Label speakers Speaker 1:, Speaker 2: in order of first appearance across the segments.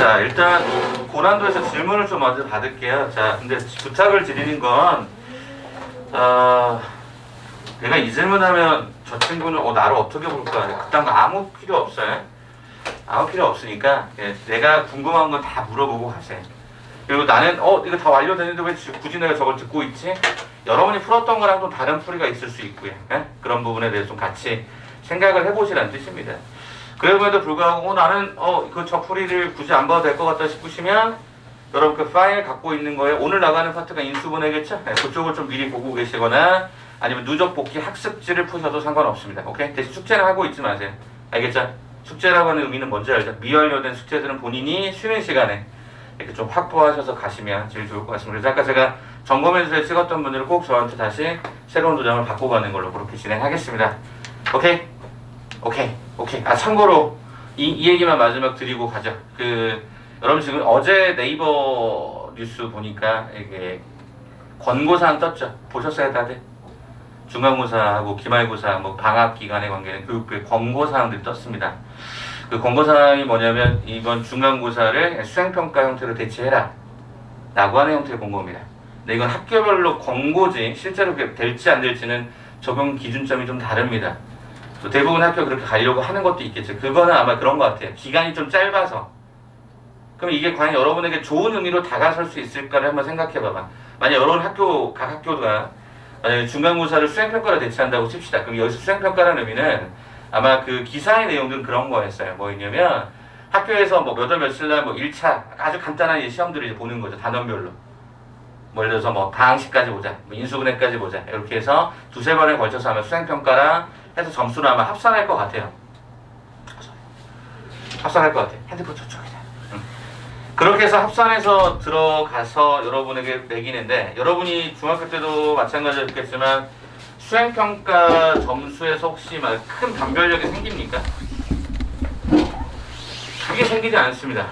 Speaker 1: 자, 일단 고난도에서 질문을 좀 먼저 받을게요. 자, 근데 부탁을 드리는 건 내가 이 질문하면 저 친구는 나를 어떻게 볼까? 그딴 거 아무 필요 없어요. 아무 필요 없으니까 내가 궁금한 건 다 물어보고 가세요. 그리고 나는 이거 다 완료됐는데 왜 굳이 내가 저걸 듣고 있지? 여러분이 풀었던 거랑 또 다른 풀이가 있을 수 있고요. 그런 부분에 대해서 좀 같이 생각을 해보시라는 뜻입니다. 그럼에도 불구하고 나는 저 풀이를 굳이 안 봐도 될 것 같다 싶으시면 여러분 그 파일 갖고 있는 거에 오늘 나가는 파트가 인수분해겠죠? 그쪽을 좀 미리 보고 계시거나 아니면 누적 복귀 학습지를 푸셔도 상관없습니다. 오케이? 대신 숙제는 하고 있지 마세요. 알겠죠? 숙제라고 하는 의미는 뭔지 알죠? 미완료된 숙제들은 본인이 쉬는 시간에 이렇게 좀 확보하셔서 가시면 제일 좋을 것 같습니다. 그래서 아까 제가 점검해주세요 찍었던 분들은 꼭 저한테 다시 새로운 도장을 바꿔가는 걸로 그렇게 진행하겠습니다. 오케이? 오케이. 참고로 이 얘기만 마지막 드리고 가죠. 여러분 지금 어제 네이버 뉴스 보니까 이게 권고사항 떴죠? 보셨어요 다들? 중간고사하고 기말고사 방학 기간에 관계된 교육부의 권고사항들이 떴습니다. 그 권고사항이 뭐냐면 이번 중간고사를 수행평가 형태로 대체해라 라고 하는 형태의 권고입니다. 근데 이건 학교별로 권고지 실제로 될지 안 될지는 적용 기준점이 좀 다릅니다. 대부분 학교 그렇게 가려고 하는 것도 있겠죠. 그거는 아마 그런 것 같아요. 기간이 좀 짧아서. 그럼 이게 과연 여러분에게 좋은 의미로 다가설 수 있을까를 한번 생각해봐봐. 만약 여러분 각 학교가 만약에 중간고사를 수행평가로 대체한다고 칩시다. 그럼 여기서 수행평가라는 의미는 아마 그 기사의 내용들은 그런 거였어요. 뭐였냐면 학교에서 몇 월 며칠 날 1차 아주 간단한 시험들을 이제 보는 거죠. 단원별로. 예를 들어서 방학식까지 보자. 인수분해까지 보자. 이렇게 해서 두세 번에 걸쳐서 아마 수행평가랑 해서 점수를 아마 합산할 것 같아요. 합산할 것 같아요. 핸드폰 저쪽이다. 그렇게 해서 합산해서 들어가서 여러분에게 매기는데 여러분이 중학교 때도 마찬가지였겠지만 수행평가 점수에서 혹시 큰 변별력이 생깁니까? 그게 생기지 않습니다.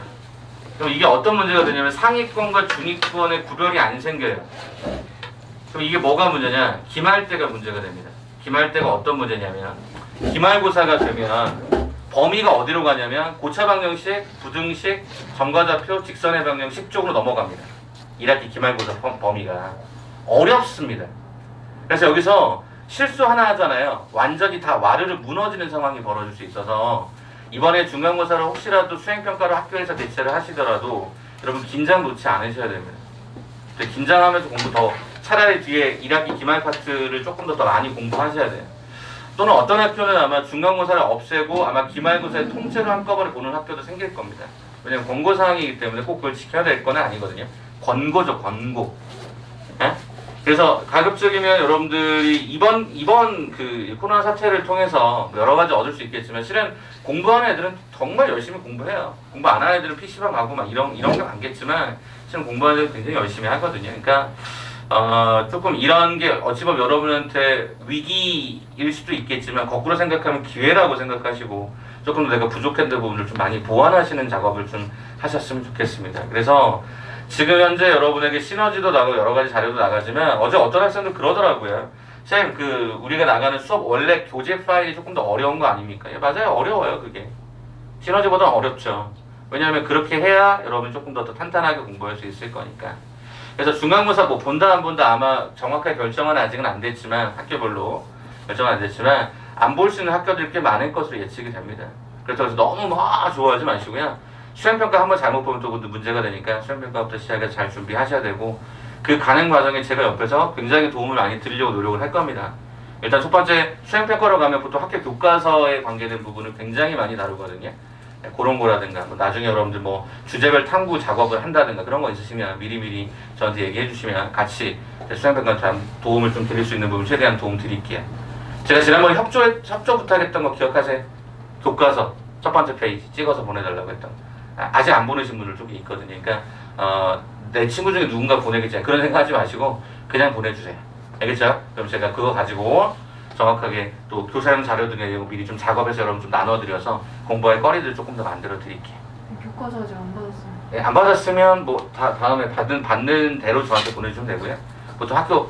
Speaker 1: 그럼 이게 어떤 문제가 되냐면 상위권과 중위권의 구별이 안 생겨요. 그럼 이게 뭐가 문제냐? 기말대가 문제가 됩니다. 기말대가 어떤 문제냐면 기말고사가 되면 범위가 어디로 가냐면 고차 방정식, 부등식, 점과좌표, 직선의 방정식 쪽으로 넘어갑니다. 1학기 기말고사 범위가 어렵습니다. 그래서 여기서 실수 하나 하잖아요. 완전히 다 와르르 무너지는 상황이 벌어질 수 있어서 이번에 중간고사를 혹시라도 수행평가를 학교에서 대체를 하시더라도 여러분 긴장 놓지 않으셔야 됩니다. 긴장하면서 공부 더 차라리 뒤에 1학기 기말 파트를 조금 더 많이 공부하셔야 돼요. 또는 어떤 학교는 아마 중간고사를 없애고 아마 기말고사의 통째로 한꺼번에 보는 학교도 생길 겁니다. 왜냐면 권고사항이기 때문에 꼭 그걸 지켜야 될 건 아니거든요. 권고죠, 권고. 그래서 가급적이면 여러분들이 이번 그 코로나 사태를 통해서 여러 가지 얻을 수 있겠지만 실은 공부하는 애들은 정말 열심히 공부해요. 공부 안 하는 애들은 PC방 가고 이런 게 많겠지만 실은 공부하는 애들은 굉장히 열심히 하거든요. 그러니까 조금 이런 게 어찌 보면 여러분한테 위기일 수도 있겠지만 거꾸로 생각하면 기회라고 생각하시고 조금 더 내가 부족했던 부분을 좀 많이 보완하시는 작업을 좀 하셨으면 좋겠습니다. 그래서 지금 현재 여러분에게 시너지도 나가고 여러 가지 자료도 나가지만 어제 어떤 학생들 그러더라고요. 선생님 우리가 나가는 수업 원래 교재 파일이 조금 더 어려운 거 아닙니까? 예, 맞아요. 어려워요. 그게. 시너지보다 어렵죠. 왜냐하면 그렇게 해야 여러분이 조금 더 탄탄하게 공부할 수 있을 거니까. 그래서 중간고사 본다 안 본다 아마 정확하게 결정은 아직은 안 됐지만 학교별로 결정은 안 됐지만 안 볼 수 있는 학교들이 꽤 많을 것으로 예측이 됩니다. 그래서 너무 좋아하지 마시고요. 수행평가 한번 잘못 보면 또 문제가 되니까 수행평가부터 시작해서 잘 준비하셔야 되고 그 가는 과정에 제가 옆에서 굉장히 도움을 많이 드리려고 노력을 할 겁니다. 일단 첫 번째 수행평가로 가면 보통 학교 교과서에 관계된 부분을 굉장히 많이 다루거든요. 그런 거라든가 나중에 여러분들 주제별 탐구 작업을 한다든가 그런 거 있으시면 미리미리 저한테 얘기해 주시면 같이 수행평가 도움을 좀 드릴 수 있는 부분 최대한 도움 드릴게요. 제가 지난번에 협조 부탁했던 거 기억하세요? 교과서 첫 번째 페이지 찍어서 보내달라고 했던 거. 아직 안 보내신 분들 좀 있거든요. 그러니까 내 친구 중에 누군가 보내겠지 그런 생각하지 마시고 그냥 보내주세요. 알겠죠? 그럼 제가 그거 가지고 정확하게 또 교사용 자료들 내용 미리 좀 작업해서 여러분 좀 나눠드려서 공부할 거리들 조금 더 만들어 드릴게요.
Speaker 2: 교과서 아직 안 받았어요.
Speaker 1: 네, 안 받았으면 다음에 받는 대로 저한테 보내주시면 되고요. 보통 학교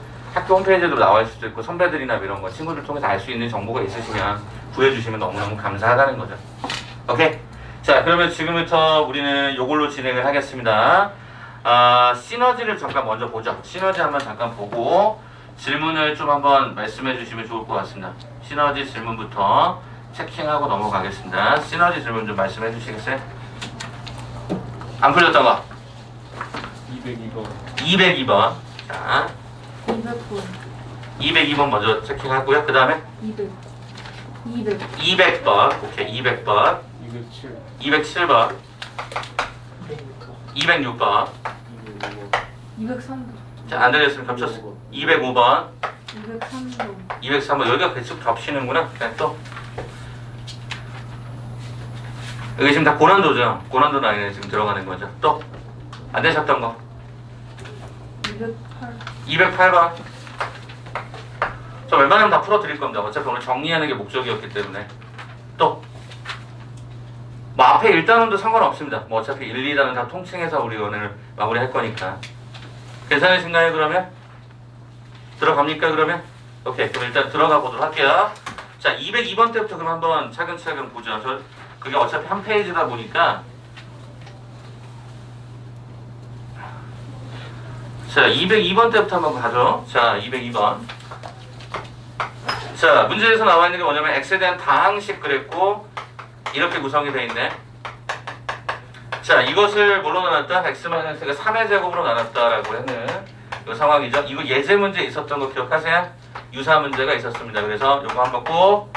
Speaker 1: 홈페이지에도 나와 있을 수도 있고 선배들이나 이런 거 친구들 통해서 알 수 있는 정보가 있으시면 구해주시면 너무너무 감사하다는 거죠. 오케이? 자, 그러면 지금부터 우리는 요걸로 진행을 하겠습니다. 시너지를 잠깐 먼저 보죠. 시너지 한번 잠깐 보고 질문을 좀 한번 말씀해 주시면 좋을 것 같습니다. 시너지 질문부터 체킹하고 넘어가겠습니다. 시너지 질문 좀 말씀해 주시겠어요? 안 풀렸던 거?
Speaker 3: 202번.
Speaker 1: 202번. 자,
Speaker 2: 200번.
Speaker 1: 202번 먼저 체킹하고요. 그 다음에
Speaker 2: 200. 200.
Speaker 1: 200번. 오케이, 200번.
Speaker 3: 207.
Speaker 1: 207번. 206번.
Speaker 2: 203번.
Speaker 1: 자, 안 들렸으면 겹쳤어. 205번.
Speaker 2: 203번.
Speaker 1: 203번. 여기가 계속 겹치는구나. 그냥 또. 여기 지금 다 고난도죠. 고난도 라인에 지금 들어가는 거죠. 또. 안 되셨던 거.
Speaker 2: 208.
Speaker 1: 208번. 저 웬만하면 다 풀어드릴 겁니다. 어차피 오늘 정리하는 게 목적이었기 때문에. 또. 뭐 앞에 1단원도 상관없습니다. 뭐 어차피 1, 2단은 다 통칭해서 우리 오늘 마무리할 거니까. 괜찮으신가요 그러면? 들어갑니까 그러면? 오케이, 그럼 일단 들어가 보도록 할게요. 자, 202번 때부터 그럼 한번 차근차근 보죠. 그게 어차피 한 페이지다 보니까. 자, 202번 때부터 한번 가죠. 자, 202번. 자, 문제에서 나와 있는 게 뭐냐면 x에 대한 다항식 그랬고 이렇게 구성이 되어 있네. 자, 이것을 뭘로 나눴다? x-가 3의 제곱으로 나눴다라고 하는 이 상황이죠. 이거 예제 문제 있었던 거 기억하세요? 유사 문제가 있었습니다. 그래서 이거 한번 꼭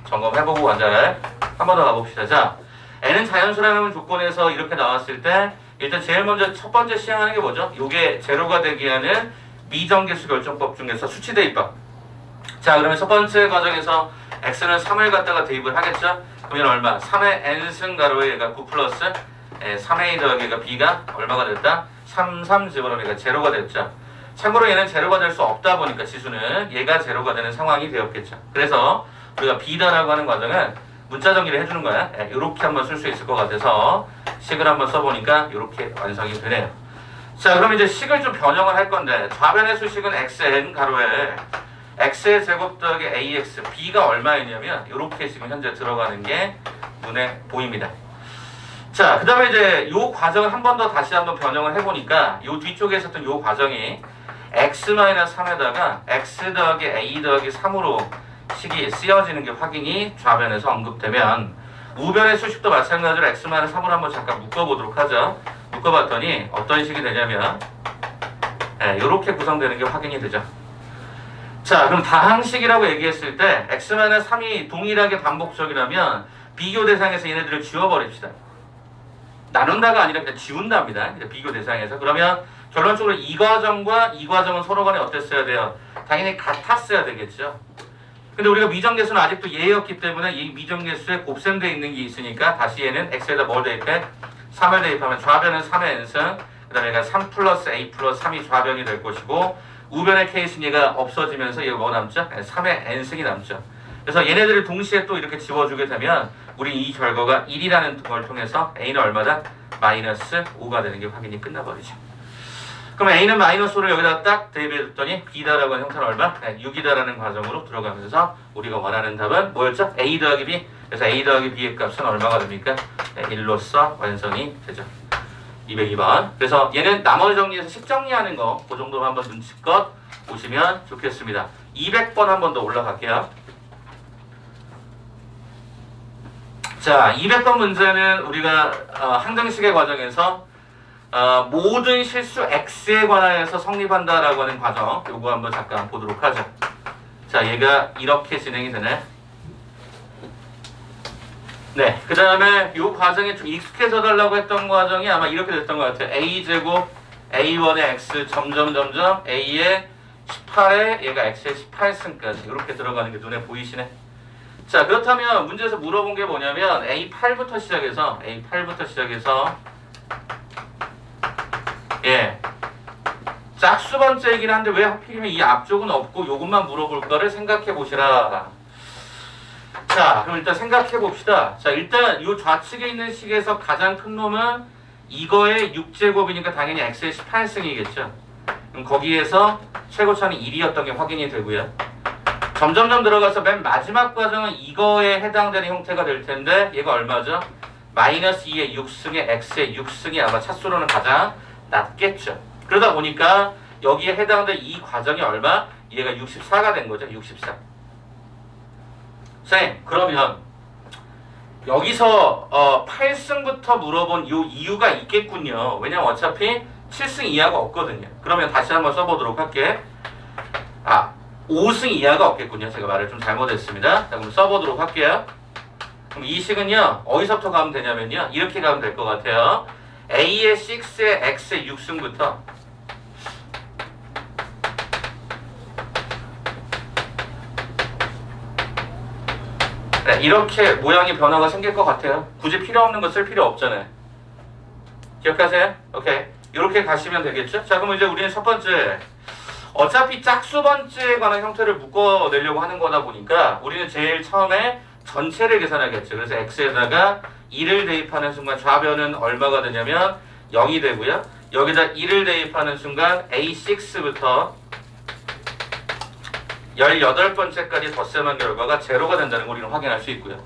Speaker 1: 점검해보고 완자를 한 번 더 가봅시다. 자, n은 자연수라는 조건에서 이렇게 나왔을 때 일단 제일 먼저 첫 번째 시행하는 게 뭐죠? 이게 제로가 되게 하는 미정계수 결정법 중에서 수치 대입법. 자, 그러면 첫 번째 과정에서 x는 3을 갖다가 대입을 하겠죠? 그러면 얼마? 3의 n승 가로에 얘가 9 플러스 3a 더하기 얘가 b가 얼마가 됐다? 3, 3 집어넣으니까 제로가 됐죠. 참고로 얘는 제로가 될 수 없다 보니까 지수는 얘가 제로가 되는 상황이 되었겠죠. 그래서 우리가 b다라고 하는 과정은 문자 정리를 해주는 거야. 이렇게 한번 쓸 수 있을 것 같아서 식을 한번 써보니까 이렇게 완성이 되네요. 자, 그럼 이제 식을 좀 변형을 할 건데 좌변의 수식은 xn 가로에 x의 제곱 더하기 ax, b가 얼마였냐면 이렇게 지금 현재 들어가는 게 눈에 보입니다. 자, 그 다음에 이제 요 과정을 한 번 더 다시 한번 변형을 해보니까 요 뒤쪽에 있었던 요 과정이 x-3에다가 x 더하기 a 더하기 3으로 식이 쓰여지는 게 확인이 좌변에서 언급되면 우변의 수식도 마찬가지로 x-3으로 한번 잠깐 묶어보도록 하죠. 묶어봤더니 어떤 식이 되냐면 이렇게 구성되는 게 확인이 되죠. 자, 그럼 다항식이라고 얘기했을 때 x-3이 동일하게 반복적이라면 비교 대상에서 얘네들을 지워버립시다. 나눈다가 아니라 그냥 지운답니다. 비교 대상에서. 그러면 결론적으로 이 과정과 이 과정은 서로 간에 어땠어야 돼요? 당연히 같았어야 되겠죠. 근데 우리가 미정계수는 아직도 예였기 때문에 이 미정계수에 곱셈되어 있는 게 있으니까 다시 얘는 x에다 뭘 대입해? 3을 대입하면 좌변은 3의 n승, 그 다음에 얘가 3 플러스 a 플러스 3이 좌변이 될 것이고 우변의 케이스는 얘가 없어지면서 얘가 뭐 남죠? 3의 n승이 남죠. 그래서 얘네들을 동시에 또 이렇게 지워주게 되면 우리 이 결과가 1이라는 걸 통해서 a는 얼마다? 마이너스 5가 되는 게 확인이 끝나버리죠. 그럼 a는 마이너스 5를 여기다 딱 대입해줬더니 b다라고 하는 형태는 얼마? 6이다라는 과정으로 들어가면서 우리가 원하는 답은 뭐였죠? a 더하기 b. 그래서 a 더하기 b의 값은 얼마가 됩니까? 1로서 완성이 되죠. 202번. 그래서 얘는 나머지 정리해서 식 정리하는 거 그 정도만 한번 눈치껏 보시면 좋겠습니다. 200번 한 번 더 올라갈게요. 자, 200번 문제는 우리가 항등식의 과정에서 모든 실수 x에 관하여서 성립한다라고 하는 과정 요거 한번 잠깐 보도록 하죠. 자, 얘가 이렇게 진행이 되네. 네, 그 다음에 이 과정에 좀 익숙해져 달라고 했던 과정이 아마 이렇게 됐던 것 같아요. a제곱 a1의 x 점점 a의 18에 얘가 x의 18승까지 이렇게 들어가는 게 눈에 보이시네. 자, 그렇다면 문제에서 물어본 게 뭐냐면 a8부터 시작해서 짝수 번째이긴 한데 왜 하필이면 이 앞쪽은 없고 요것만 물어볼 거를 생각해 보시라. 자, 그럼 일단 생각해 봅시다. 자, 일단 이 좌측에 있는 식에서 가장 큰 놈은 이거의 6제곱이니까 당연히 x의 18승이겠죠. 그럼 거기에서 최고차는 1이었던 게 확인이 되고요. 점점점 들어가서 맨 마지막 과정은 이거에 해당되는 형태가 될 텐데 얘가 얼마죠? 마이너스 2의 6승의 x의 6승이 아마 차수로는 가장 낮겠죠. 그러다 보니까 여기에 해당된 이 과정이 얼마? 얘가 64가 된 거죠. 64. 쌤, 그러면 여기서 8승부터 물어본 요 이유가 있겠군요. 왜냐면 어차피 7승 이하가 없거든요. 그러면 다시 한번 써보도록 할게. 5승 이하가 없겠군요. 제가 말을 좀 잘못했습니다. 자, 그럼 써보도록 할게요. 그럼 이 식은요, 어디서부터 가면 되냐면요, 이렇게 가면 될 것 같아요. A의 6의 X의 6승부터 네, 이렇게 모양의 변화가 생길 것 같아요. 굳이 필요 없는 거 쓸 필요 없잖아요. 기억하세요? 오케이. 이렇게 가시면 되겠죠? 자, 그럼 이제 우리는 첫 번째, 어차피 짝수 번째에 관한 형태를 묶어내려고 하는 거다 보니까 우리는 제일 처음에 전체를 계산하겠죠. 그래서 x에다가 2를 대입하는 순간 좌변은 얼마가 되냐면 0이 되고요. 여기다 2를 대입하는 순간 A6부터 18번째까지 덧셈한 결과가 제로가 된다는 걸 우리는 확인할 수 있고요.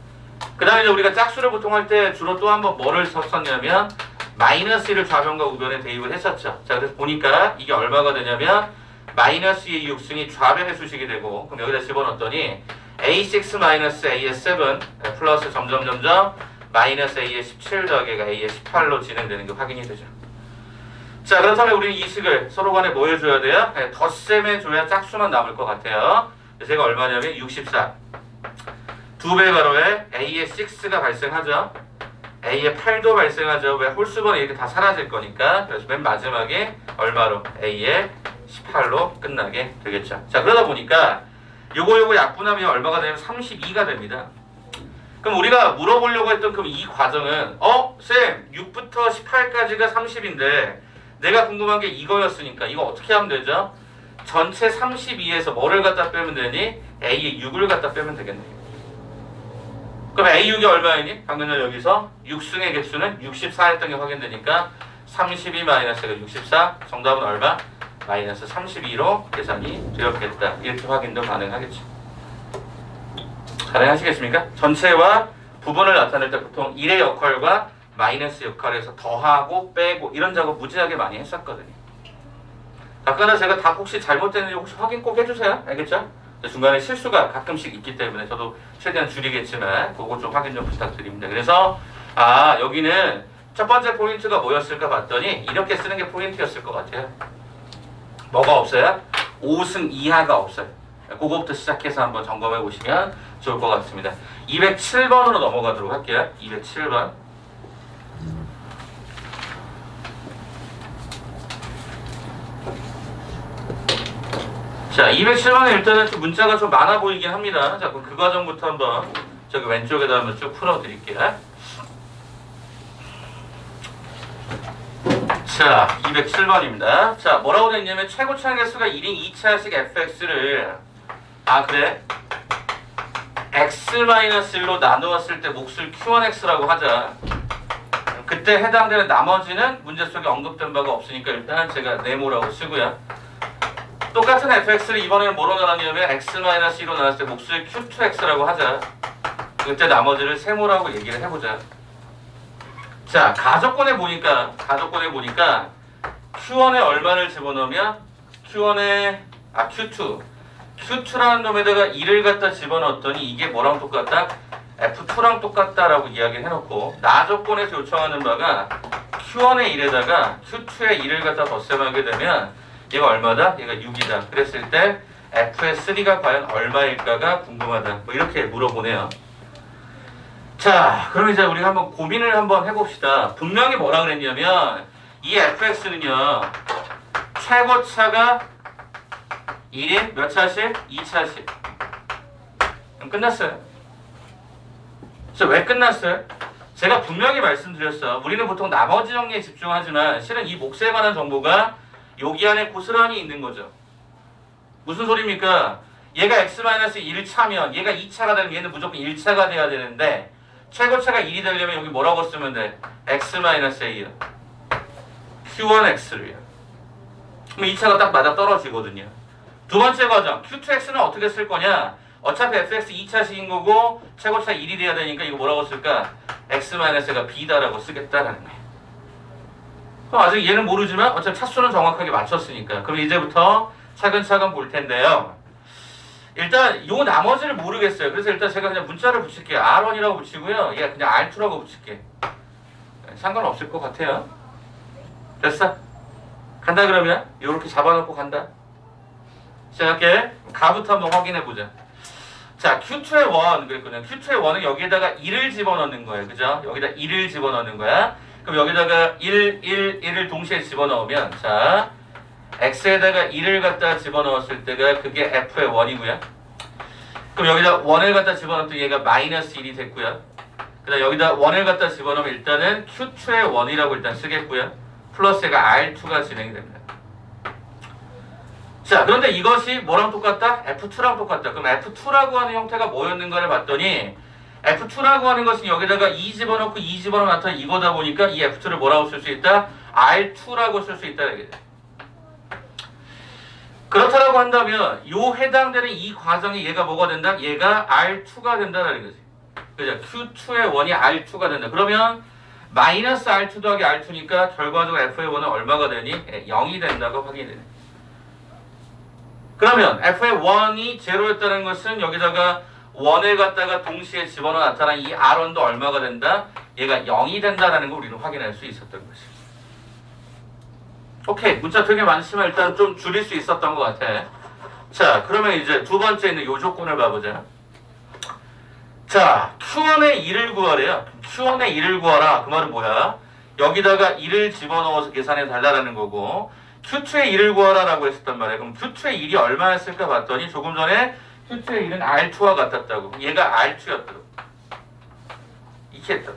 Speaker 1: 그 다음에 우리가 짝수를 보통 할 때 주로 또 한번 뭐를 썼었냐면 마이너스 1을 좌변과 우변에 대입을 했었죠. 자, 그래서 보니까 이게 얼마가 되냐면 마이너스 2의 6승이 좌변의 수식이 되고, 그럼 여기다 집어넣었더니 A6 마이너스 A의 7 플러스 점점 마이너스 A의 17 더하기가 A의 18로 진행되는 게 확인이 되죠. 자, 그렇다면 우리는 이 식을 서로 간에 뭐 해줘야 돼요? 덧셈해줘야 짝수만 남을 것 같아요. 그래서 제가 얼마냐면 64. 2배 가로에 A의 6가 발생하죠. A의 8도 발생하죠. 왜? 홀수번에 이렇게 다 사라질 거니까. 그래서 맨 마지막에 얼마로? A의 18로 끝나게 되겠죠. 자, 그러다 보니까 요거 약분하면 얼마가 되냐면 32가 됩니다. 그럼 우리가 물어보려고 했던 그럼 이 과정은 쌤 6부터 18까지가 30인데 내가 궁금한 게 이거였으니까 이거 어떻게 하면 되죠? 전체 32에서 뭐를 갖다 빼면 되니? A의 6을 갖다 빼면 되겠네. 그럼 A6이 얼마이니? 방금 전 여기서 6승의 개수는 64 했던 게 확인되니까 32 마이너스가 64, 정답은 얼마? 마이너스 32로 계산이 되었겠다. 이렇게 확인도 가능하겠죠. 가능하시겠습니까? 전체와 부분을 나타낼 때 보통 1의 역할과 마이너스 역할에서 더하고 빼고 이런 작업 무지하게 많이 했었거든요. 아까는 제가 답 혹시 잘못됐는지 혹시 확인 꼭 해주세요. 알겠죠? 중간에 실수가 가끔씩 있기 때문에 저도 최대한 줄이겠지만 그거 좀 확인 좀 부탁드립니다. 그래서 여기는 첫 번째 포인트가 뭐였을까 봤더니 이렇게 쓰는 게 포인트였을 것 같아요. 뭐가 없어요? 5승 이하가 없어요. 그거부터 시작해서 한번 점검해 보시면 좋을 것 같습니다. 207번으로 넘어가도록 할게요. 207번. 자, 207번은 일단은 좀 문자가 좀 많아 보이긴 합니다. 자, 그럼 그 과정부터 한번 저기 왼쪽에다 한번 쭉 풀어드릴게요. 자, 207번입니다. 자, 뭐라고 되어있냐면 최고차 개수가 1인 2차식 fx를 그래? x-1로 나누었을 때 몫을 q1x라고 하자. 그때 해당되는 나머지는 문제 속에 언급된 바가 없으니까 일단 제가 네모라고 쓰고요. 똑같은 fx를 이번에는 뭐로 나눴냐면 x-1로 나눴을 때 몫을 q2x라고 하자. 그때 나머지를 세모라고 얘기를 해보자. 자, 가족권에 보니까 Q1에 얼마를 집어넣으면 Q2라는 놈에다가 2를 갖다 집어넣었더니 이게 뭐랑 똑같다? F2랑 똑같다라고 이야기를 해놓고 나조건에서 요청하는 바가 Q1의 1에다가 Q2의 2를 갖다 덧셈하게 되면 얘가 얼마다? 얘가 6이다. 그랬을 때 F의 3가 과연 얼마일까가 궁금하다. 뭐 이렇게 물어보네요. 자, 그럼 이제 우리가 한번 고민을 한번 해봅시다. 분명히 뭐라 그랬냐면 이 fx는요 최고차가 1인 몇 차씩? 2차씩. 그럼 끝났어요. 그래서 왜 끝났어요? 제가 분명히 말씀드렸어요. 우리는 보통 나머지 정리에 집중하지만 실은 이 몫에 관한 정보가 여기 안에 고스란히 있는 거죠. 무슨 소리입니까? 얘가 x-1 차면 얘가 2차가 되면 얘는 무조건 1차가 돼야 되는데 최고차가 1이 되려면 여기 뭐라고 쓰면 돼? x-a요. q1x를요. 그럼 2차가 딱 맞아 떨어지거든요. 두 번째 과정, q2x는 어떻게 쓸 거냐? 어차피 fx 2차식인 거고 최고차 1이 돼야 되니까 이거 뭐라고 쓸까? x-가 b다라고 쓰겠다라는 거예요. 그럼 아직 얘는 모르지만 어차피 차수는 정확하게 맞췄으니까. 그럼 이제부터 차근차근 볼 텐데요. 일단 요 나머지를 모르겠어요. 그래서 일단 제가 그냥 문자를 붙일게요. R1이라고 붙이고요. 얘 그냥 R2라고 붙일게. 상관없을 것 같아요. 됐어? 간다 그러면 요렇게 잡아놓고 간다. 시작할게. 가부터 한번 확인해보자. 자, Q2의 1 그랬거든요. Q2의 1은 여기에다가 1을 집어넣는 거예요. 그죠? 여기다 1을 집어넣는 거야. 그럼 여기다가 1, 1을 동시에 집어넣으면 자, X에다가 1을 갖다 집어넣었을 때가 그게 F의 1이고요. 그럼 여기다 1을 갖다 집어넣었더니 얘가 마이너스 1이 됐고요. 그 다음 여기다 1을 갖다 집어넣으면 일단은 Q2의 1이라고 일단 쓰겠고요. 플러스가 R2가 진행이 됩니다. 자, 그런데 이것이 뭐랑 똑같다? F2랑 똑같다. 그럼 F2라고 하는 형태가 뭐였는가를 봤더니 F2라고 하는 것은 여기다가 2 집어넣고 2 집어넣으면 나타나는 이거다 보니까 이 F2를 뭐라고 쓸 수 있다? R2라고 쓸 수 있다. 이게. 그렇다라고 한다면 요 해당되는 이 과정이 얘가 뭐가 된다? 얘가 R2가 된다라는 거지. 그죠? Q2의 1이 R2가 된다. 그러면 마이너스 R2 더하기 R2니까 결과적으로 F의 1은 얼마가 되니? 0이 된다고 확인이 되네. 그러면 F의 1이 제로였다는 것은 여기다가 1을 갖다가 동시에 집어넣어 나타난 이 R1도 얼마가 된다? 얘가 0이 된다라는 걸 우리는 확인할 수 있었던 것이. 오케이. 문자 되게 많지만 일단 좀 줄일 수 있었던 것 같아. 자, 그러면 이제 두 번째 있는 요 조건을 봐보자. 자, Q1의 1을 구하래요. Q1의 1을 구하라. 그 말은 뭐야? 여기다가 1을 집어넣어서 계산해 달라는 거고 Q2의 1을 구하라라고 했었단 말이야. 그럼 Q2의 1이 얼마였을까 봤더니 조금 전에 Q2의 1은 R2와 같았다고. 얘가 R2였다고. 이렇게 했다.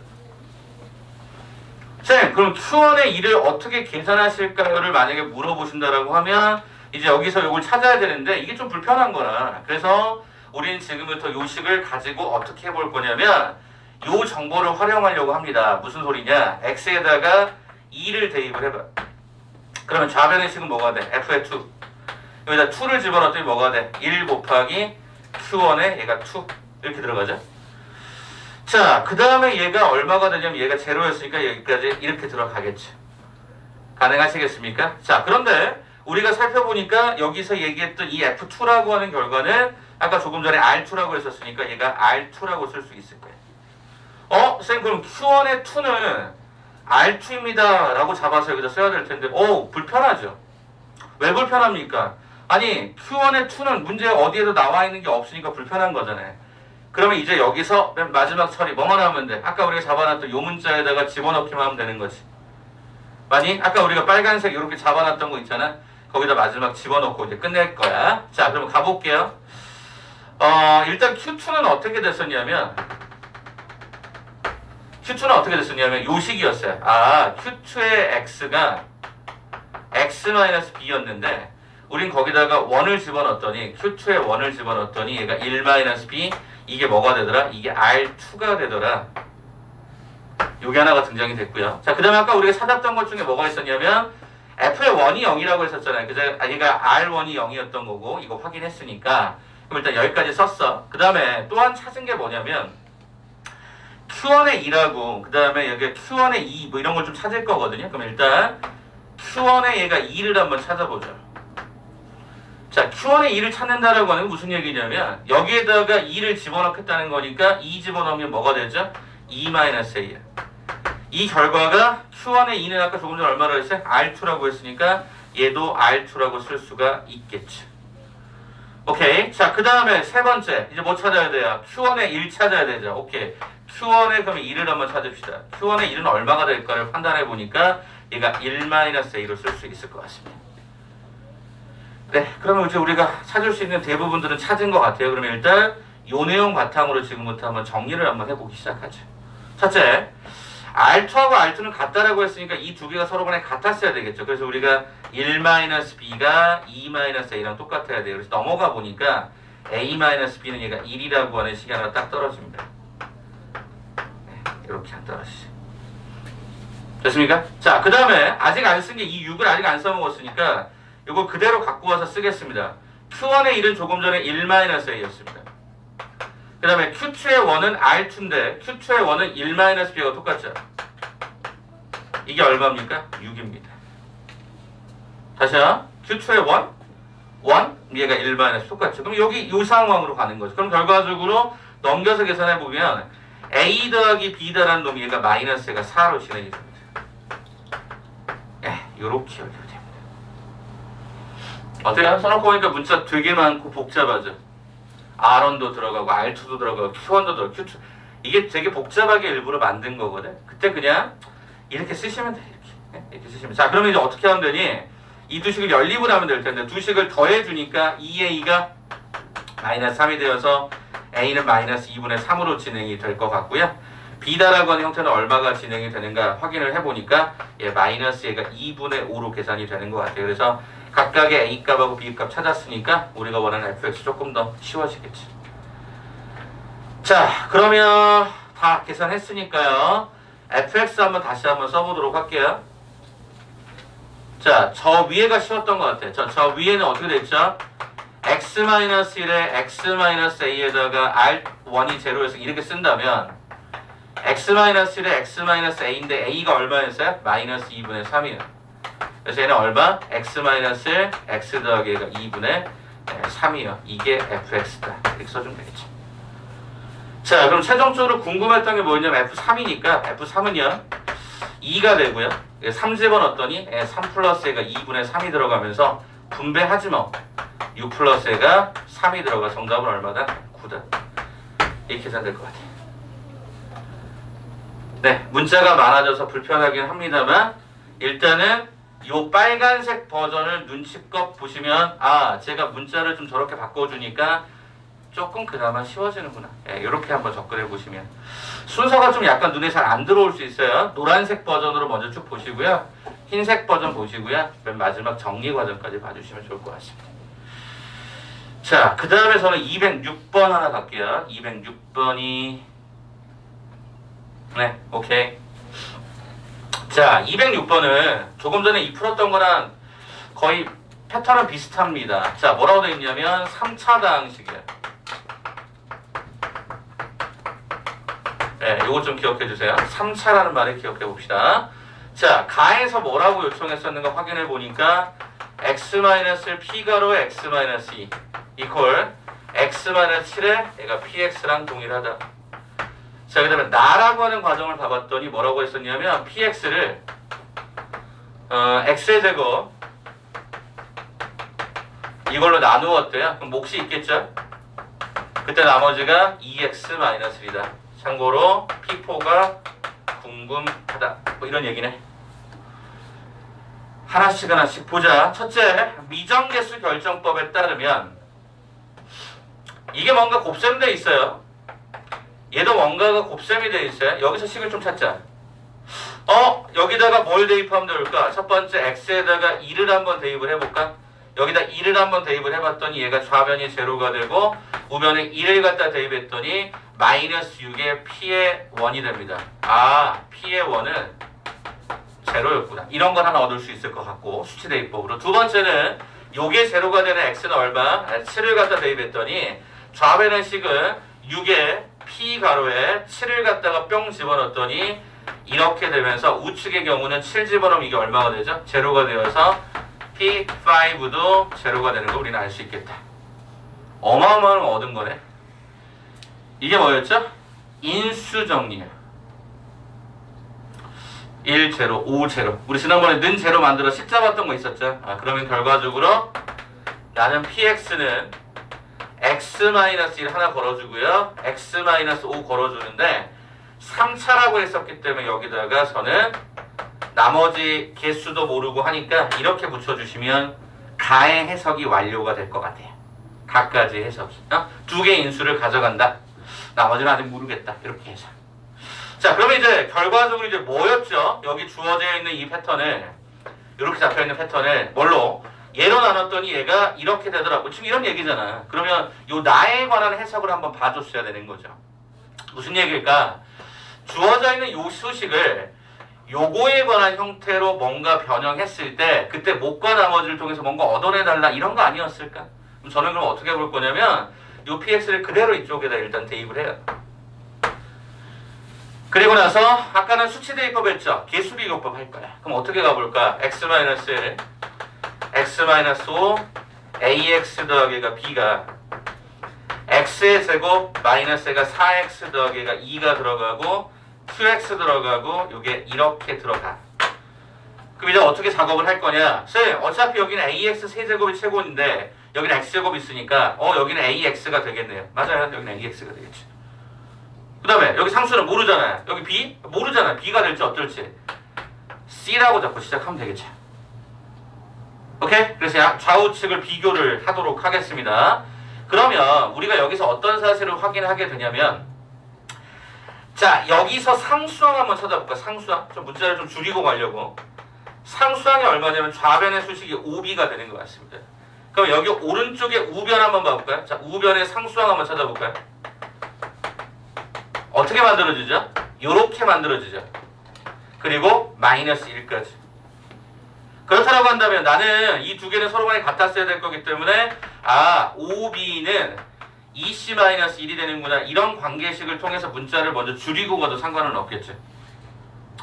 Speaker 1: 쌤, 그럼 Q1의 1을 어떻게 계산하실까요를 만약에 물어보신다라고 하면 이제 여기서 이걸 찾아야 되는데 이게 좀 불편한 거라. 그래서 우리는 지금부터 요 식을 가지고 어떻게 해볼 거냐면 요 정보를 활용하려고 합니다. 무슨 소리냐? X에다가 2를 대입을 해봐. 그러면 좌변의 식은 뭐가 돼? F의 2. 여기다 2를 집어넣었더니 뭐가 돼? 1 곱하기 Q1에 얘가 2. 이렇게 들어가죠? 자, 그 다음에 얘가 얼마가 되냐면 얘가 제로였으니까 여기까지 이렇게 들어가겠죠. 가능하시겠습니까? 자, 그런데 우리가 살펴보니까 여기서 얘기했던 이 F2라고 하는 결과는 아까 조금 전에 R2라고 했었으니까 얘가 R2라고 쓸 수 있을 거예요. 쌤, 그럼 Q1의 2는 R2입니다 라고 잡아서 여기다 써야 될 텐데 불편하죠. 왜 불편합니까? 아니, Q1의 2는 문제 어디에도 나와 있는 게 없으니까 불편한 거잖아요. 그러면 이제 여기서 맨 마지막 처리 뭐만 하면 돼? 아까 우리가 잡아놨던 요 문자에다가 집어넣기만 하면 되는 거지. 아니, 아까 우리가 빨간색 이렇게 잡아놨던 거 있잖아. 거기다 마지막 집어넣고 이제 끝낼 거야. 자, 그럼 가볼게요. 일단 Q2는 어떻게 됐었냐면 요 식이었어요. Q2의 X가 X-B였는데 우린 거기다가 1을 집어넣었더니 Q2의 1을 집어넣었더니 얘가 1-B 이게 뭐가 되더라? 이게 R2가 되더라. 요게 하나가 등장이 됐고요. 자, 그 다음에 아까 우리가 찾았던 것 중에 뭐가 있었냐면 F의 1이 0이라고 했었잖아요. 그죠? 얘가 R1이 0이었던 거고 이거 확인했으니까 그럼 일단 여기까지 썼어. 그 다음에 또한 찾은 게 뭐냐면 Q1의 2라고 그 다음에 여기 Q1의 2 뭐 이런 걸 좀 찾을 거거든요. 그럼 일단 Q1의 얘가 2를 한번 찾아보자. 자, Q1의 2를 찾는다라고 하는 건 무슨 얘기냐면 여기에다가 2를 집어넣겠다는 거니까 2 집어넣으면 뭐가 되죠? 2-A야. 이 결과가 Q1의 2는 아까 조금 전에 얼마라고 했어요? R2라고 했으니까 얘도 R2라고 쓸 수가 있겠죠. 오케이. 자, 그 다음에 세 번째 이제 뭐 찾아야 돼요? Q1의 1 찾아야 되죠. 오케이. Q1의 그러면 2를 한번 찾읍시다. Q1의 1은 얼마가 될까를 판단해 보니까 얘가 1-A로 쓸 수 있을 것 같습니다. 네, 그러면 이제 우리가 찾을 수 있는 대부분들은 찾은 것 같아요. 그러면 일단 요 내용 바탕으로 지금부터 한번 정리를 한번 해보기 시작하죠. 첫째, R2하고 R2는 같다라고 했으니까 이 두 개가 서로 간에 같았어야 되겠죠. 그래서 우리가 1-B가 2-A랑 똑같아야 돼요. 그래서 넘어가 보니까 A-B는 얘가 1이라고 하는 식이 하나 딱 떨어집니다. 네, 이렇게 안 떨어지죠. 됐습니까? 자, 그 다음에 아직 안 쓴 게 이 6을 아직 안 써먹었으니까 이거 그대로 갖고 와서 쓰겠습니다. Q1의 1은 조금 전에 1-A였습니다. 그 다음에 Q2의 원은 R2인데 Q2의 원은 1-B가 똑같죠. 이게 얼마입니까? 6입니다. 다시요. Q2의 원? 1? 얘가 1-B 똑같죠. 그럼 여기 이 상황으로 가는 거죠. 그럼 결과적으로 넘겨서 계산해보면 A 더하기 B다라는 놈이 얘가 마이너스가 4로 진행이 됩니다. 요렇게 연결됩니다. 어때요? 써놓고 보니까 문자 되게 많고 복잡하죠. R1도 들어가고 R2도 들어가고 Q1도 들어가고 Q2 이게 되게 복잡하게 일부러 만든 거거든. 그때 그냥 이렇게 쓰시면 돼. 이렇게 쓰시면. 자, 그러면 이제 어떻게 하면 되니? 이 두 식을 연립을 하면 될 텐데 두 식을 더해주니까 2A가 마이너스 3이 되어서 A는 마이너스 2분의 3으로 진행이 될 것 같고요. B다라고 하는 형태는 얼마가 진행이 되는가 확인을 해보니까 마이너스 얘가 2분의 5로 계산이 되는 것 같아요. 그래서 각각의 A값하고 B값 찾았으니까 우리가 원하는 fx 조금 더 쉬워지겠지. 자, 그러면 다 계산했으니까요. fx 다시 한번 써보도록 할게요. 자, 저 위에가 쉬웠던 것 같아요. 저 위에는 어떻게 됐죠? x-1에 x-a에다가 r1이 제로여서 이렇게 쓴다면 x-1에 x-a인데 a가 얼마였어요? 마이너스 2분의 3이에요. 그래서 얘는 얼마? x-1 x 더하기 얘가 2분의 3이에요. 이게 fx다. 이렇게 써주면 되겠죠. 자, 그럼 최종적으로 궁금했던 게 뭐냐면 f3이니까 f3은요 2가 되고요. 3 집어넣었더니 3 플러스 얘가 2분의 3이 들어가면서 분배하지 뭐. 6 플러스 얘가 3이 들어가 정답은 얼마다? 9다. 이렇게 계산될 것 같아요. 네, 문자가 많아져서 불편하긴 합니다만 일단은 요 빨간색 버전을 눈치껏 보시면 제가 문자를 좀 저렇게 바꿔주니까 조금 그나마 쉬워지는구나. 이렇게 한번 접근해 보시면 순서가 좀 약간 눈에 잘 안 들어올 수 있어요. 노란색 버전으로 먼저 쭉 보시고요. 흰색 버전 보시고요. 맨 마지막 정리 과정까지 봐주시면 좋을 것 같습니다. 자, 그 다음에 저는 206번 하나 갈게요. 206번이 네, 오케이. 자, 206번은 조금 전에 이 풀었던 거랑 거의 패턴은 비슷합니다. 자, 뭐라고 되어 있냐면 3차다항식이에요. 네, 요거 좀 기억해 주세요. 3차라는 말을 기억해 봅시다. 자, 가에서 뭐라고 요청했었는가 확인해 보니까 x-p가로 x-2 이퀄 x-7에 얘가 px랑 동일하다. 자, 그 다음에 나라고 하는 과정을 봐봤더니 뭐라고 했었냐면 px를 x의 제곱 이걸로 나누었대요. 그럼 몫이 있겠죠? 그때 나머지가 2x-1이다. 참고로 p4가 궁금하다. 뭐 이런 얘기네. 하나씩 보자. 첫째, 미정계수 결정법에 따르면 이게 뭔가 곱셈돼 있어요. 얘도 뭔가가 곱셈이 돼 있어요. 여기서 식을 좀 찾자. 여기다가 뭘 대입하면 될까? 첫 번째 x에다가 2를 한번 대입을 해볼까? 여기다 2를 한번 대입을 해봤더니 얘가 좌변이 제로가 되고 우변에 1을 갖다 대입했더니 마이너스 6의 p의 1이 됩니다. p의 1은 제로였구나. 이런 걸 하나 얻을 수 있을 것 같고 수치 대입법으로. 두 번째는 요게 제로가 되는 x는 얼마? 7을 갖다 대입했더니 좌변의 식은 6의 p 가로에 7을 갖다가 뿅 집어넣었더니 이렇게 되면서 우측의 경우는 7 집어넣으면 이게 얼마가 되죠? 제로가 되어서 P5도 제로가 되는 거 우리는 알 수 있겠다. 어마어마한 거 얻은 거네. 이게 뭐였죠? 인수 정리예요. 1, 제로, 5, 제로. 우리 지난번에 는 제로 만들어 식 잡았던 거 있었죠? 그러면 결과적으로 나는 PX는 X-1 하나 걸어주고요. X-5 걸어주는데 3차라고 했었기 때문에 여기다가 저는 나머지 개수도 모르고 하니까 이렇게 붙여주시면 가의 해석이 완료가 될 것 같아요. 가까지 해석이. 두 개의 인수를 가져간다. 나머지는 아직 모르겠다. 이렇게 해서. 자, 그러면 이제 결과적으로 이제 뭐였죠? 여기 주어져 있는 이 패턴을 이렇게 잡혀있는 패턴을 뭘로? 얘로 나눴더니 얘가 이렇게 되더라고. 지금 이런 얘기잖아. 그러면 요 나에 관한 해석을 한번 봐줬어야 되는 거죠. 무슨 얘기일까? 주어져 있는 요 수식을 요거에 관한 형태로 뭔가 변형했을 때 그때 목과 나머지를 통해서 뭔가 얻어내달라 이런 거 아니었을까? 그럼 저는 그럼 어떻게 볼 거냐면 요 px를 그대로 이쪽에다 일단 대입을 해요. 그리고 나서 아까는 수치 대입법 했죠. 개수 비교법 할 거야. 그럼 어떻게 가볼까? x-1 x-5 ax 더하기가 b가 x의 제곱 마이너스가 4x 더하기가 2가 들어가고 qx 들어가고 요게 이렇게 들어가. 그럼 이제 어떻게 작업을 할 거냐? 쌤, 어차피 여기는 ax 세제곱이 최고인데 여기는 x제곱 있으니까 여기는 ax가 되겠네요. 맞아요. 여기는 ax가 되겠지. 그 다음에 여기 상수는 모르잖아요. 여기 b? 모르잖아요. b가 될지 어떨지. c라고 잡고 시작하면 되겠죠. 오케이? 그래서 좌우측을 비교를 하도록 하겠습니다. 그러면 우리가 여기서 어떤 사실을 확인하게 되냐면 자, 여기서 상수항 한번 찾아볼까? 상수항? 좀 문자를 좀 줄이고 가려고. 상수항이 얼마냐면 좌변의 수식이 5b가 되는 것 같습니다. 그럼 여기 오른쪽에 우변 한번 봐볼까요? 자, 우변의 상수항 한번 찾아볼까요? 어떻게 만들어지죠? 요렇게 만들어지죠. 그리고 마이너스 1까지. 그렇다고 한다면 나는 이 두 개는 서로 간에 같았어야 될 거기 때문에 5b는 2c-1이 되는구나. 이런 관계식을 통해서 문자를 먼저 줄이고 가도 상관은 없겠죠.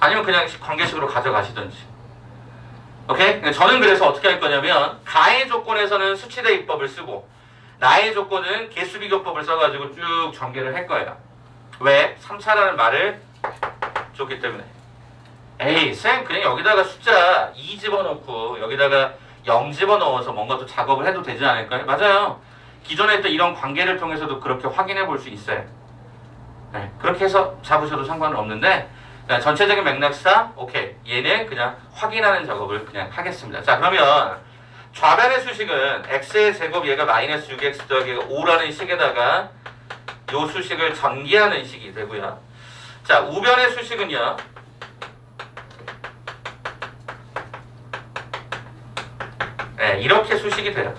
Speaker 1: 아니면 그냥 관계식으로 가져가시든지. 오케이? 저는 그래서 어떻게 할 거냐면 가의 조건에서는 수치 대입법을 쓰고 나의 조건은 개수 비교법을 써가지고 쭉 전개를 할 거예요. 왜? 3차라는 말을 줬기 때문에. 에이 쌤 그냥 여기다가 숫자 2 집어넣고 여기다가 0 집어넣어서 뭔가 또 작업을 해도 되지 않을까요? 맞아요. 기존에 했던 이런 관계를 통해서도 그렇게 확인해 볼 수 있어요. 네, 그렇게 해서 잡으셔도 상관은 없는데 전체적인 맥락상 오케이 얘는 그냥 확인하는 작업을 그냥 하겠습니다. 자 그러면 좌변의 수식은 x의 제곱 얘가 마이너스 6x 더하기 5라는 식에다가 요 수식을 전개하는 식이 되고요. 자 우변의 수식은요. 네, 이렇게 수식이 돼요.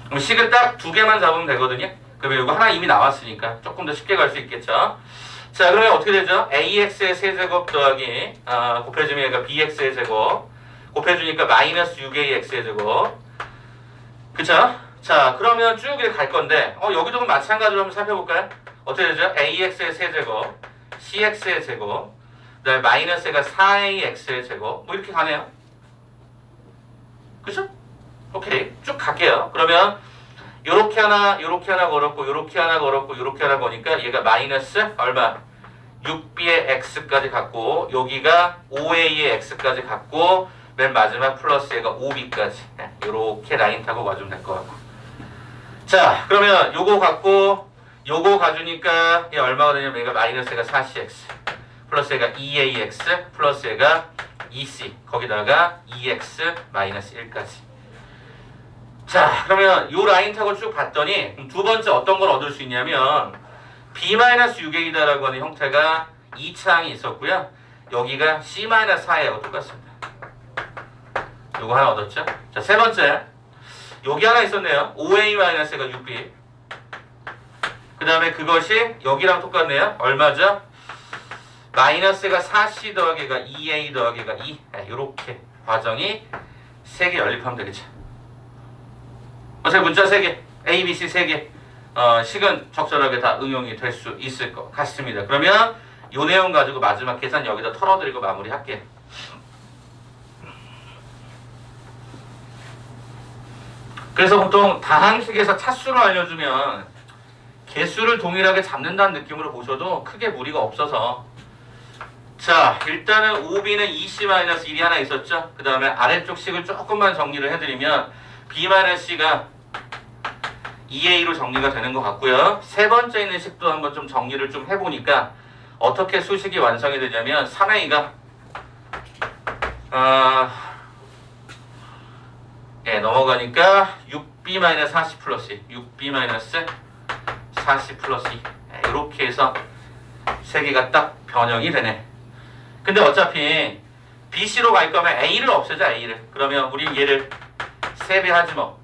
Speaker 1: 그럼 식은 딱 두 개만 잡으면 되거든요. 그러면 이거 하나 이미 나왔으니까 조금 더 쉽게 갈 수 있겠죠. 자 그러면 어떻게 되죠? ax의 세제곱 더하기 곱해주면 얘가 bx의 제곱 곱해주니까 마이너스 6ax의 제곱 그쵸? 자 그러면 쭉 이렇게 갈 건데 여기도 그럼 마찬가지로 한번 살펴볼까요? 어떻게 되죠? ax의 세제곱 cx의 제곱 그 다음에 마이너스가 4ax의 제곱 뭐 이렇게 가네요. 그쵸? 오케이 쭉 갈게요. 그러면 요렇게 하나 걸었고 요렇게 하나 걸었고 요렇게 하나 거니까 얘가 마이너스 얼마? 6b의 x까지 갔고 여기가 5a의 x까지 갔고 맨 마지막 플러스 얘가 5b까지 요렇게 라인 타고 와주면 될 것 같고 자 그러면 요거 갖고 요거 가주니까 얘 얼마가 되냐면 얘가 마이너스 얘가 4cx 플러스 얘가 2ax 플러스 얘가 2c 거기다가 2x 마이너스 1까지 자 그러면 요 라인 타고 쭉 봤더니 두 번째 어떤 걸 얻을 수 있냐면 b-6a이다라고 하는 형태가 2차항이 있었고요. 여기가 c-4하고 똑같습니다. 요거 하나 얻었죠? 자 세 번째 여기 하나 있었네요. 5a-가 6b 그 다음에 그것이 여기랑 똑같네요. 얼마죠? 마이너스가 4c 더하기가 2a 더하기가 2 요렇게 과정이 3개 연립하면 되겠죠. 어차피 문자 3개, A, B, C 3개 식은 적절하게 다 응용이 될 수 있을 것 같습니다. 그러면 요 내용 가지고 마지막 계산 여기다 털어드리고 마무리할게요. 그래서 보통 다항식에서 차수를 알려주면 개수를 동일하게 잡는다는 느낌으로 보셔도 크게 무리가 없어서 자 일단은 5b는 2c-1이 하나 있었죠. 그 다음에 아래쪽 식을 조금만 정리를 해드리면 b-c가 2a로 정리가 되는 것 같고요. 세 번째 있는 식도 한번 좀 정리를 좀 해보니까 어떻게 수식이 완성이 되냐면 3a가 넘어가니까 6b-40 플러스 6b-40 플러스 2 이렇게 해서 세 개가 딱 변형이 되네. 근데 어차피 bc로 갈 거면 a를 없애자 a를. 그러면 우리 얘를 3배 하지 뭐.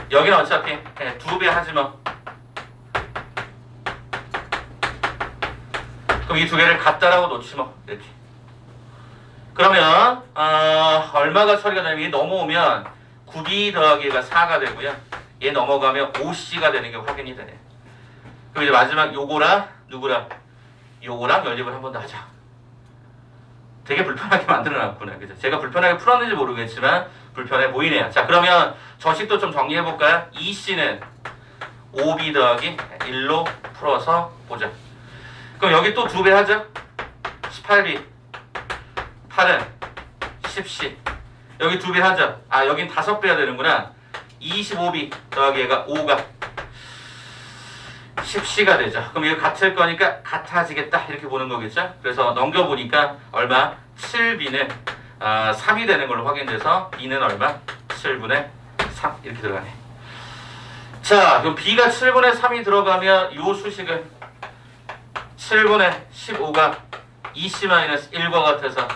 Speaker 1: 여기는 어차피 2배 하지 뭐. 그럼 이 두 개를 같다라고 놓지 뭐. 이렇게. 그러면 얼마가 처리가 되냐면 넘어오면 9b 더하기가 4가 되고요. 얘 넘어가면 OC가 되는 게 확인이 되네. 그럼 이제 마지막 요거랑 누구랑? 요거랑 연립을 한 번 더 하자. 되게 불편하게 만들어놨구나. 그죠? 제가 불편하게 풀었는지 모르겠지만 불편해 보이네요. 자, 그러면 저식도 좀 정리해볼까요? EC는 5B 더하기 1로 풀어서 보자. 그럼 여기 또 2배 하죠? 18B 8은 10C 여기 2배 하죠? 아, 여긴 5배가 되는구나. 25B 더하기 얘가 5가 10C가 되죠. 그럼 이거 같을 거니까 같아지겠다 이렇게 보는 거겠죠. 그래서 넘겨보니까 얼마? 7B는 3이 되는 걸로 확인돼서 B는 얼마? 7분의 3 이렇게 들어가네. 자, 그럼 B가 7분의 3이 들어가면 요 수식은 7분의 15가 2C-1과 같아서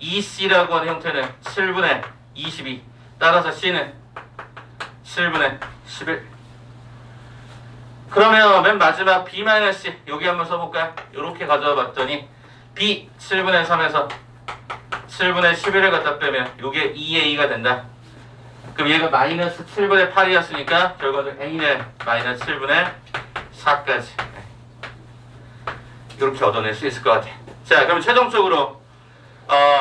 Speaker 1: 2C라고 하는 형태는 7분의 22 따라서 C는 7분의 11. 그러면 맨 마지막 B-C 여기 한번 써볼까요? 이렇게 가져와 봤더니 B 7분의 3에서 7분의 11을 갖다 빼면 이게 2A가 된다. 그럼 얘가 마이너스 7분의 8이었으니까 결과는 A는 마이너스 7분의 4까지 이렇게 얻어낼 수 있을 것 같아. 자, 그럼 최종적으로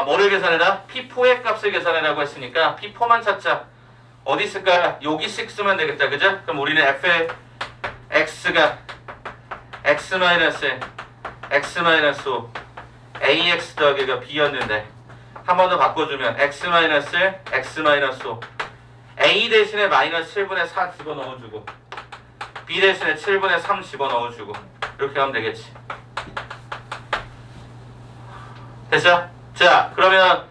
Speaker 1: 뭐를 계산해라? P4의 값을 계산해라고 했으니까 P4만 찾자. 어디 있을까? 여기 6면 되겠다. 그죠? 그럼 우리는 F의 X가 X-X-5 AX 더하기가 B였는데 한 번 더 바꿔주면 X-X-5 A 대신에 마이너스 7분의 4 집어넣어주고 B 대신에 7분의 3 집어넣어주고 이렇게 하면 되겠지. 됐죠? 자, 그러면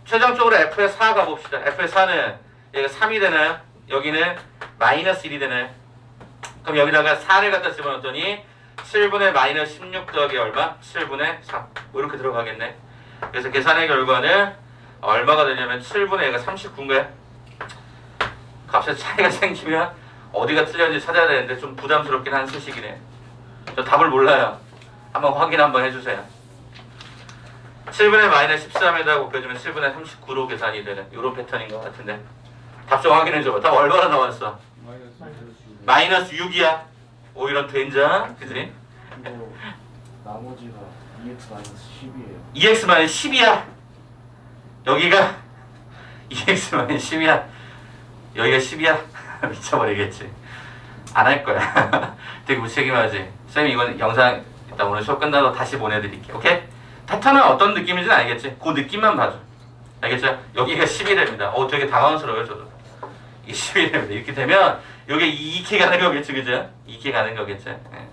Speaker 1: 최종적으로 F의 4 가봅시다. F의 4는 얘가 3이 되나요? 여기는 마이너스 1이 되나요? 그럼 여기다가 4를 갖다 집어넣었더니 7분의 마이너스 16 더하기 얼마? 7분의 3 뭐 이렇게 들어가겠네. 그래서 계산의 결과는 얼마가 되냐면 7분의 얘가 39인가요? 값에 차이가 생기면 어디가 틀렸는지 찾아야 되는데 좀 부담스럽긴 한 수식이네. 저 답을 몰라요. 한번 확인 한번 해주세요. 7분의 마이너스 13에다가 곱해주면 7분의 39로 계산이 되는 이런 패턴인 것 같은데 답 좀 확인해줘봐. 답 얼마나 나왔어? 마이너스 6이야. 오, 이런 된장. 그치?
Speaker 3: 이거 나머지가 EX-10이에요.
Speaker 1: EX-10이야. 여기가 EX-10이야. 여기가 10이야. 미쳐버리겠지. 안 할 거야. 되게 무책임하지. 쌤이 이건 영상 이따 오늘 수업 끝나고 다시 보내드릴게. 오케이? 패턴은 어떤 느낌인지는 알겠지? 그 느낌만 봐줘. 알겠죠? 여기가 10이 됩니다. 되게 당황스러워요, 저도. 이게 10이 됩니다. 이렇게 되면 여기 이렇게 가는 거겠지, 그죠? 이렇게 가는 거겠죠? 예.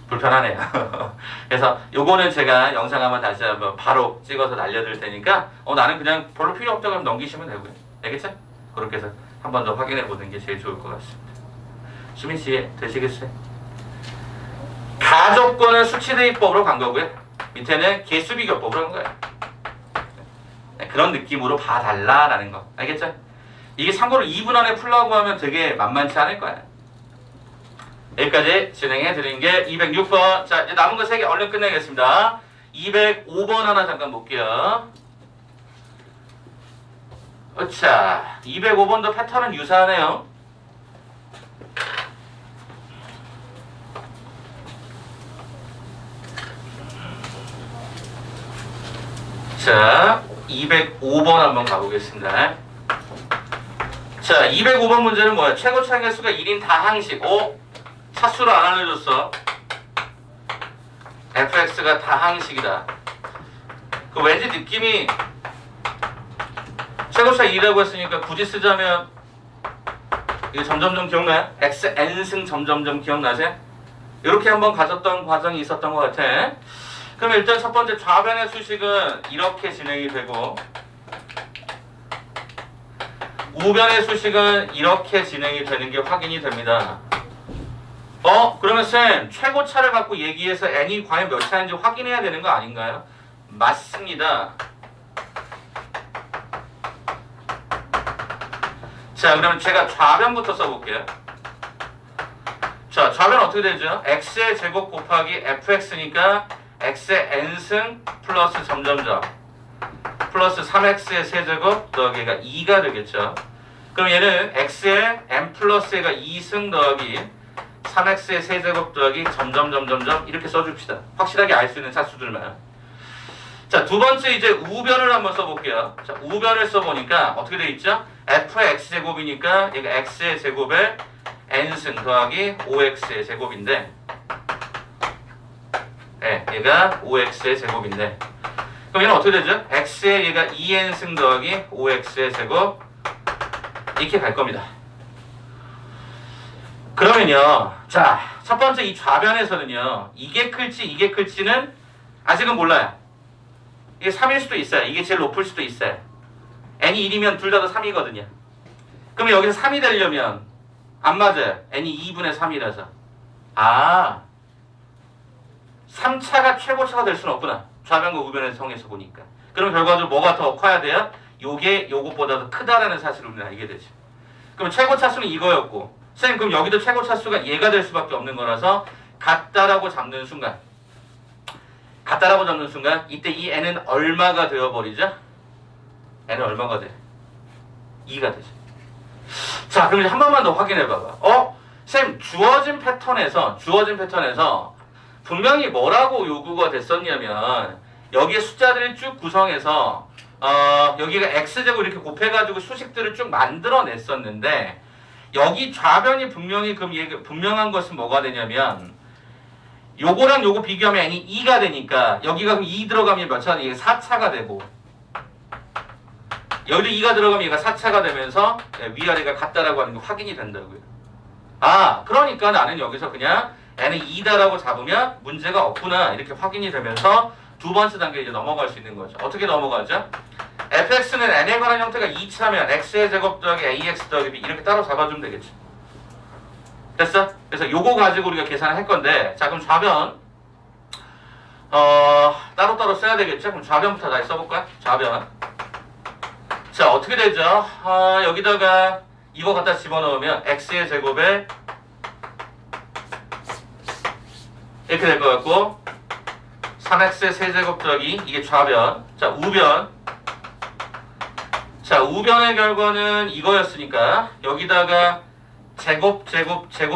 Speaker 1: 불편하네요. 그래서 요거는 제가 영상 한번 다시 한번 바로 찍어서 날려드릴 테니까 나는 그냥 별로 필요 없다고 하면 넘기시면 되고요. 알겠죠? 그렇게 해서 한 번 더 확인해 보는 게 제일 좋을 것 같습니다. 수민 씨 되시겠어요? 가족권은 수치대입법으로 간 거고요. 밑에는 개수비교법으로 간 거예요. 네, 그런 느낌으로 봐달라라는 거. 알겠죠? 이게 참고로 2분 안에 풀라고 하면 되게 만만치 않을 거야. 여기까지 진행해 드린 게 206번. 자, 이제 남은 거 3개 얼른 끝내겠습니다. 205번 하나 잠깐 볼게요. 자, 205번도 패턴은 유사하네요. 자, 205번 한번 가보겠습니다. 자, 205번 문제는 뭐야? 최고 차계수가 1인 다항식. 차수로 안 알려줬어. fx가 다항식이다. 그 왠지 느낌이 최고차 2라고 했으니까 굳이 쓰자면 이거 점점점 기억나요? xn승 점점점 기억나세요? 이렇게 한번 가졌던 과정이 있었던 것 같아. 그럼 일단 첫 번째 좌변의 수식은 이렇게 진행이 되고 우변의 수식은 이렇게 진행이 되는 게 확인이 됩니다. 그러면 쌤 최고차를 갖고 얘기해서 n이 과연 몇 차인지 확인해야 되는 거 아닌가요? 맞습니다. 자, 그러면 제가 좌변부터 써볼게요. 자, 좌변 어떻게 되죠? x의 제곱 곱하기 fx니까 x의 n승 플러스 점점점 플러스 3x의 세제곱 더하기가 2가 되겠죠. 그럼 얘는 x에 n 플러스 a가 2승 더하기 3x의 세제곱 더하기 점점점점점 이렇게 써줍시다. 확실하게 알 수 있는 차수들만. 자, 두 번째 이제 우변을 한번 써볼게요. 자, 우변을 써보니까 어떻게 돼 있죠? f의 x제곱이니까 얘가 x의 제곱에 n승 더하기 5x의 제곱인데 네, 얘가 5x의 제곱인데 그럼 얘는 어떻게 되죠? x에 얘가 2n승 더하기 5x의 제곱 이렇게 갈 겁니다. 그러면요, 자, 첫 번째 이 좌변에서는요, 이게 클지는 아직은 몰라요. 이게 3일 수도 있어요. 이게 제일 높을 수도 있어요. n이 1이면 둘 다 3이거든요. 그러면 여기서 3이 되려면 안 맞아요. n이 2분의 3이라서. 아, 3차가 최고차가 될 수는 없구나. 좌변과 우변의 성에서 보니까. 그럼 결과적으로 뭐가 더 커야 돼요? 요게 요것보다 더 크다라는 사실을 우리는 알게 되죠. 그럼 최고 차수는 이거였고, 선생님 그럼 여기도 최고 차수가 얘가 될 수밖에 없는 거라서 같다라고 잡는 순간 이때 이 n은 얼마가 되어버리죠? n은 얼마가 돼? 2가 되죠. 자, 그럼 이제 한 번만 더 확인해 봐봐. 선생님 주어진 패턴에서 분명히 뭐라고 요구가 됐었냐면 여기에 숫자들을 쭉 구성해서 여기가 x제곱 이렇게 곱해가지고 수식들을 쭉 만들어냈었는데 여기 좌변이 분명히 그럼 분명한 것은 뭐가 되냐면 요거랑 요거 비교하면 n이 2가 되니까 여기가 그럼 2 들어가면 몇 차가 돼? 이게 4차가 되고 여기도 2가 들어가면 얘가 4차가 되면서 위아래가 같다라고 하는 게 확인이 된다고요. 아, 그러니까 나는 여기서 그냥 n은 2다라고 잡으면 문제가 없구나 이렇게 확인이 되면서 두 번째 단계에 이제 넘어갈 수 있는 거죠. 어떻게 넘어가죠? fx는 n에 관한 형태가 2차면 x의 제곱 더하기 ax 더하기 b 이렇게 따로 잡아주면 되겠죠. 됐어? 그래서 요거 가지고 우리가 계산을 할 건데 자, 그럼 좌변 따로따로 써야 되겠죠? 그럼 좌변부터 다시 써볼까요? 좌변. 자, 어떻게 되죠? 여기다가 이거 갖다 집어넣으면 x의 제곱에 이렇게 될 것 같고 3x의 세제곱 더하기 이게 좌변. 자, 우변. 자, 우변의 결과는 이거였으니까 여기다가 제곱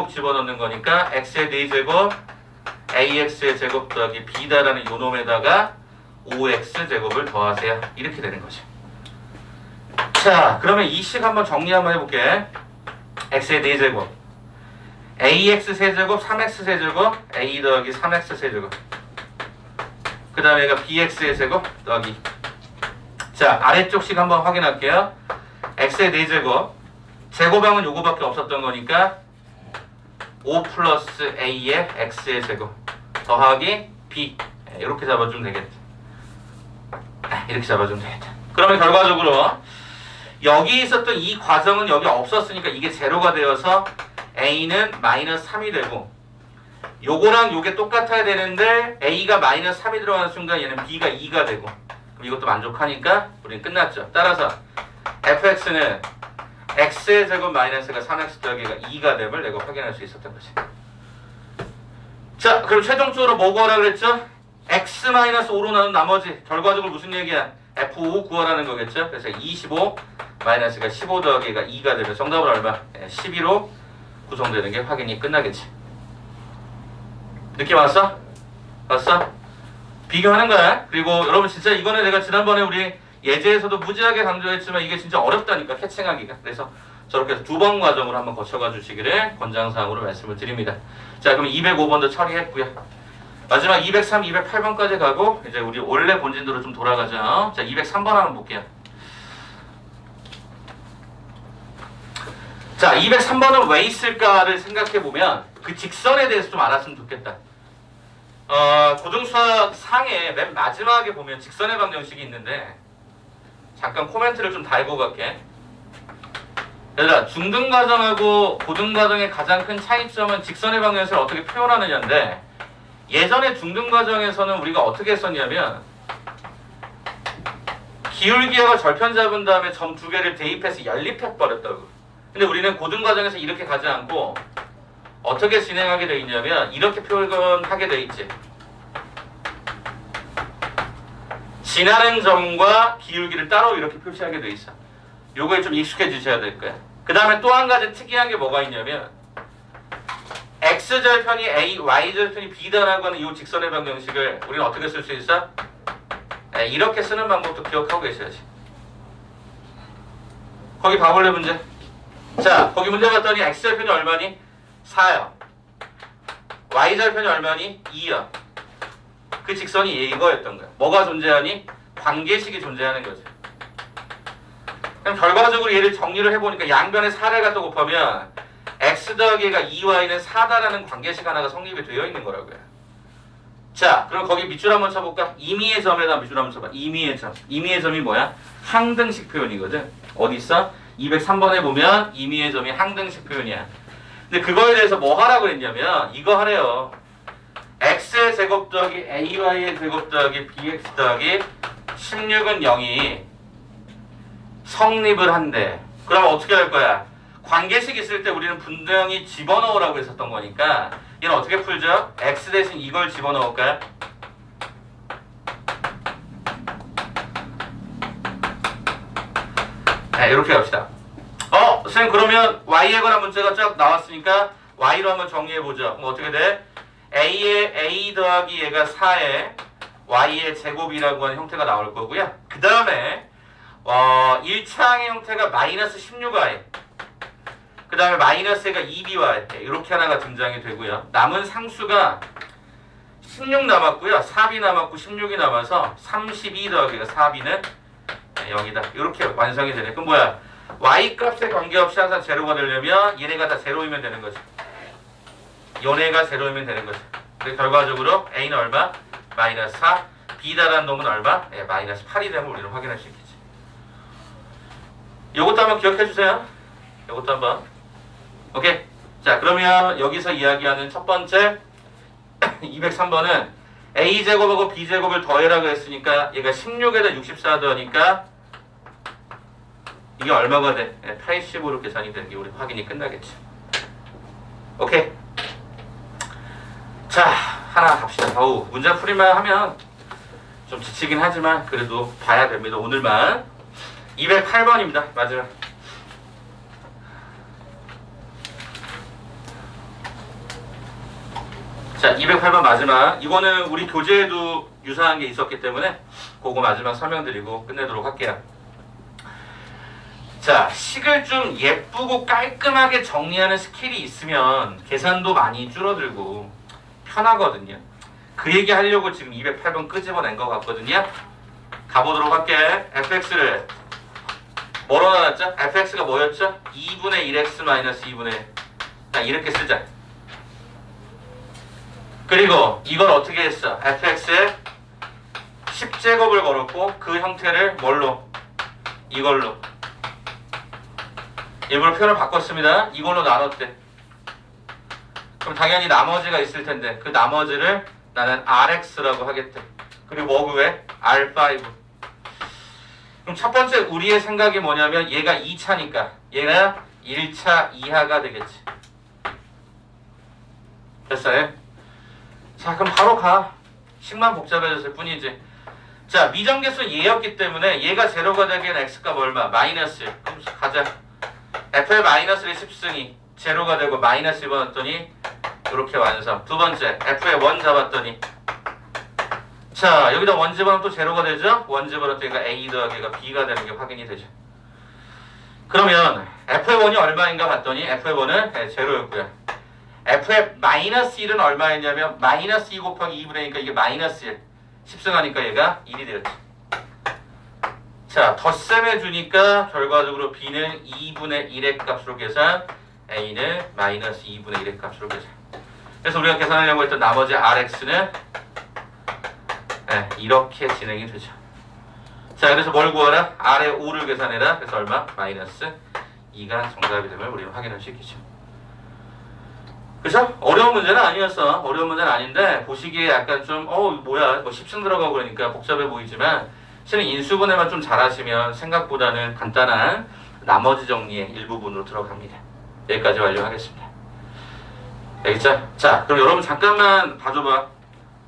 Speaker 1: 집어넣는 거니까 x의 4제곱 ax의 제곱 더하기 b다라는 요 놈에다가 5x 제곱을 더하세요. 이렇게 되는 거죠. 자, 그러면 이 식 한번 정리 한번 해볼게. x의 4제곱 ax 세제곱 3x 세제곱 a 더하기 3x 세제곱 그 다음에 얘가 bx의 제곱 더하기 자, 아래쪽 식 한번 확인할게요. x의 4제곱 제곱항은 요거밖에 없었던 거니까 5 플러스 a의 x의 제곱 더하기 b 이렇게 잡아주면 되겠다. 이렇게 잡아주면 되겠다. 그러면 결과적으로 여기 있었던 이 과정은 여기 없었으니까 이게 제로가 되어서 a는 마이너스 3이 되고 요거랑 요게 똑같아야 되는데 a가 마이너스 3이 들어가는 순간 얘는 b가 2가 되고 그럼 이것도 만족하니까 우리는 끝났죠. 따라서 fx는 x의 제곱 마이너스가 3x 더하기가 2가 됨을 내가 확인할 수 있었던 거지. 자, 그럼 최종적으로 뭐 구하라 그랬죠? x 마이너스 5로 나눈 나머지 결과적으로 무슨 얘기야? f5 구하라는 거겠죠? 그래서 25 마이너스가 15 더하기가 2가 되면 정답은 얼마? 12로 구성되는 게 확인이 끝나겠지. 느낌 왔어? 왔어? 비교하는 거야. 그리고 여러분 진짜 이거는 내가 지난번에 우리 예제에서도 무지하게 강조했지만 이게 진짜 어렵다니까 캐칭하기가. 그래서 저렇게 해서 2번 과정으로 한번 거쳐가 주시기를 권장사항으로 말씀을 드립니다. 자, 그럼 205번도 처리했고요. 마지막 203, 208번까지 가고 이제 우리 원래 본진도로 좀 돌아가죠. 자, 203번 한번 볼게요. 자, 203번은 왜 있을까를 생각해보면 그 직선에 대해서 좀 알았으면 좋겠다. 고등수학 상에 맨 마지막에 보면 직선의 방정식이 있는데 잠깐 코멘트를 좀 달고 갈게. 얘들아, 중등과정하고 고등과정의 가장 큰 차이점은 직선의 방정식을 어떻게 표현하느냐인데 예전에 중등과정에서는 우리가 어떻게 했었냐면 기울기하고 절편 잡은 다음에 점 두 개를 대입해서 연립해버렸다고. 근데 우리는 고등과정에서 이렇게 가지 않고 어떻게 진행하게 돼 있냐면 이렇게 표현하게 돼 있지. 지나는 점과 기울기를 따로 이렇게 표시하게 돼 있어. 요거에 좀 익숙해지셔야 될 거야. 그 다음에 또 한 가지 특이한 게 뭐가 있냐면 x절편이 a, y절편이 b다라고 하는 이 직선의 방정식을 우리는 어떻게 쓸 수 있어? 이렇게 쓰는 방법도 기억하고 계셔야지. 거기 봐볼래 문제? 자, 거기 문제 봤더니 x절편이 얼마니? 4요. y절편이 얼마니? 2요. 그 직선이 이거였던 거야. 뭐가 존재하니? 관계식이 존재하는 거지. 그럼 결과적으로 얘를 정리를 해보니까 양변에 4를 갖다 곱하면 x 더하기 가 2y는 4다라는 관계식 하나가 성립이 되어 있는 거라고요. 자, 그럼 거기 밑줄 한번 쳐볼까? 임의의 점에다 밑줄 한번 쳐봐. 임의의 점. 임의의 점이 뭐야? 항등식 표현이거든. 어디 있어? 203번에 보면 임의의 점이 항등식 표현이야. 근데 그거에 대해서 뭐 하라고 그랬냐면 이거 하래요. x의 제곱 더하기 ay의 제곱 더하기 bx 더하기 16은 0이 성립을 한대. 그럼 어떻게 할 거야? 관계식 있을 때 우리는 분명히 집어넣으라고 했었던 거니까 얘는 어떻게 풀죠? x 대신 이걸 집어넣을까요? 네, 이렇게 합시다. 선생님 그러면 y에 관한 문제가 쫙 나왔으니까 y로 한번 정리해보죠. 그럼 어떻게 돼? a 더하기 얘가 4에 y의 제곱이라고 하는 형태가 나올 거고요. 그 다음에 1차항의 형태가 마이너스 16y, 그 다음에 마이너스 가 2by 이렇게 하나가 등장이 되고요. 남은 상수가 16 남았고요. 4b 남았고 16이 남아서 32 더하기가 4b는 0이다. 이렇게 완성이 되네. 그럼 뭐야? y 값에 관계없이 항상 제로가 되려면 얘네가 다 제로이면 되는 거지. 얘네가 제로이면 되는 거지. 그래서 결과적으로 a는 얼마? 마이너스 4. b다라는 놈은 얼마? 마이너스 8이 되면 우리는 확인할 수 있겠지. 요것도 한번 기억해 주세요. 요것도 한번. 오케이. 자, 그러면 여기서 이야기하는 첫 번째 203번은 a제곱하고 b제곱을 더해라고 했으니까 얘가 16에다 64 더하니까 이게 얼마가 돼? 80으로 계산이 되는 게 우리 확인이 끝나겠지. 오케이. 자, 하나 갑시다. 문제 풀이만 하면 좀 지치긴 하지만 그래도 봐야 됩니다. 오늘만. 208번입니다. 마지막. 자, 208번 마지막. 이거는 우리 교재에도 유사한 게 있었기 때문에 그거 마지막 설명드리고 끝내도록 할게요. 자, 식을 좀 예쁘고 깔끔하게 정리하는 스킬이 있으면 계산도 많이 줄어들고 편하거든요. 그 얘기 하려고 지금 208번 끄집어낸 것 같거든요. 가보도록 할게. fx를 뭐로 나눴죠? fx가 뭐였죠? 2분의 1x 마이너스 2분의 1. 자, 이렇게 쓰자. 그리고 이걸 어떻게 했어? fx에 10제곱을 걸었고 그 형태를 뭘로? 이걸로. 일부러 표현을 바꿨습니다. 이걸로 나눴대. 그럼 당연히 나머지가 있을 텐데 그 나머지를 나는 rx라고 하겠대. 그리고 뭐 구해? r5. 그럼 첫 번째 우리의 생각이 뭐냐면 얘가 2차니까 얘가 1차 이하가 되겠지. 됐어요? 자, 그럼 바로 가. 식만 복잡해졌을 뿐이지. 자, 미정계수는 얘였기 때문에 얘가 제로가 되기엔 x값 얼마? 마이너스 1. 그럼 가자. f의 마이너스 1 10승이 제로가 되고 마이너스 1 집어넣었더니 이렇게 완성. 두 번째 f의 1 잡았더니 자, 여기다 1 집어넣으면 또 제로가 되죠? 1 집어넣었더니 a 더하기가 b가 되는 게 확인이 되죠. 그러면 f의 1이 얼마인가 봤더니 f의 1은 제로였고요. f의 마이너스 1은 얼마였냐면 마이너스 2 곱하기 2분의 1이니까 이게 마이너스 1. 10승하니까 얘가 1이 되었지. 자, 덧셈해 주니까 결과적으로 b는 2분의 1의 값으로 계산, a는 마이너스 2분의 1의 값으로 계산. 그래서 우리가 계산하려고 했던 나머지 rx는 이렇게 진행이 되죠. 자, 그래서 뭘 구하라? r의 5를 계산해라. 그래서 얼마? 마이너스 2가 정답이 되면 우리는 확인할 수 있겠죠. 그죠? 어려운 문제는 아니었어. 어려운 문제는 아닌데 보시기에 약간 좀 뭐야 10승 들어가고 그러니까 복잡해 보이지만 실은 인수분해만 좀 잘하시면 생각보다는 간단한 나머지 정리의 일부분으로 들어갑니다. 여기까지 완료하겠습니다. 알겠죠? 자, 그럼 여러분 잠깐만 봐줘봐.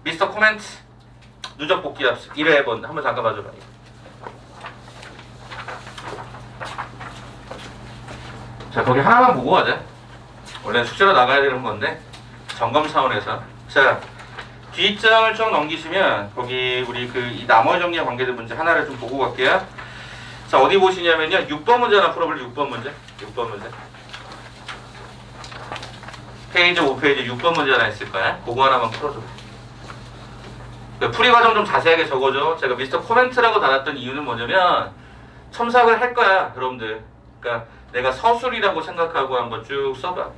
Speaker 1: 미스터 코멘트 누적 복귀 합시 1회 번 한번 잠깐 봐줘봐. 자, 거기 하나만 보고 가자. 원래 숙제로 나가야 되는 건데 점검 차원에서. 자, 뒷장을 좀 넘기시면 거기 우리 그 이 나머지 정리와 관계된 문제 하나를 좀 보고 갈게요. 자, 어디 보시냐면요. 6번 문제 하나 풀어볼래? 6번 문제. 6번 문제. 페이지 5페이지 6번 문제 하나 있을 거야. 그거 하나만 풀어줘. 풀이 과정 좀 자세하게 적어줘. 제가 미스터 코멘트라고 달았던 이유는 뭐냐면 첨삭을 할 거야, 여러분들. 그러니까 내가 서술이라고 생각하고 한번 쭉 써봐.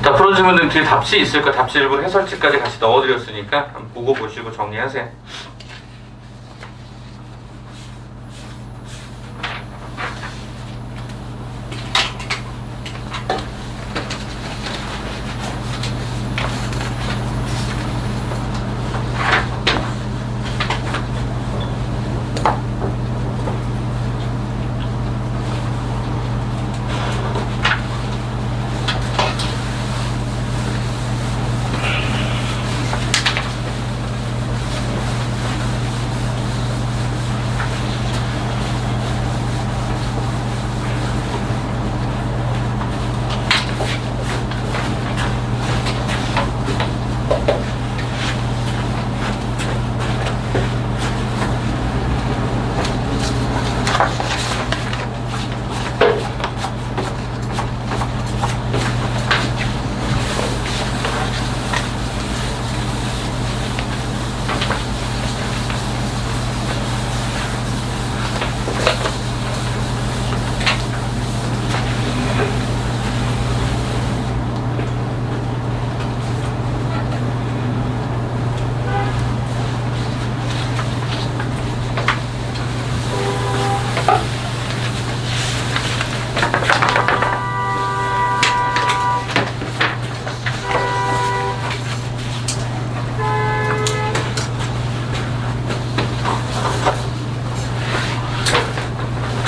Speaker 1: 자, 풀어주신 분들 뒤에 답지 있을 거 답지 일부러 해설지까지 같이 넣어드렸으니까 한번 보고 보시고 정리하세요.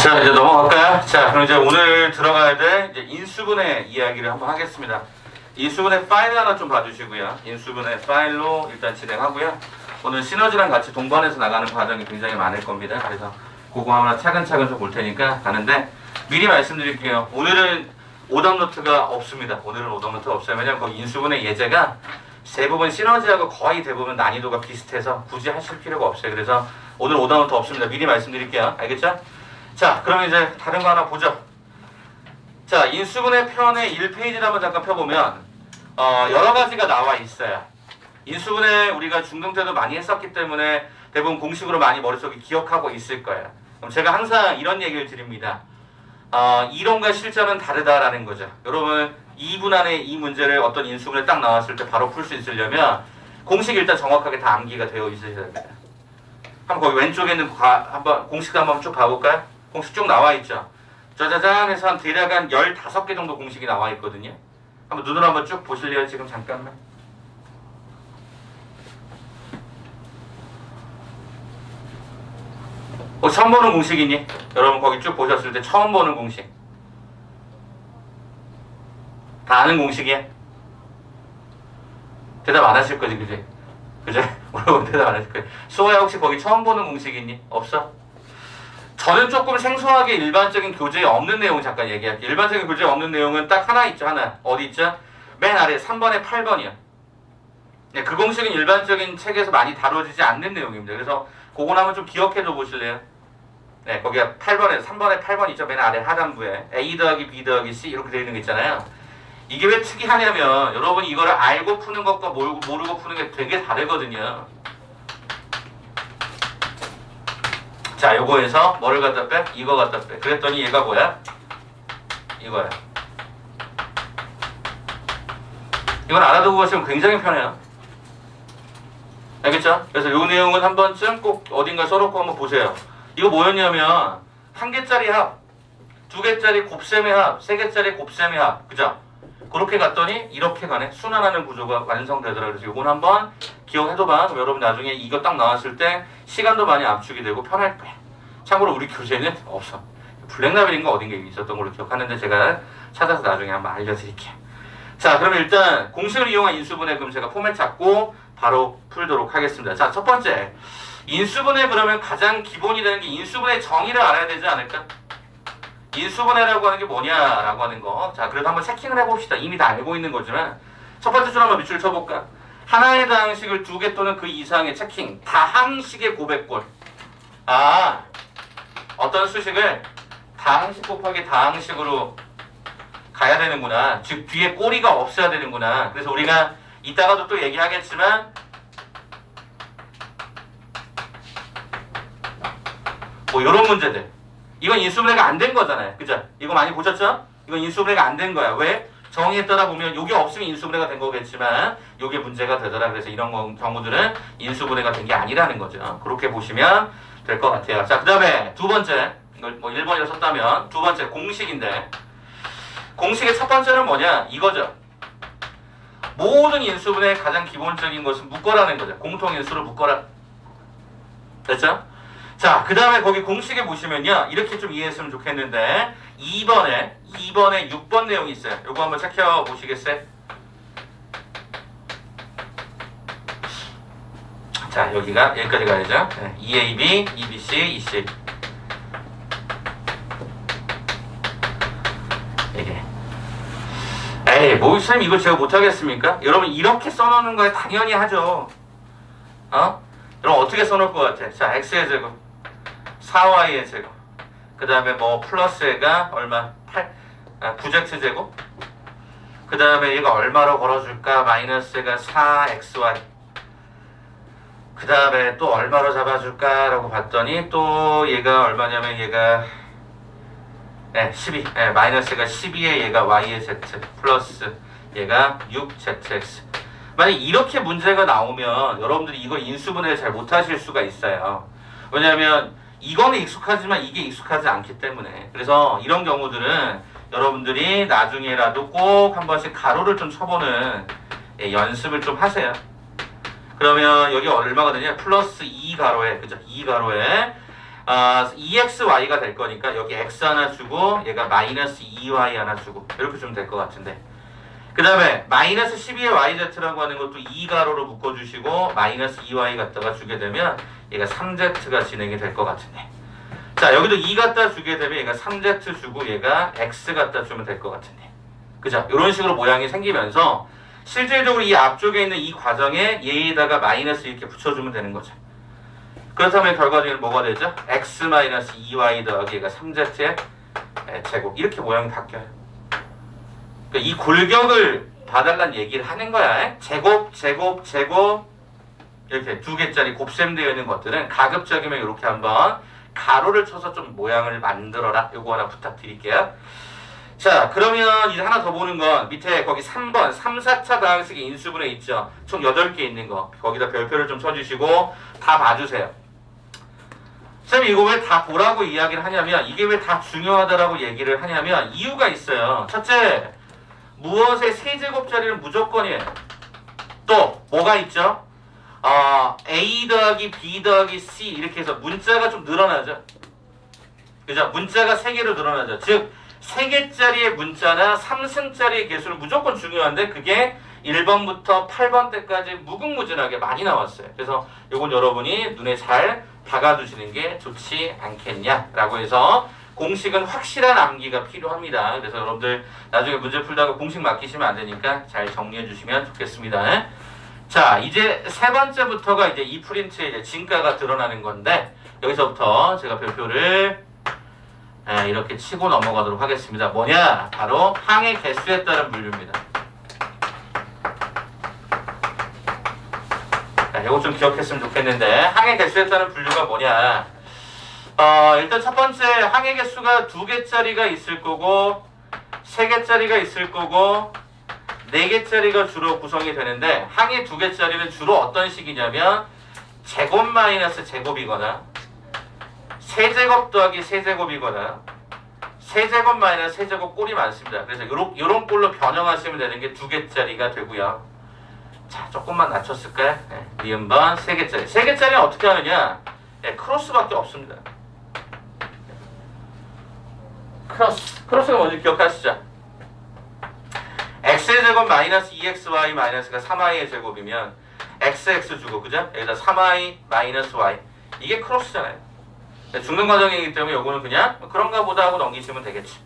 Speaker 1: 자, 이제 넘어갈까요? 자, 그럼 이제 오늘 들어가야 될 이제 인수분해 이야기를 한번 하겠습니다. 인수분해 파일 하나 좀 봐주시고요. 인수분해 파일로 일단 진행하고요. 오늘 시너지랑 같이 동반해서 나가는 과정이 굉장히 많을 겁니다. 그래서 그거 하나 차근차근 좀 볼 테니까 가는데 미리 말씀드릴게요. 오늘은 오답 노트가 없습니다. 오늘은 오답 노트 없어요. 왜냐면 거기 인수분해 예제가 대부분 시너지하고 거의 대부분 난이도가 비슷해서 굳이 하실 필요가 없어요. 그래서 오늘 오답 노트 없습니다. 미리 말씀드릴게요. 알겠죠? 자, 그러면 이제 다른 거 하나 보죠. 자, 인수분해 편의 1페이지를 한번 잠깐 펴보면 여러 가지가 나와 있어요. 인수분해 우리가 중등 때도 많이 했었기 때문에 대부분 공식으로 많이 머릿속에 기억하고 있을 거예요. 그럼 제가 항상 이런 얘기를 드립니다. 이론과 실전은 다르다라는 거죠. 여러분 2분 안에 이 문제를 어떤 인수분해 딱 나왔을 때 바로 풀 수 있으려면 공식이 일단 정확하게 다 암기가 되어 있으셔야 됩니다. 한번 거기 왼쪽에 있는 한번 공식 한번 쭉 봐볼까요? 공식 쭉 나와 있죠. 짜자잔 해서 한 대략 한 15개 정도 공식이 나와 있거든요. 한번 눈으로 한번 쭉 보실래요? 지금 잠깐만. 처음 보는 공식이니? 여러분 거기 쭉 보셨을 때 처음 보는 공식. 다 아는 공식이야? 대답 안 하실 거지, 그지? 그죠? 물어보면 대답 안 해줄 거예요. 수호야 혹시 거기 처음 보는 공식 있니? 없어? 저는 조금 생소하게 일반적인 교재에 없는 내용 잠깐 얘기할게요. 일반적인 교재에 없는 내용은 딱 하나 있죠. 하나. 어디 있죠? 맨 아래 3번에 8번이요. 네, 그 공식은 일반적인 책에서 많이 다뤄지지 않는 내용입니다. 그래서 그건 한번 좀 기억해줘 보실래요? 네, 거기가 8번에 3번에 8번 있죠. 맨 아래 하단부에 A 더하기 B 더하기 C 이렇게 되어 있는 거 있잖아요. 이게 왜 특이하냐면 여러분 이거를 알고 푸는 것과 모르고 푸는 게 되게 다르거든요. 자, 요거에서 뭐를 갖다 빼? 이거 갖다 빼. 그랬더니 얘가 뭐야? 이거야. 이건 알아두고 가시면 굉장히 편해요. 알겠죠? 그래서 요 내용은 한 번쯤 꼭 어딘가 써놓고 한번 보세요. 이거 뭐였냐면 한 개짜리 합, 두 개짜리 곱셈의 합, 세 개짜리 곱셈의 합, 그죠? 그렇게 갔더니 이렇게 가네. 순환하는 구조가 완성되더라. 그래서 요건 한번 기억해둬봐. 그럼 여러분 나중에 이거 딱 나왔을 때 시간도 많이 압축이 되고 편할 거야. 참고로 우리 교재는 없어. 블랙라벨인가 어딘가 있었던 걸로 기억하는데 제가 찾아서 나중에 한번 알려드릴게요. 자, 그러면 일단 공식을 이용한 인수분해 그럼 제가 포맷 잡고 바로 풀도록 하겠습니다. 자, 첫 번째. 인수분해 그러면 가장 기본이 되는 게 인수분해 정의를 알아야 되지 않을까? 인수분해라고 하는 게 뭐냐라고 하는 거. 자, 그래도 한번 체킹을 해봅시다. 이미 다 알고 있는 거지만 첫 번째 줄 한번 밑줄 쳐볼까? 하나의 다항식을 두 개 또는 그 이상의 체킹. 다항식의 고백골. 아, 어떤 수식을 다항식 곱하기 다항식으로 가야 되는구나. 즉 뒤에 꼬리가 없어야 되는구나. 그래서 우리가 이따가도 또 얘기하겠지만 뭐 이런 문제들. 이건 인수분해가 안 된 거잖아요. 그죠? 이거 많이 보셨죠? 이건 인수분해가 안 된 거야. 왜? 정의에 따라 보면 요게 없으면 인수분해가 된 거겠지만 요게 문제가 되더라. 그래서 이런 경우들은 인수분해가 된 게 아니라는 거죠. 그렇게 보시면 될 것 같아요. 자, 그 다음에 두 번째. 이걸 뭐 1번이라 썼다면 두 번째 공식인데 공식의 첫 번째는 뭐냐? 이거죠. 모든 인수분해의 가장 기본적인 것은 묶어라는 거죠. 공통인수를 묶어라. 됐죠? 자, 그 다음에 거기 공식에 보시면요. 이렇게 좀 이해했으면 좋겠는데 2번에 6번 내용이 있어요. 요거 한번 체크해 보시겠어요? 자, 여기가 여기까지 가야죠. 네, EAB, EBC, EC. 이게. 에이, 모의쌤 이거 제가 못하겠습니까? 여러분 이렇게 써놓는 거에 당연히 하죠. 어? 여러분 어떻게 써놓을 것 같아? 자, x의 제곱, 4y의 제곱, 그 다음에 뭐 플러스가 얼마? 9z 제곱, 그 다음에 얘가 얼마로 걸어줄까? 마이너스가 4xy, 그 다음에 또 얼마로 잡아줄까? 라고 봤더니 또 얘가 얼마냐면 얘가 12, 마이너스가 12에 얘가 y의 z 플러스 얘가 6zx. 만약 이렇게 문제가 나오면 여러분들이 이거 인수분해를 잘 못하실 수가 있어요. 왜냐하면 이거는 익숙하지만 이게 익숙하지 않기 때문에. 그래서 이런 경우들은 여러분들이 나중에라도 꼭 한 번씩 가로를 좀 쳐보는 연습을 좀 하세요. 그러면 여기 얼마거든요? 플러스 2가로에, 그죠? 2가로에 2xy가 될 거니까 여기 x 하나 주고 얘가 마이너스 2y 하나 주고 이렇게 주면 될 것 같은데. 그 다음에 마이너스 12의 yz라고 하는 것도 2가로로 묶어주시고 마이너스 2y 갖다가 주게 되면 얘가 3z가 진행이 될 것 같은데. 자, 여기도 2 갖다 주게 되면 얘가 3z 주고 얘가 x 갖다 주면 될 것 같은데. 그죠? 이런 식으로 모양이 생기면서 실질적으로 이 앞쪽에 있는 이 과정에 얘에다가 마이너스 이렇게 붙여주면 되는 거죠. 그렇다면 결과적으로 뭐가 되죠? x 마이너스 2y 더하기 얘가 3z의 제곱. 이렇게 모양이 바뀌어요. 그러니까 이 골격을 봐달라는 얘기를 하는 거야. 제곱 이렇게 두 개짜리 곱셈되어 있는 것들은 가급적이면 이렇게 한번 가로를 쳐서 좀 모양을 만들어라. 요거 하나 부탁드릴게요. 자, 그러면 이제 하나 더 보는 건 밑에 거기 3번 3, 4차 다항식의 인수분해 있죠. 총 8개 있는 거. 거기다 별표를 좀 쳐주시고 다 봐주세요. 쌤 이거 왜 다 보라고 이야기를 하냐면 이게 왜 다 중요하다라고 얘기를 하냐면 이유가 있어요. 첫째, 무엇의 세제곱자리는 무조건이에요. 또 뭐가 있죠? A 더하기 B 더하기 C 이렇게 해서 문자가 좀 늘어나죠. 그죠? 문자가 3개로 늘어나죠. 즉 3개짜리의 문자나 3승짜리의 개수는 무조건 중요한데 그게 1번부터 8번 때까지 무궁무진하게 많이 나왔어요. 그래서 요건 여러분이 눈에 잘 박아두시는 게 좋지 않겠냐라고 해서 공식은 확실한 암기가 필요합니다. 그래서 여러분들 나중에 문제 풀다가 공식 맡기시면 안 되니까 잘 정리해 주시면 좋겠습니다. 자, 이제 세 번째부터가 이제 이 프린트의 이제 진가가 드러나는 건데 여기서부터 제가 별표를 이렇게 치고 넘어가도록 하겠습니다. 뭐냐? 바로 항의 개수에 따른 분류입니다. 자, 이거 좀 기억했으면 좋겠는데 항의 개수에 따른 분류가 뭐냐? 일단 첫 번째 항의 개수가 2개짜리가 있을 거고 3개짜리가 있을 거고 4개짜리가 주로 구성이 되는데 항의 2개짜리는 주로 어떤 식이냐면 제곱 마이너스 제곱이거나 세제곱 더하기 세제곱이거나 세제곱 마이너스 세제곱 꼴이 많습니다. 그래서 요런 꼴로 변형하시면 되는 게 2개짜리가 되고요. 자, 조금만 낮췄을까요? 네, 니은번 3개짜리. 3개짜리는 어떻게 하느냐? 네, 크로스밖에 없습니다. 크로스가 뭔지 기억하시죠? x의 제곱 마이너스 2xy 마이너스가 3y의 제곱이면 xx 주고, 그죠? 여기다 3y 마이너스 y. 이게 크로스잖아요. 중등 과정이기 때문에 요거는 그냥 그런가 보다 하고 넘기시면 되겠지.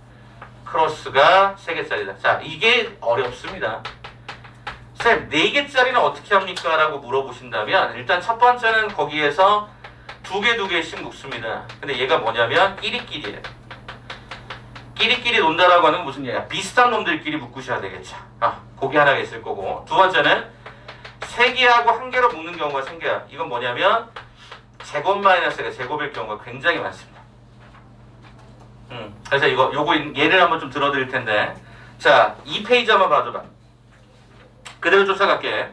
Speaker 1: 크로스가 3개짜리다. 자, 이게 어렵습니다. 쌤, 4개짜리는 어떻게 합니까? 라고 물어보신다면 일단 첫 번째는 거기에서 2개씩 묶습니다. 근데 얘가 뭐냐면 끼리끼리예요. 끼리끼리 논다라고 하는 건 무슨 얘기야? 비슷한 놈들끼리 묶으셔야 되겠죠. 그게 하나가 있을 거고. 두 번째는 3개하고 1개로 묶는 경우가 생겨요. 이건 뭐냐면 제곱 마이너스가 제곱일 경우가 굉장히 많습니다. 그래서 요거 예를 한번 좀 들어드릴 텐데. 자, 2페이지 한번 봐줘봐. 그대로 쫓아갈게.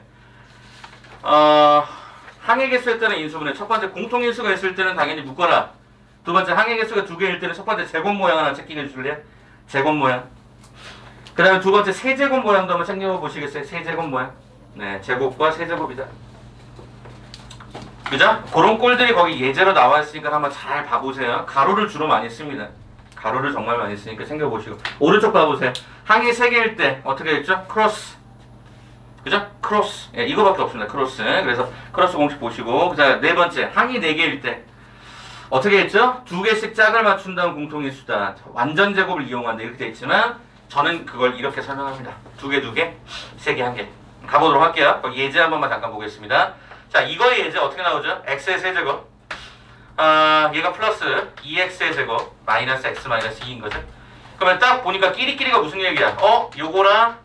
Speaker 1: 항의 개수에 따른 인수분해. 첫 번째 공통인수가 있을 때는 당연히 묶어라. 두 번째 항의 개수가 2개일 때는 첫 번째 제곱 모양 하나 체킹해 줄래요? 제곱 모양. 그 다음에 두 번째 세제곱 모양도 한번 챙겨보시겠어요? 세제곱 모양. 네, 제곱과 세제곱이다. 그죠? 그런 꼴들이 거기 예제로 나와 있으니까 한번 잘 봐보세요. 가로를 주로 많이 씁니다. 가로를 정말 많이 쓰니까 챙겨보시고. 오른쪽 봐보세요. 항이 3개일 때 어떻게 했죠? 크로스. 그죠? 크로스. 예, 이거밖에 없습니다. 크로스. 그래서 크로스 공식 보시고. 그 다음에 네 번째 항이 4개일 때 어떻게 했죠? 2개씩 짝을 맞춘다는 공통인수다. 완전 제곱을 이용한다. 이렇게 돼 있지만 저는 그걸 이렇게 설명합니다. 2개, 3개, 1개. 가보도록 할게요. 예제 한 번만 잠깐 보겠습니다. 자, 이거의 예제 어떻게 나오죠? x의 세제곱. 얘가 플러스 2x의 제곱 마이너스 x 마이너스 2인 거죠. 그러면 딱 보니까 끼리끼리가 무슨 얘기야? 요거랑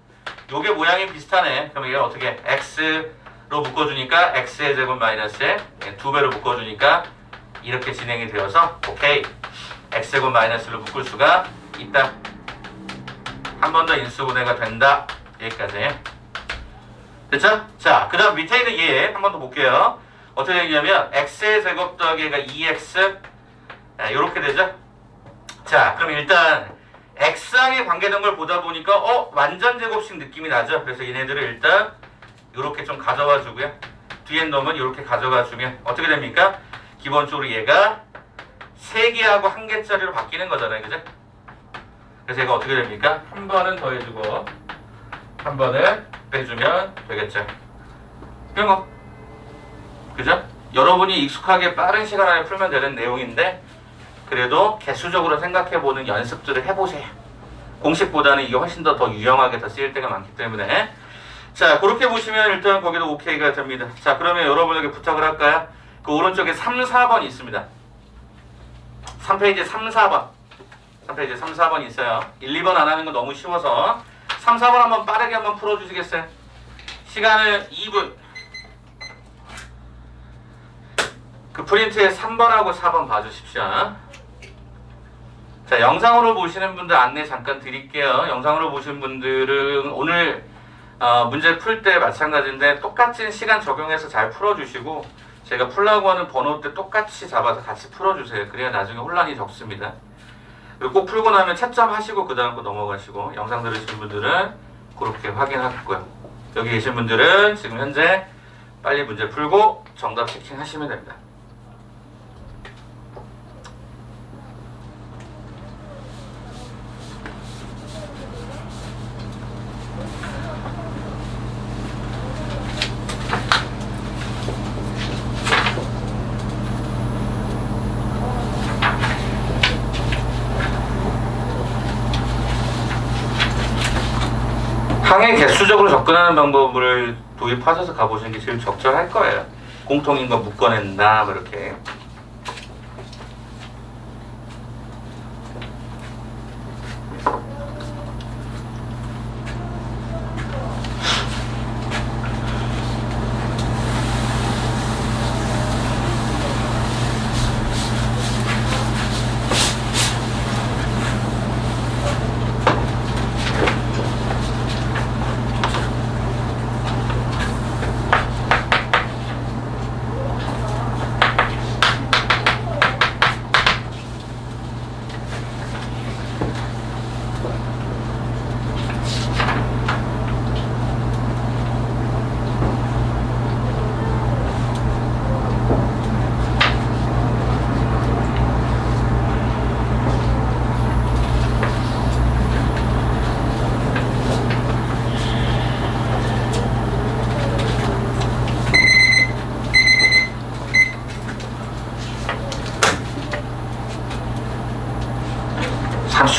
Speaker 1: 요게 모양이 비슷하네. 그러면 얘가 어떻게 x로 묶어주니까 x의 제곱 마이너스에 2배로 묶어주니까 이렇게 진행이 되어서 오케이. x제곱 마이너스로 묶을 수가 있다. 한 번 더 인수분해가 된다. 여기까지. 됐죠? 자, 그 다음 밑에 있는 얘 한 번 더 볼게요. 어떻게 되냐면 x의 제곱 더하기 얘가 2x 이렇게 되죠? 자, 그럼 일단 x항에 관계된 걸 보다 보니까 완전 제곱식 느낌이 나죠? 그래서 얘네들을 일단 이렇게 좀 가져와 주고요. 뒤에 놈은 이렇게 가져가 주면 어떻게 됩니까? 기본적으로 얘가 3개하고 1개짜리로 바뀌는 거잖아요. 그죠? 그래서 얘가 어떻게 됩니까? 한 번은 더해주고 한 번은 빼주면 되겠죠. 이런 거. 그죠? 여러분이 익숙하게 빠른 시간 안에 풀면 되는 내용인데 그래도 개수적으로 생각해보는 연습들을 해보세요. 공식보다는 이게 훨씬 더 유용하게 더 쓰일 때가 많기 때문에. 자, 그렇게 보시면 일단 거기도 오케이가 됩니다. 자, 그러면 여러분에게 부탁을 할까요? 그 오른쪽에 3, 4번이 있습니다. 3페이지 3, 4번. 3페이지 3, 4번이 있어요. 1, 2번 안 하는 건 너무 쉬워서 3, 4번 한번 빠르게 한번 풀어주시겠어요? 시간은 2분. 그 프린트에 3번하고 4번 봐주십시오. 자, 영상으로 보시는 분들 안내 잠깐 드릴게요. 영상으로 보시는 분들은 오늘 문제 풀 때 마찬가지인데 똑같은 시간 적용해서 잘 풀어주시고 제가 풀라고 하는 번호 때 똑같이 잡아서 같이 풀어주세요. 그래야 나중에 혼란이 적습니다. 그리고 꼭 풀고 나면 채점 하시고 그 다음 거 넘어가시고 영상 들으신 분들은 그렇게 확인하고요. 여기 계신 분들은 지금 현재 빨리 문제 풀고 정답 체킹 하시면 됩니다. 상해 개수적으로 접근하는 방법을 도입하셔서 가보시는 게 제일 적절할 거예요. 공통인 거 묶어낸다, 뭐 이렇게.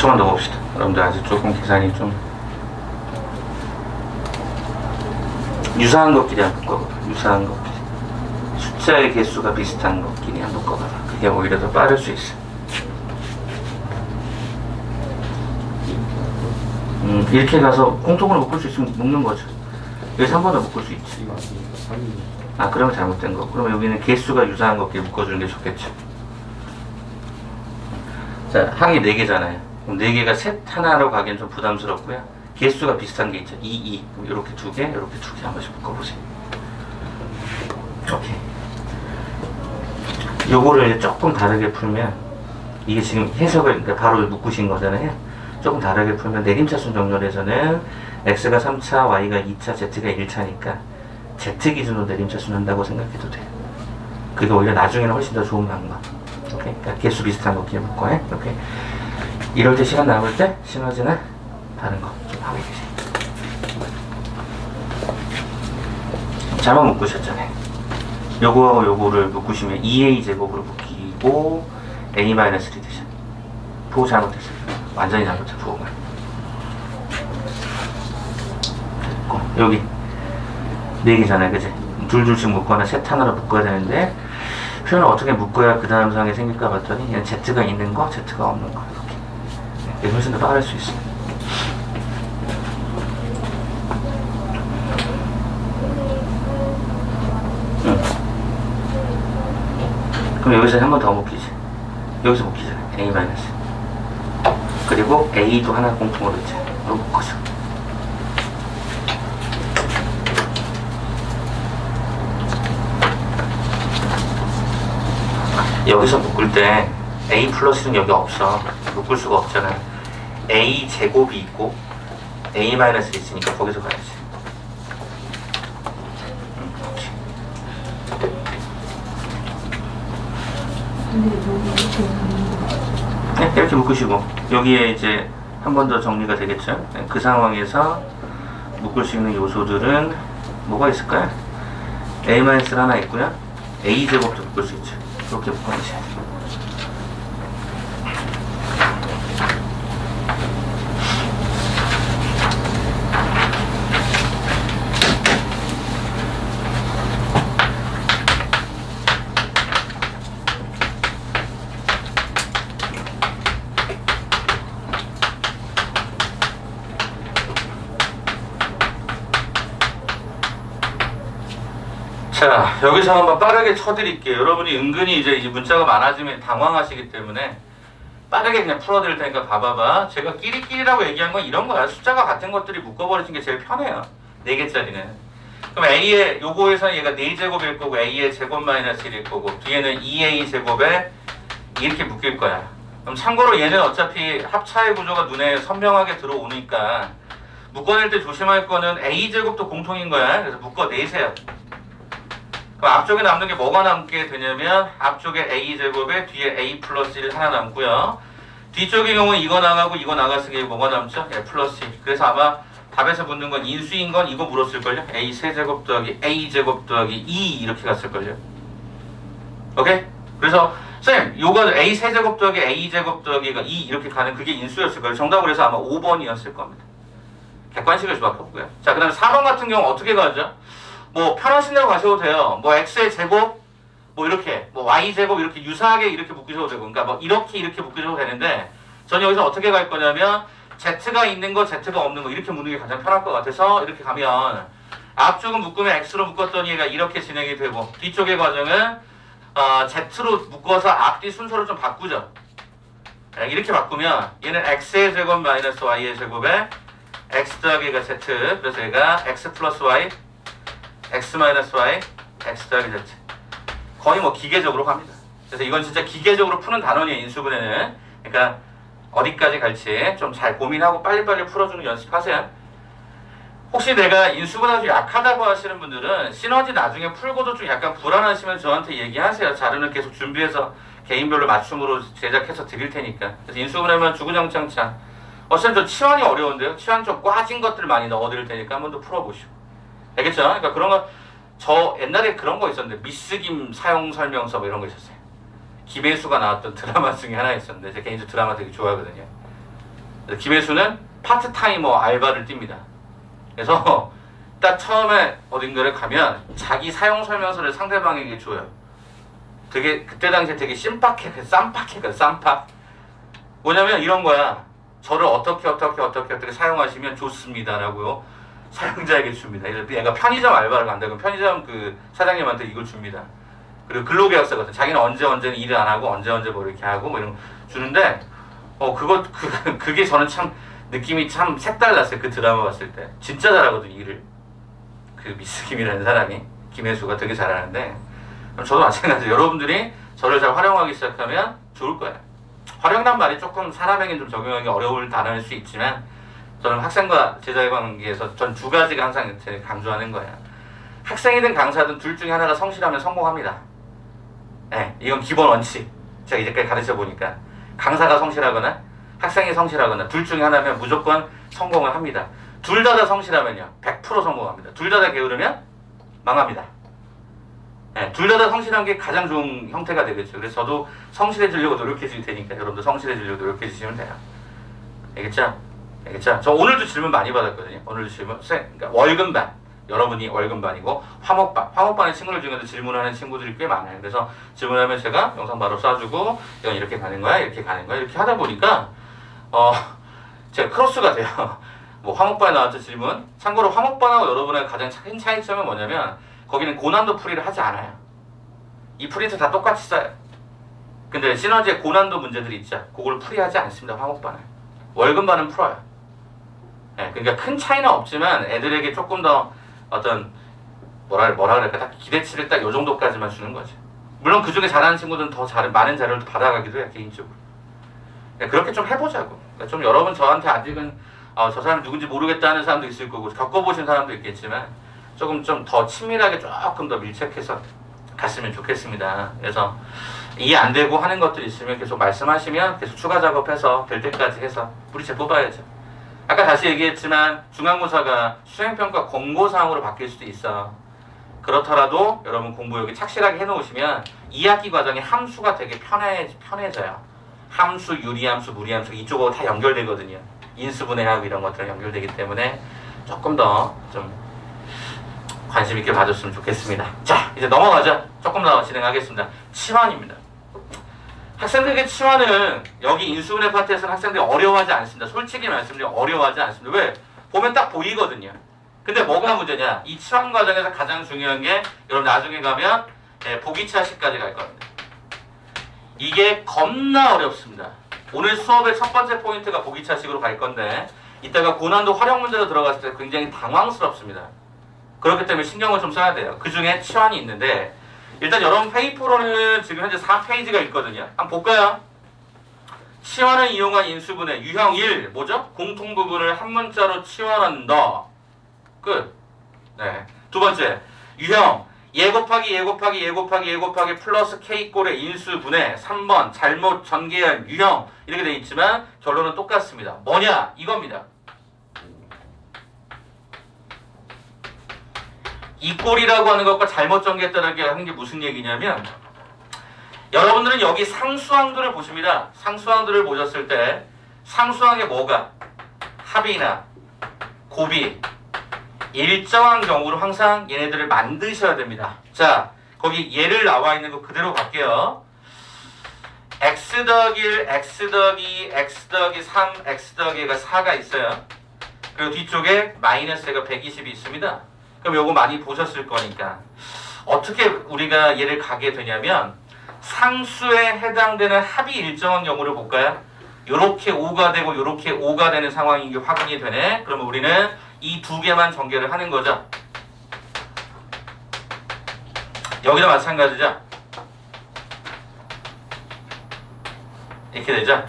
Speaker 1: 초만 더 봅시다. 여러분들 아직 조금 계산이 좀 유사한 것끼리 한번 묶어봐. 유사한 것끼리 숫자의 개수가 비슷한 것끼리 한번 묶어봐. 그게 오히려 더 빠를 수 있어. 이렇게 가서 공통으로 묶을 수 있으면 묶는 거죠. 여기서 한 번 더 묶을 수 있지. 아, 그러면 잘못된 거. 그러면 여기는 개수가 유사한 것끼리 묶어주는 게 좋겠죠. 자, 항이 4개잖아요. 그럼 4개가 셋 하나로 가기엔 좀 부담스럽고요. 개수가 비슷한 게 있죠. 2, 2. 이렇게 2개, 이렇게 2개 한 번씩 묶어보세요. 오케이. 요거를 이제 조금 다르게 풀면, 이게 지금 해석을 그러니까 바로 묶으신 거잖아요. 조금 다르게 풀면 내림차순 정렬에서는 x가 3차, y가 2차, z가 1차니까 z 기준으로 내림차순 한다고 생각해도 돼요. 그게 오히려 나중에는 훨씬 더 좋은 방법. 오케이? 그러니까 개수 비슷한 거 기억 묶어. 오케이? 이럴 때 시간 남을 때 시너지나 다른 거 좀 하고 계세요. 잘못 묶으셨잖아요. 요거하고 요거를 묶으시면 2a 제곱으로 묶이고 a-1이 되죠. 부호 잘못했어요. 완전히 잘못했어요. 부호가. 됐고 여기 4개잖아요. 그치? 둘씩 묶거나 셋 하나로 묶어야 되는데 표현을 어떻게 묶어야 그 다음 상에 생길까 봤더니 그냥 z가 있는 거, z가 없는 거 이렇게. 이게 훨씬 더 빠를 수 있어요. 그럼 여기서 한 번 더 묶이지. 여기서 묶이잖아요. a-. 그리고 a도 하나 공통으로 있지. 이거 묶어줘. 여기서 묶을 때 a 플러스는 여기 없어. 묶을 수가 없잖아. a 제곱이 있고 a 마이너스 있으니까 거기서 가야지. 네, 이렇게 묶으시고 여기에 이제 한 번 더 정리가 되겠죠. 네, 그 상황에서 묶을 수 있는 요소들은 뭐가 있을까요? a-를 하나 있고요. a 제곱도 묶을 수 있죠. 이렇게 묶어주셔야 돼요. 자, 여기서 한번 빠르게 쳐드릴게요. 여러분이 은근히 이제 이 문자가 많아지면 당황하시기 때문에 빠르게 그냥 풀어드릴 테니까 봐봐봐. 제가 끼리끼리라고 얘기한 건 이런 거야. 숫자가 같은 것들이 묶어버리는 게 제일 편해요. 4개짜리는. 그럼 A의 요거에서는 얘가 4제곱일 거고 A의 제곱 마이너스 1일 거고 뒤에는 2A 제곱에 이렇게 묶일 거야. 그럼 참고로 얘는 어차피 합차의 구조가 눈에 선명하게 들어오니까 묶어낼 때 조심할 거는 A 제곱도 공통인 거야. 그래서 묶어내세요. 그럼 앞쪽에 남는 게 뭐가 남게 되냐면 앞쪽에 a제곱에 뒤에 a 플러스 1 하나 남고요. 뒤쪽의 경우는 이거 나가고 이거 나갔으니 뭐가 남죠? 플러스 1. 그래서 아마 답에서 묻는 건 인수인 건 이거 물었을걸요? a 세제곱 더하기 a 제곱 더하기 2 이렇게 갔을걸요? 오케이? 그래서 쌤 요거 a 세제곱 더하기 a 제곱 더하기가 2 이렇게 가는 그게 인수였을걸요? 정답은 그래서 아마 5번이었을 겁니다. 객관식일 수밖에 없고요. 자, 그 다음에 4번 같은 경우 어떻게 가죠? 뭐 편하신 대로 가셔도 돼요. 뭐 x의 제곱 뭐 이렇게 뭐 y 제곱 이렇게 유사하게 이렇게 묶으셔도 되고 그러니까 뭐 이렇게 묶으셔도 되는데 전 여기서 어떻게 갈 거냐면 z가 있는 거 z가 없는 거 이렇게 묶는 게 가장 편할 것 같아서 이렇게 가면 앞쪽은 묶으면 x로 묶었던 얘가 이렇게 진행이 되고 뒤쪽의 과정은 z로 묶어서 앞뒤 순서를 좀 바꾸죠. 이렇게 바꾸면 얘는 x의 제곱 마이너스 y의 제곱에 x 더하기 얘가 z 그래서 얘가 x 플러스 y x 마이너스 y x 더하기 z 거의 뭐 기계적으로 갑니다. 그래서 이건 진짜 기계적으로 푸는 단원이에요. 인수분해는. 그러니까 어디까지 갈지 좀 잘 고민하고 빨리빨리 풀어주는 연습하세요. 혹시 내가 인수분해가 좀 약하다고 하시는 분들은 시너지 나중에 풀고도 좀 약간 불안하시면 저한테 얘기하세요. 자료는 계속 준비해서 개인별로 맞춤으로 제작해서 드릴 테니까. 그래서 인수분해만 주구장창 어차피 저 치환이 어려운데요. 치환 좀 꽈진 것들 많이 넣어드릴 테니까 한 번 더 풀어보시고. 알겠죠? 그러니까 그런 거 저 옛날에 그런 거 있었는데 미스김 사용 설명서 뭐 이런 거 있었어요. 김혜수가 나왔던 드라마 중에 하나 있었는데 제가 개인적으로 드라마 되게 좋아하거든요. 그래서 김혜수는 파트타이머 알바를 띱니다. 그래서 딱 처음에 어딘가를 가면 자기 사용 설명서를 상대방에게 줘요. 되게 그때 당시에 되게 쌈팍했거든. 쌈팍. 뭐냐면 이런 거야. 저를 어떻게 사용하시면 좋습니다라고요. 사용자에게 줍니다. 얘가 편의점 알바를 간다. 그럼 편의점 그 사장님한테 이걸 줍니다. 그리고 근로계약서거든. 자기는 언제는 일을 안 하고 언제 뭐 이렇게 하고 뭐 이런 거 주는데 그게 저는 참 느낌이 참 색달랐어요. 그 드라마 봤을 때. 진짜 잘하거든 일을. 그 미스김이라는 사람이 김혜수가 되게 잘하는데 저도 마찬가지로 여러분들이 저를 잘 활용하기 시작하면 좋을 거예요. 활용란 말이 조금 사람에게 좀 적용하기 어려울 단어일 수 있지만 저는 학생과 제자의 관계에서 전 두 가지가 항상 강조하는 거예요. 학생이든 강사든 둘 중에 하나가 성실하면 성공합니다. 네, 이건 기본 원칙. 제가 이제까지 가르쳐 보니까 강사가 성실하거나 학생이 성실하거나 둘 중에 하나면 무조건 성공을 합니다. 둘 다 성실하면요 100% 성공합니다. 둘 다 게으르면 망합니다. 네, 둘 다 성실한 게 가장 좋은 형태가 되겠죠. 그래서 저도 성실해지려고 노력해 줄 테니까 여러분도 성실해지려고 노력해 주시면 돼요. 알겠죠? 알겠죠? 저 오늘도 질문 많이 받았거든요. 오늘도 질문, 그러니까 월급반, 여러분이 월급반이고 화목반의 친구들 중에도 질문하는 친구들이 꽤 많아요. 그래서 질문하면 제가 영상 바로 쏴주고 이건 이렇게 가는 거야, 이렇게 가는 거야, 이렇게 하다 보니까 제가 크로스가 돼요. 뭐 화목반에 나왔던 질문. 참고로 화목반하고 여러분의 가장 큰 차이점은 뭐냐면 거기는 고난도 풀이를 하지 않아요. 이 풀이도 다 똑같이 써요. 근데 시너지에 고난도 문제들이 있죠. 그걸 풀이하지 않습니다. 화목반은. 월급반은 풀어요. 네, 그러니까 큰 차이는 없지만 애들에게 조금 더 어떤 뭐라 그럴까 딱 기대치를 딱 요 정도까지만 주는 거죠. 물론 그 중에 잘하는 친구들은 더 많은 자료를 받아가기도 해요. 개인적으로. 네, 그렇게 좀 해보자고. 그러니까 좀 여러분 저한테 아직은 저 사람이 누군지 모르겠다 하는 사람도 있을 거고 겪어보신 사람도 있겠지만 조금 좀 더 친밀하게 조금 더 밀착해서 갔으면 좋겠습니다. 그래서 이해 안 되고 하는 것들 있으면 계속 말씀하시면 계속 추가 작업해서 될 때까지 해서 뿌리채 뽑아야죠. 아까 다시 얘기했지만 중간고사가 수행평가 권고사항으로 바뀔 수도 있어. 그렇더라도 여러분 공부 여기 착실하게 해놓으시면 2학기 과정에 함수가 되게 편해져요. 함수, 유리함수, 무리함수 이쪽하고 다 연결되거든요. 인수분해하고 이런 것들 연결되기 때문에 조금 더 좀 관심 있게 봐줬으면 좋겠습니다. 자, 이제 넘어가죠. 조금 더 진행하겠습니다. 치환입니다. 학생들에게 치환은 여기 인수분해 파트에서는 학생들이 어려워하지 않습니다. 솔직히 말씀드리면 어려워하지 않습니다. 왜? 보면 딱 보이거든요. 근데 뭐가 문제냐? 이 치환 과정에서 가장 중요한 게 여러분 나중에 가면 보기차식까지 갈 겁니다. 이게 겁나 어렵습니다. 오늘 수업의 첫 번째 포인트가 보기차식으로 갈 건데 이따가 고난도 활용 문제로 들어갔을 때 굉장히 당황스럽습니다. 그렇기 때문에 신경을 좀 써야 돼요. 그 중에 치환이 있는데 일단 여러분 페이퍼로는 지금 현재 4페이지가 있거든요. 한번 볼까요? 치환을 이용한 인수분해 유형 1 뭐죠? 공통부분을 한 문자로 치환한다. 끝. 네. 두 번째 유형 예 곱하기 예 곱하기 예 곱하기 예 곱하기 플러스 K꼴의 인수분해 3번 잘못 전개한 유형 이렇게 되어 있지만 결론은 똑같습니다. 뭐냐? 이겁니다. 이 꼴이라고 하는 것과 잘못 전개했다는 게 하는 게 무슨 얘기냐면 여러분들은 여기 상수항들을 보십니다. 상수항들을 보셨을 때 상수항에 뭐가 합이나 곱이 일정한 경우로 항상 얘네들을 만드셔야 됩니다. 자, 거기 얘를 나와 있는 거 그대로 갈게요. x 더하기 1, x 더하기 2, x 더하기 3, x 더하기 2가 4가 있어요. 그리고 뒤쪽에 마이너스가 120이 있습니다. 그럼 요거 많이 보셨을 거니까 어떻게 우리가 얘를 가게 되냐면 상수에 해당되는 합이 일정한 경우를 볼까요? 요렇게 5가 되고 요렇게 5가 되는 상황인 게 확인이 되네. 그러면 우리는 이 두 개만 전개를 하는 거죠. 여기도 마찬가지죠. 이렇게 되죠.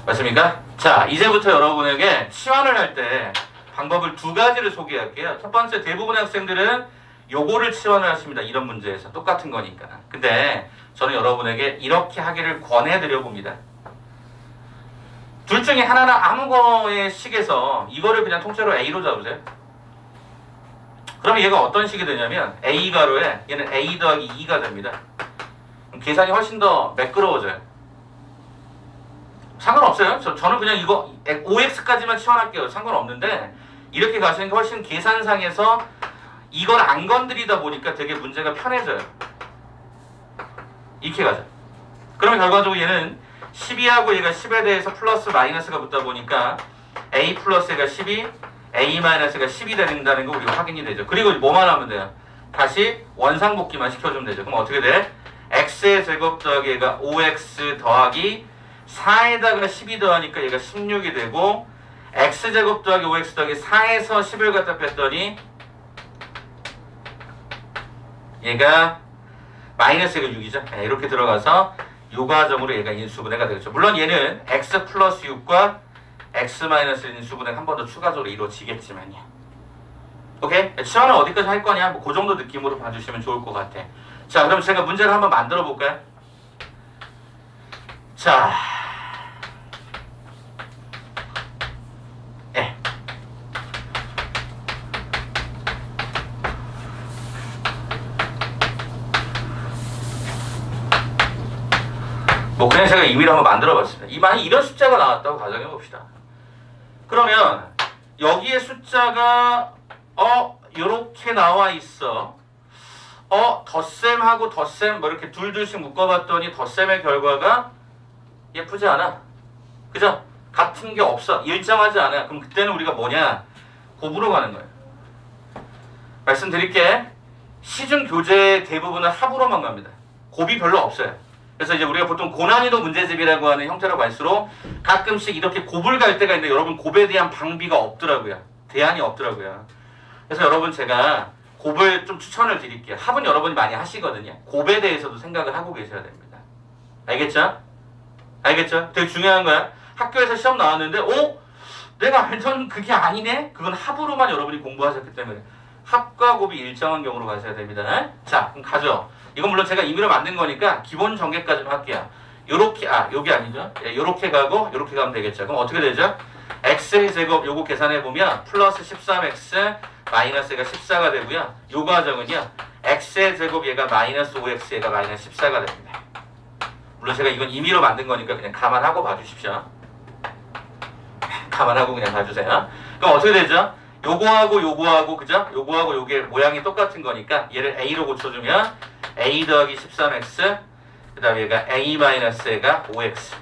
Speaker 1: 맞습니까? 자, 이제부터 여러분에게 치환을 할 때 방법을 두 가지를 소개할게요. 첫 번째, 대부분의 학생들은 요거를 치환을 하십니다. 이런 문제에서 똑같은 거니까. 근데 저는 여러분에게 이렇게 하기를 권해드려 봅니다. 둘 중에 하나는 아무 거의 식에서 이거를 그냥 통째로 A로 잡으세요. 그러면 얘가 어떤 식이 되냐면 A 가로에 얘는 A 더하기 2가 됩니다. 그럼 계산이 훨씬 더 매끄러워져요. 상관없어요. 저는 그냥 이거 5x까지만 치환할게요. 상관없는데 이렇게 가시는 게 훨씬 계산상에서 이걸 안 건드리다 보니까 되게 문제가 편해져요. 이렇게 가죠. 그러면 결과적으로 얘는 12하고 얘가 10에 대해서 플러스 마이너스가 붙다 보니까 a 플러스 가 12, a 마이너스가 10이 된다는 거 우리가 확인이 되죠. 그리고 뭐만 하면 돼요? 다시 원상복귀만 시켜주면 되죠. 그럼 어떻게 돼? x의 제곱 더하기 얘가 5x 더하기 4에다가 12 더하니까 얘가 16이 되고 x제곱 더하기 5x 더하기 4에서 10을 갖다 뺐더니 얘가 마이너스가 6이죠. 네, 이렇게 들어가서 요 과정으로 얘가 인수분해가 되겠죠. 물론 얘는 x 플러스 6과 x 마이너스 인수분해가 한 번 더 추가적으로 이루어지겠지만요. 오케이? 치환을 어디까지 할 거냐? 뭐 그 정도 느낌으로 봐주시면 좋을 것 같아. 자, 그럼 제가 문제를 한번 만들어 볼까요? 자, 예. 뭐 그냥 제가 임의로 한번 만들어 봤습니다. 만약 이런 숫자가 나왔다고 가정해 봅시다. 그러면 여기에 숫자가 요렇게 나와 있어. 덧셈하고 덧셈 뭐 이렇게 둘둘씩 묶어봤더니 덧셈의 결과가 예쁘지 않아. 그죠? 같은 게 없어. 일정하지 않아. 그럼 그때는 우리가 뭐냐? 곱으로 가는 거예요. 말씀드릴게. 시중 교재의 대부분은 합으로만 갑니다. 곱이 별로 없어요. 그래서 이제 우리가 보통 고난이도 문제집이라고 하는 형태로 갈수록 가끔씩 이렇게 곱을 갈 때가 있는데 여러분 곱에 대한 방비가 없더라고요. 대안이 없더라고요. 그래서 여러분 제가 곱을 좀 추천을 드릴게요. 합은 여러분이 많이 하시거든요. 곱에 대해서도 생각을 하고 계셔야 됩니다. 알겠죠? 알겠죠? 되게 중요한 거야. 학교에서 시험 나왔는데 내가 알던 그게 아니네? 그건 합으로만 여러분이 공부하셨기 때문에 합과 곱이 일정한 경우로 가셔야 됩니다. 자, 그럼 가죠. 이건 물론 제가 임의로 만든 거니까 기본 전개까지만 할게요. 요렇게, 요게 아니죠? 예, 요렇게 가고 요렇게 가면 되겠죠. 그럼 어떻게 되죠? x의 제곱 요거 계산해보면 플러스 13x 마이너스가 14가 되고요. 요 과정은요. x의 제곱 얘가 마이너스 5x 얘가 마이너스 14가 됩니다. 물론 제가 이건 임의로 만든 거니까 그냥 감안하고 봐주십시오. 감안하고 그냥 봐주세요. 그럼 어떻게 되죠? 요거하고 요거하고 그죠? 요거하고 요게 모양이 똑같은 거니까 얘를 a로 고쳐주면 a 더하기 13x 그 다음에 얘가 a 마이너스가 5x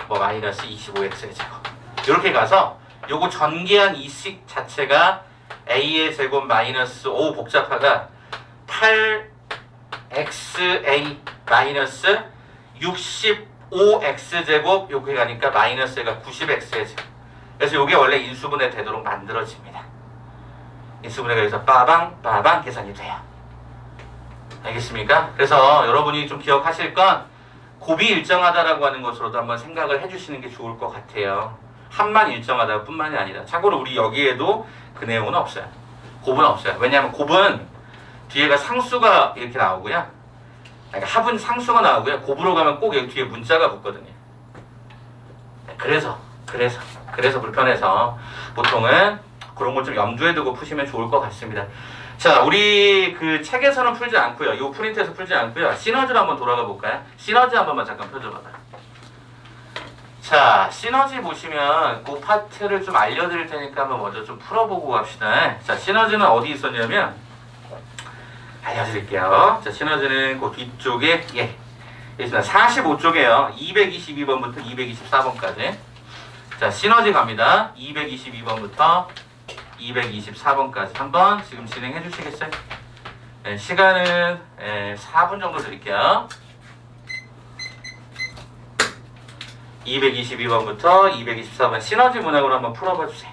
Speaker 1: 뭐 마이너스 25x의 제곱 이렇게 가서 요거 전개한 이 식 자체가 a의 제곱 마이너스 5 복잡하가 8xa 마이너스 65x 제곱 요게 가니까 마이너스가 90x의 제곱. 그래서 요게 원래 인수분해 되도록 만들어집니다. 인수분해가 여기서 빠방 계산이 돼요. 알겠습니까? 그래서 여러분이 좀 기억하실 건 곱이 일정하다라고 하는 것으로도 한번 생각을 해주시는 게 좋을 것 같아요. 합만 일정하다 뿐만이 아니라 참고로 우리 여기에도 그 내용은 없어요. 곱은 없어요. 왜냐하면 곱은 뒤에가 상수가 이렇게 나오고요. 그러니까 합은 상수가 나오고요. 곱으로 가면 꼭 여기 뒤에 문자가 붙거든요. 그래서 불편해서 보통은 그런 걸 좀 염두에 두고 푸시면 좋을 것 같습니다. 자, 우리 그 책에서는 풀지 않고요. 이 프린트에서 풀지 않고요. 시너지로 한번 돌아가 볼까요? 시너지 한 번만 잠깐 펴줘봐요. 자, 시너지 보시면 그 파트를 좀 알려드릴 테니까 한번 먼저 좀 풀어보고 갑시다. 자, 시너지는 어디 있었냐면 알려드릴게요. 자, 시너지는 그 뒤쪽에 있습니다. 45쪽에요. 222번부터 224번까지. 자, 시너지 갑니다. 222번부터 224번까지 한번 지금 진행해 주시겠어요? 네, 시간은 4분 정도 드릴게요. 222번부터 224번 시너지 문학으로 한번 풀어봐 주세요.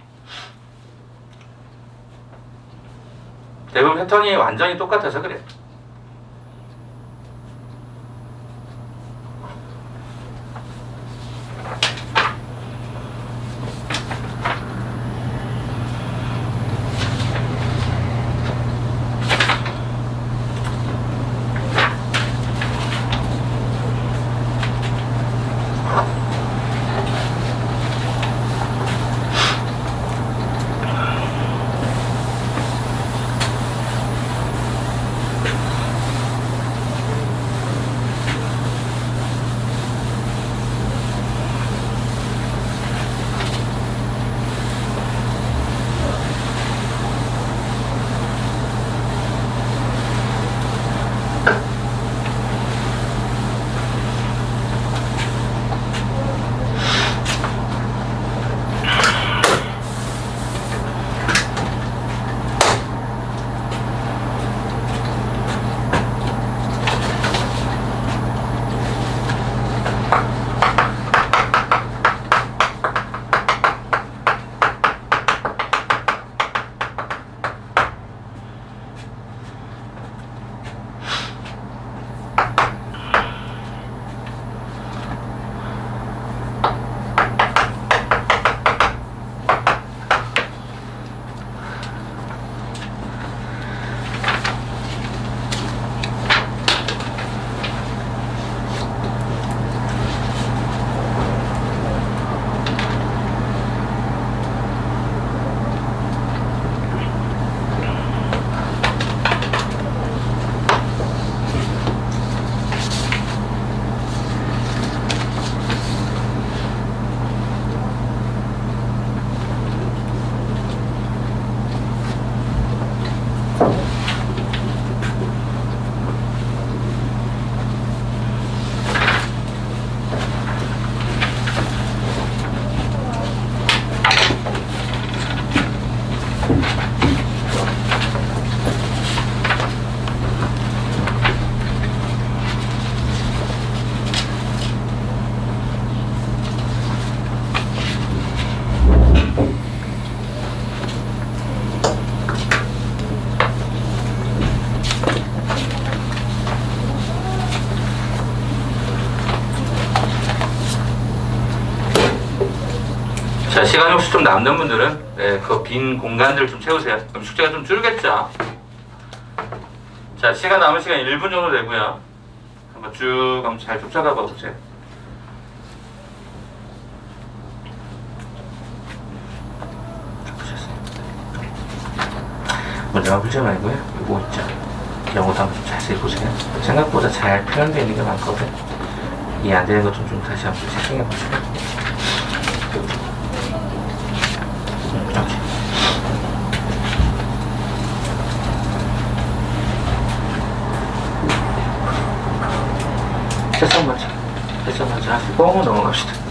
Speaker 1: 대부분 패턴이 완전히 똑같아서 그래요. 자, 시간이 혹시 좀 남는 분들은 그 빈 공간들 좀 채우세요. 그럼 숙제가 좀 줄겠죠. 자, 시간 남은 시간 1분 정도 되고요. 한번 쭉 한번 잘 쫓아가 봐 보세요. 문제만 풀지 말고요. 이거 있죠. 영어도 한번 좀 자세히 보세요. 생각보다 잘 표현되어 있는 게 많거든. 이해 안 되는 것 좀 다시 한번 체킹해 보시고. 이렇게. 세상 먼저 하시고 넘어갑시다.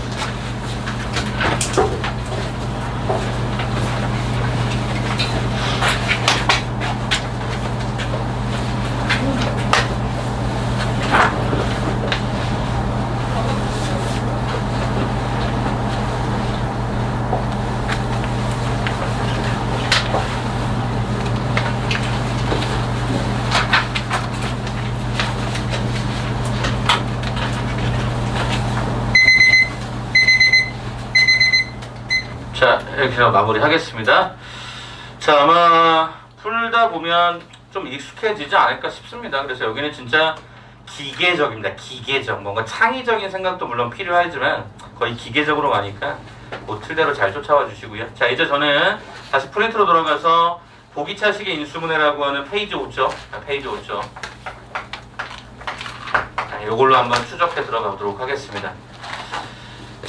Speaker 1: 자, 이렇게 마무리 하겠습니다. 자, 아마 풀다 보면 좀 익숙해지지 않을까 싶습니다. 그래서 여기는 진짜 기계적입니다. 기계적. 뭔가 창의적인 생각도 물론 필요하지만 거의 기계적으로 가니까 그 틀대로 잘 쫓아와 주시고요. 자, 이제 저는 다시 프린트로 돌아가서 보기차식의 인수분해라고 하는 페이지 5죠. 페이지 5죠. 자, 이걸로 한번 추적해 들어가도록 하겠습니다.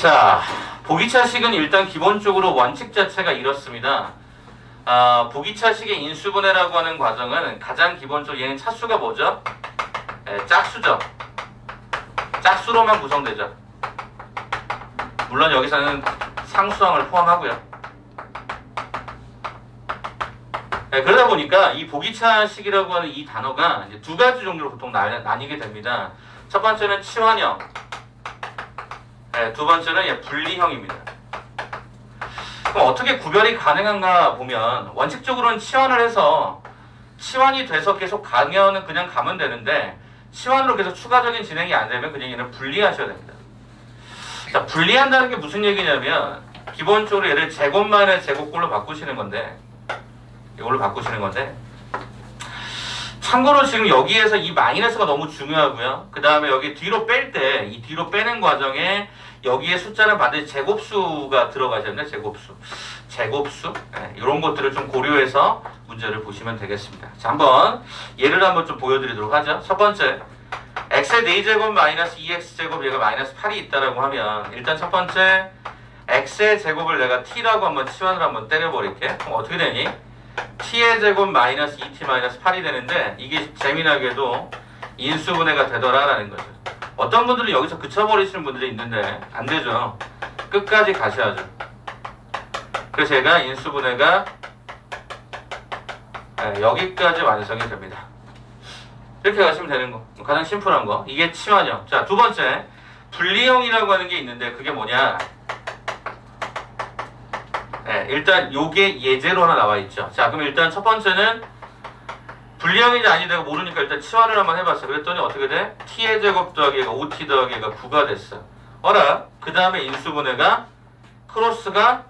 Speaker 1: 자, 보기차식은 일단 기본적으로 원칙 자체가 이렇습니다. 보기차식의 인수분해라고 하는 과정은 가장 기본적으로 얘는 차수가 뭐죠? 짝수죠. 짝수로만 구성되죠. 물론 여기서는 상수항을 포함하고요. 그러다 보니까 이 보기차식이라고 하는 이 단어가 이제 두 가지 종류로 보통 나뉘게 됩니다. 첫 번째는 치환형, 두 번째는 분리형입니다. 그럼 어떻게 구별이 가능한가 보면 원칙적으로는 치환을 해서 치환이 돼서 계속 가면 그냥 가면 되는데 치환으로 계속 추가적인 진행이 안 되면 그냥 얘는 분리하셔야 됩니다. 자, 분리한다는 게 무슨 얘기냐면 기본적으로 얘를 제곱만의 제곱꼴로 바꾸시는 건데 이걸로 바꾸시는 건데 참고로 지금 여기에서 이 마이너스가 너무 중요하고요. 그 다음에 여기 뒤로 뺄 때 이 뒤로 빼는 과정에 여기에 숫자는 반드시 제곱수가 들어가셔야 됩니다. 제곱수 이런 것들을 좀 고려해서 문제를 보시면 되겠습니다. 자, 한번 예를 한번 좀 보여드리도록 하죠. 첫 번째 x의 4제곱 마이너스 2x제곱 얘가 마이너스 8이 있다라고 하면 일단 첫 번째 x의 제곱을 내가 t라고 한번 치환을 한번 때려버릴게. 그럼 어떻게 되니? t의 제곱 마이너스 2t 마이너스 8이 되는데 이게 재미나게도 인수분해가 되더라라는 거죠. 어떤 분들은 여기서 그쳐버리시는 분들이 있는데 안 되죠. 끝까지 가셔야죠. 그래서 제가 인수분해가 여기까지 완성이 됩니다. 이렇게 가시면 되는 거. 가장 심플한 거. 이게 치환형. 자, 두 번째 분리형이라고 하는 게 있는데 그게 뭐냐? 일단 요게 예제로 하나 나와 있죠. 자, 그럼 일단 첫 번째는 분리형인지 아닌지 내가 모르니까 일단 치환을 한번 해봤어. 그랬더니 어떻게 돼? t의 제곱 더하기 얘가 5t 더하기 얘가 9가 됐어. 어라? 그 다음에 인수분해가 크로스가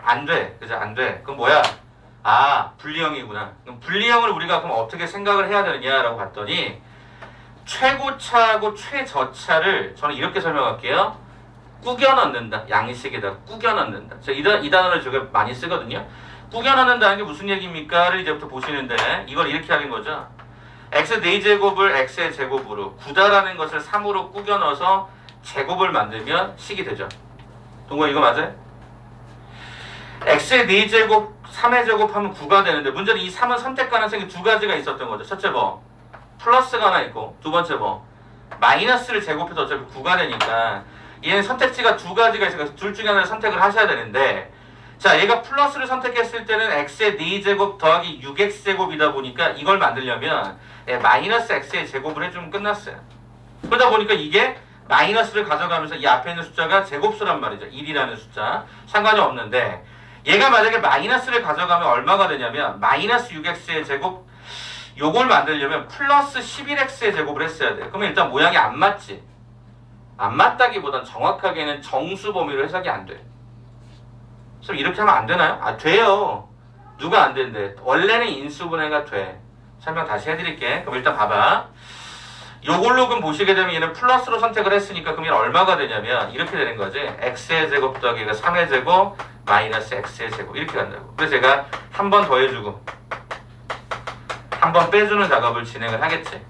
Speaker 1: 안 돼. 그죠? 안 돼. 그럼 뭐야? 아, 분리형이구나. 그럼 분리형을 우리가 그럼 어떻게 생각을 해야 되느냐라고 봤더니 최고차하고 최저차를 저는 이렇게 설명할게요. 꾸겨 넣는다. 양식에다 꾸겨 넣는다. 이 단어를 제가 많이 쓰거든요. 꾸겨 넣는다는 게 무슨 얘기입니까를 이제부터 보시는데 이걸 이렇게 하는 거죠. x 4제곱을 x의 제곱으로 9다라는 것을 3으로 꾸겨 넣어서 제곱을 만들면 식이 되죠. 동거 이거 맞아요? x의 4제곱 3의 제곱하면 9가 되는데 문제는 이 3은 선택 가능성이 두 가지가 있었던 거죠. 첫째 뭐 플러스가 하나 있고 두 번째 뭐 마이너스를 제곱해서 어차피 9가 되니까 얘는 선택지가 두 가지가 있으니까 둘 중에 하나를 선택을 하셔야 되는데 자, 얘가 플러스를 선택했을 때는 x의 4제곱 더하기 6x제곱이다 보니까 이걸 만들려면 마이너스 x의 제곱을 해주면 끝났어요. 그러다 보니까 이게 마이너스를 가져가면서 이 앞에 있는 숫자가 제곱수란 말이죠. 1이라는 숫자. 상관이 없는데 얘가 만약에 마이너스를 가져가면 얼마가 되냐면 마이너스 6x의 제곱 요걸 만들려면 플러스 11x의 제곱을 했어야 돼요. 그러면 일단 모양이 안 맞지. 안 맞다기보단 정확하게는 정수 범위로 해석이 안 돼. 그럼 이렇게 하면 안 되나요? 아, 돼요. 누가 안 된대? 원래는 인수분해가 돼. 설명 다시 해드릴게. 그럼 일단 봐봐. 요걸로 그럼 보시게 되면 얘는 플러스로 선택을 했으니까 그럼 얘는 얼마가 되냐면 이렇게 되는 거지. x의 제곱 더하기 3의 제곱 마이너스 x의 제곱 이렇게 간다고. 그래서 제가 한 번 더 해주고 한 번 빼주는 작업을 진행을 하겠지.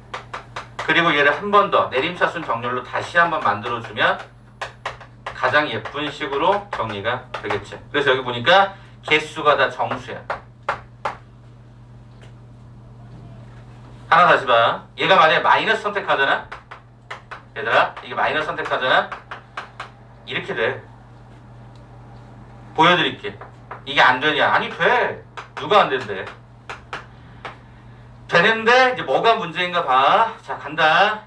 Speaker 1: 그리고 얘를 한 번 더 내림차순 정렬로 다시 한번 만들어주면 가장 예쁜 식으로 정리가 되겠죠. 그래서 여기 보니까 개수가 다 정수야. 하나 다시 봐. 얘가 만약에 마이너스 선택하잖아? 얘들아, 이게 마이너스 선택하잖아? 이렇게 돼. 보여드릴게. 이게 안 되냐? 아니, 돼. 누가 안 된대? 되는데, 이제 뭐가 문제인가 봐. 자, 간다.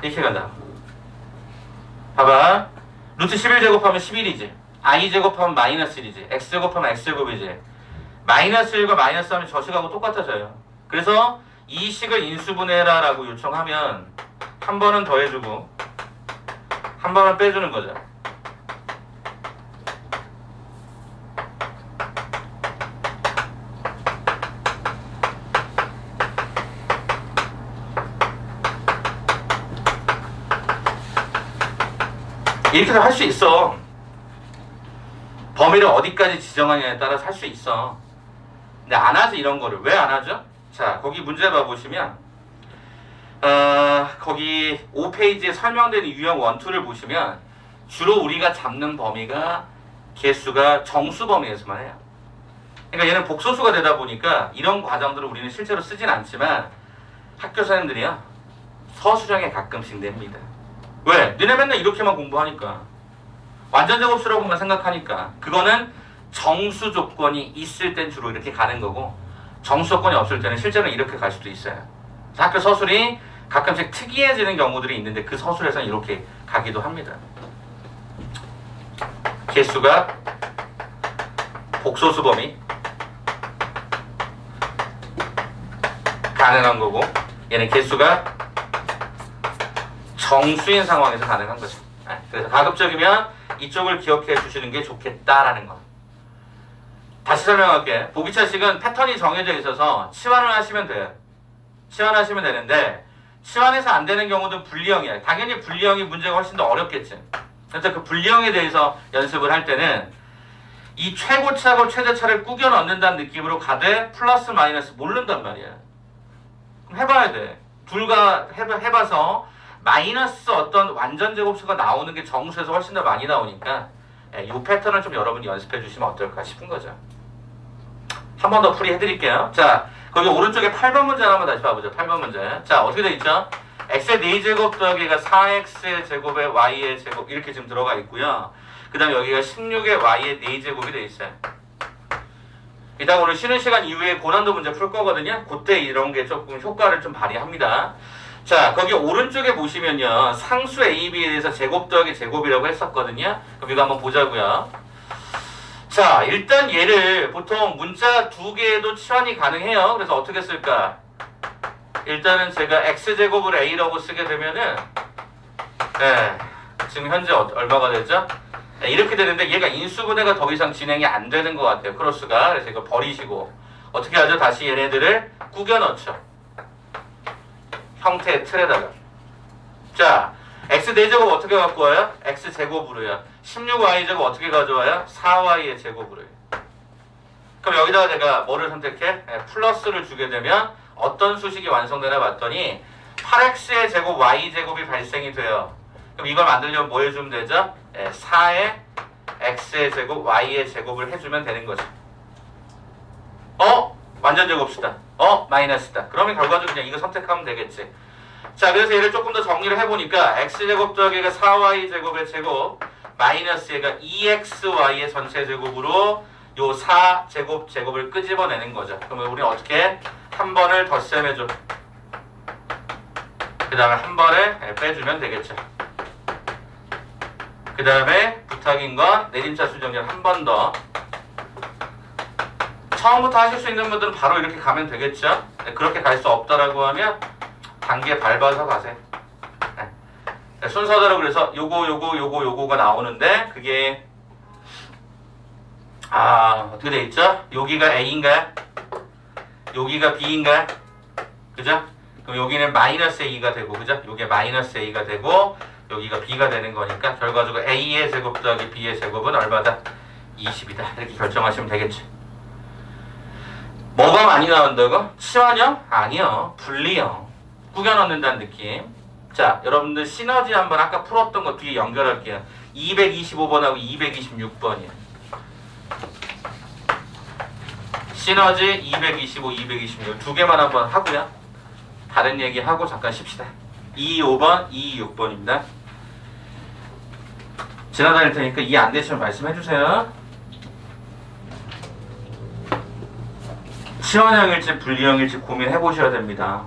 Speaker 1: 이렇게 간다. 봐봐. 루트 11제곱하면 11이지. i제곱하면 마이너스 1이지. x제곱하면 x제곱이지. 마이너스 1과 마이너스 하면 저 식하고 똑같아져요. 그래서 이 식을 인수분해라 라고 요청하면 한 번은 더해주고 한 번은 빼주는 거죠. 이렇게도 할 수 있어. 범위를 어디까지 지정하냐에 따라서 할 수 있어. 근데 안 하지 이런 거를. 왜 안 하죠? 자, 거기 문제 봐보시면 거기 5페이지에 설명되는 유형 1, 2를 보시면 주로 우리가 잡는 범위가 개수가 정수 범위에서만 해요. 그러니까 얘는 복소수가 되다 보니까 이런 과정들을 우리는 실제로 쓰진 않지만 학교 선생님들이요 서술형에 가끔씩 냅니다. 왜? 니네 맨날 이렇게만 공부하니까 완전 제곱수라고만 생각하니까 그거는 정수 조건이 있을 땐 주로 이렇게 가는 거고 정수 조건이 없을 때는 실제로는 이렇게 갈 수도 있어요. 그래서 학교 서술이 가끔씩 특이해지는 경우들이 있는데 그 서술에서는 이렇게 가기도 합니다. 개수가 복소수 범위 가능한 거고 얘는 개수가 정수인 상황에서 가능한 거죠. 그래서 가급적이면 이쪽을 기억해 주시는 게 좋겠다라는 거. 다시 설명할게. 보기차식은 패턴이 정해져 있어서 치환을 하시면 돼요. 치환하시면 되는데 치환해서 안 되는 경우는 분리형이야. 당연히 분리형이 문제가 훨씬 더 어렵겠지. 그래서 그 분리형에 대해서 연습을 할 때는 이 최고차하고 최대차를 꾸겨 넣는다는 느낌으로 가되 플러스 마이너스 모른단 말이야. 그럼 해봐야 돼. 둘과 해봐서 마이너스 어떤 완전 제곱수가 나오는 게 정수에서 훨씬 더 많이 나오니까 이 패턴을 좀 여러분이 연습해 주시면 어떨까 싶은 거죠. 한 번 더 풀이해드릴게요. 자, 거기 오른쪽에 8번 문제 한번 다시 봐보죠. 8번 문제. 자, 어떻게 돼 있죠? x의 4제곱 더하기가 4x의 제곱에 y의 제곱 이렇게 지금 들어가 있고요. 그 다음 여기가 16의 y의 4제곱이 돼 있어요. 이따 오늘 쉬는 시간 이후에 고난도 문제 풀 거거든요. 그때 이런 게 조금 효과를 좀 발휘합니다. 자, 거기 오른쪽에 보시면요. 상수 AB에 대해서 제곱 더하기 제곱이라고 했었거든요. 그럼 이거 한번 보자고요. 자, 일단 얘를 보통 문자 2개에도 치환이 가능해요. 그래서 어떻게 쓸까? 일단은 제가 x제곱을 a라고 쓰게 되면은 지금 현재 얼마가 되죠? 이렇게 되는데 얘가 인수분해가 더 이상 진행이 안 되는 것 같아요. 크로스가. 그래서 이거 버리시고 어떻게 하죠? 다시 얘네들을 꾸겨 넣죠. 형태의 틀에다가. 자, x 4제곱 어떻게 갖고 와요? x제곱으로요. 16y제곱 어떻게 가져와요? 4y의 제곱으로요. 그럼 여기다가 제가 뭐를 선택해? 플러스를 주게 되면 어떤 수식이 완성되나 봤더니 8x의 제곱 y제곱이 발생이 돼요. 그럼 이걸 만들려면 뭐 해주면 되죠? 4의 x의 제곱 y의 제곱을 해주면 되는 거죠. 완전 제곱수다. 마이너스다. 그러면 결과적으로 그냥 이거 선택하면 되겠지. 자, 그래서 얘를 조금 더 정리를 해보니까 x제곱 더하기가 4y제곱의 제곱 마이너스 얘가 2xy의 전체 제곱으로 요 4제곱 제곱을 끄집어내는 거죠. 그러면 우리는 어떻게 한 번을 덧셈해줘. 그 다음에 한 번에 빼주면 되겠죠. 그 다음에 부탁인 건 내림차 수정렬 한 번 더. 처음부터 하실 수 있는 분들은 바로 이렇게 가면 되겠죠. 그렇게 갈 수 없다라고 하면 단계 밟아서 가세요. 순서대로 그래서 요거가 나오는데 그게 어떻게 돼 있죠? 여기가 A인가요? 여기가 B인가요? 그죠? 그럼 여기는 마이너스 A가 되고 그죠? 요게 마이너스 A가 되고 여기가 B가 되는 거니까 결과적으로 A의 제곱 더하기 B의 제곱은 얼마다? 20이다. 이렇게 결정하시면 되겠죠. 뭐가 많이 나온다고? 치환형? 아니요. 분리형. 꾸겨 넣는다는 느낌. 자, 여러분들 시너지 한번 아까 풀었던 거 뒤에 연결할게요. 225번하고 226번이에요. 시너지 225, 226 두 개만 한번 하고요. 다른 얘기 하고 잠깐 쉽시다. 225번, 226번입니다. 지나다닐 테니까 이해 안 되시면 말씀해 주세요. 치환형일지 분리형일지 고민해 보셔야 됩니다.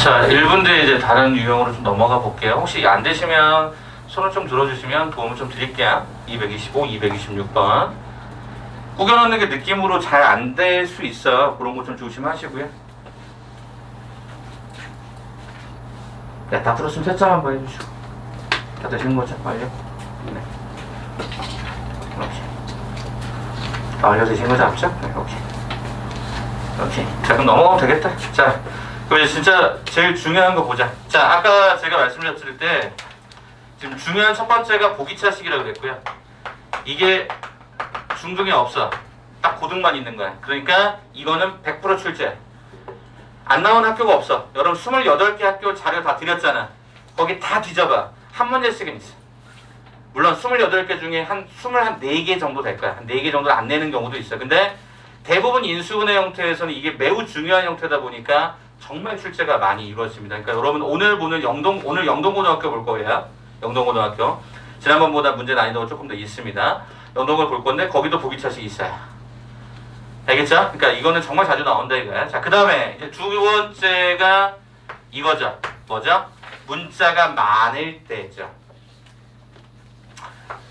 Speaker 1: 자, 1분 뒤에 이제 다른 유형으로 좀 넘어가 볼게요. 혹시 안 되시면 손을 좀 들어주시면 도움을 좀 드릴게요. 225, 226번. 구겨놓는 게 느낌으로 잘 안 될 수 있어요. 그런 거 좀 조심하시고요. 네, 다 들었으면 채점 한번 해주시고. 다 되신 거죠? 완료? 네. 오케이. 완료되신 거죠? 앞죠? 네, 오케이. 오케이. 자, 그럼 넘어가면 되겠다. 자, 그럼 이제 진짜 제일 중요한 거 보자. 자, 아까 제가 말씀드렸을 때 지금 중요한 첫 번째가 보기차식이라고 그랬고요. 이게 중등이 없어. 딱 고등만 있는 거야. 그러니까 이거는 100% 출제. 안 나온 학교가 없어. 여러분 28개 학교 자료 다 드렸잖아. 거기 다 뒤져봐. 한 문제씩은 있어. 물론 28개 중에 한 24개 정도 될 거야. 한 4개 정도 안 내는 경우도 있어. 근데 대부분 인수분해 형태에서는 이게 매우 중요한 형태다 보니까 정말 출제가 많이 이루어집니다. 그러니까 여러분 오늘 보는 오늘 영동고등학교 볼 거예요. 영동고등학교. 지난번보다 문제 난이도가 조금 더 있습니다. 영동을 볼 건데 거기도 보기차식이 있어요. 알겠죠? 그러니까 이거는 정말 자주 나온다 이거야. 자, 그 다음에 이제 두 번째가 이거죠. 뭐죠? 문자가 많을 때죠.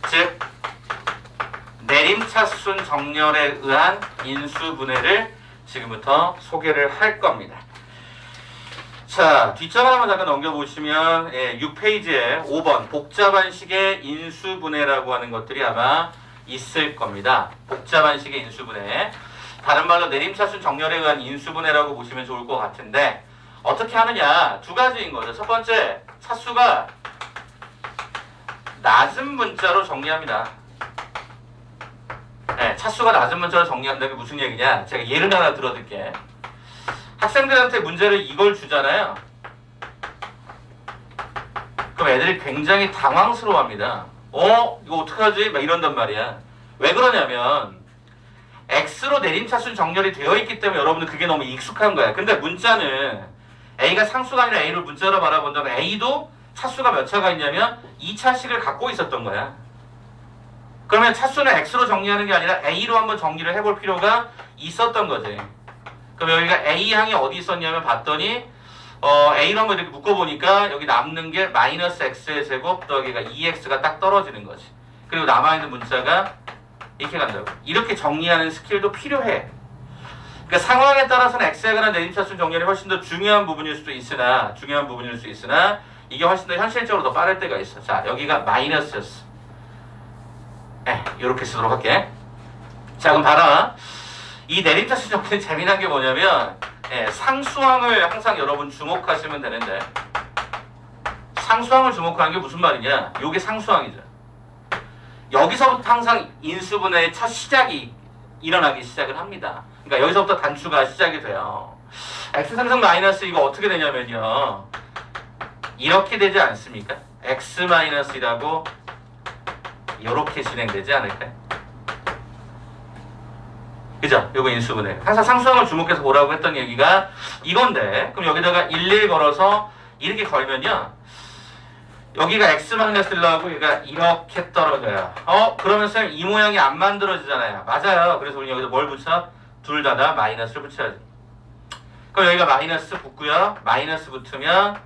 Speaker 1: 즉 내림차순 정렬에 의한 인수분해를 지금부터 소개를 할 겁니다. 자, 뒷장을 한번 잠깐 넘겨보시면 6페이지에 5번 복잡한 식의 인수분해라고 하는 것들이 아마 있을 겁니다. 복잡한 식의 인수분해. 다른 말로 내림차순 정렬에 의한 인수분해라고 보시면 좋을 것 같은데 어떻게 하느냐 두 가지인 거죠. 첫 번째 차수가 낮은 문자로 정리합니다. 네, 차수가 낮은 문자로 정리한다는 게 무슨 얘기냐? 제가 예를 하나 들어드릴게. 학생들한테 문제를 이걸 주잖아요. 그럼 애들이 굉장히 당황스러워합니다. 이거 어떡하지? 막 이런단 말이야. 왜 그러냐면 X로 내림차순 정렬이 되어 있기 때문에 여러분들 그게 너무 익숙한 거야. 근데 문자는 A가 상수가 아니라 A를 문자로 바라본다면 A도 차수가 몇 차가 있냐면 2차식을 갖고 있었던 거야. 그러면 차수는 X로 정리하는 게 아니라 A로 한번 정리를 해볼 필요가 있었던 거지. 그럼 여기가 A항이 어디 있었냐면 봤더니 A로 한번 이렇게 묶어보니까 여기 남는 게 마이너스 X의 제곱 더하기가 2X가 딱 떨어지는 거지. 그리고 남아있는 문자가 이렇게 간다고. 이렇게 정리하는 스킬도 필요해. 그러니까 상황에 따라서는 X에 관한 내림차순 정렬이 훨씬 더 중요한 부분일 수도 있으나 이게 훨씬 더 현실적으로 더 빠를 때가 있어. 자, 여기가 마이너스였어. 이렇게 쓰도록 할게. 자, 그럼 봐라. 이 내림차순 정렬이 재미난 게 뭐냐면 상수항을 항상 여러분 주목하시면 되는데 상수항을 주목하는 게 무슨 말이냐? 요게 상수항이죠. 여기서부터 항상 인수분해의 첫 시작이 일어나기 시작을 합니다. 그러니까 여기서부터 단추가 시작이 돼요. x3승 마이너스 이거 어떻게 되냐면요. 이렇게 되지 않습니까? x 마이너스라고 이렇게 진행되지 않을까요? 그죠? 요거 인수분해. 항상 상수항을 주목해서 보라고 했던 얘기가 이건데 그럼 여기다가 11 걸어서 이렇게 걸면요. 여기가 x-1을 하고 얘가 이렇게 떨어져요. 그러면 쌤 이 모양이 안 만들어지잖아요. 맞아요. 그래서 우리 여기다 뭘 붙여? 둘 다 마이너스를 붙여야지. 그럼 여기가 마이너스 붙고요. 마이너스 붙으면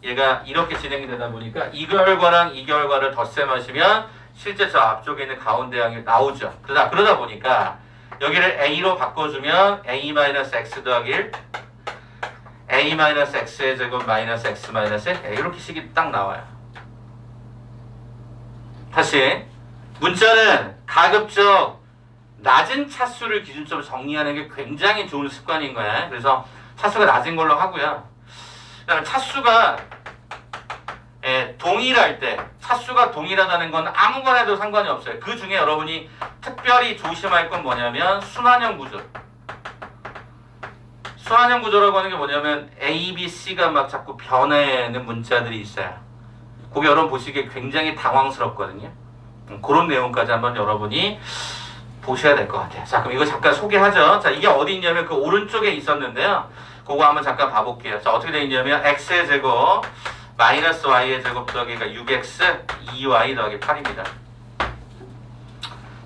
Speaker 1: 얘가 이렇게 진행이 되다 보니까 이 결과랑 이 결과를 덧셈하시면 실제 저 앞쪽에 있는 가운데 항이 나오죠. 그러다 보니까 여기를 a로 바꿔주면 a-x 더하기 1 a-x의 제곱 마이너스 x 마이너스 이렇게 식이 딱 나와요. 다시 문자는 가급적 낮은 차수를 기준점으로 정리하는 게 굉장히 좋은 습관인 거야. 그래서 차수가 낮은 걸로 하고요. 그다음에 차수가 동일할 때 차수가 동일하다는 건 아무거나 해도 상관이 없어요. 그 중에 여러분이 특별히 조심할 건 뭐냐면 순환형 구조. 순환형 구조라고 하는 게 뭐냐면 A, B, C가 막 자꾸 변하는 문자들이 있어요. 그게 여러분 보시기에 굉장히 당황스럽거든요. 그런 내용까지 한번 여러분이 보셔야 될 것 같아요. 자, 그럼 이거 잠깐 소개하죠. 자, 이게 어디 있냐면 그 오른쪽에 있었는데요. 그거 한번 잠깐 봐볼게요. 자, 어떻게 되어 있냐면 x의 제곱 마이너스 y의 제곱 더하기가 6x 2y 더하기 8입니다.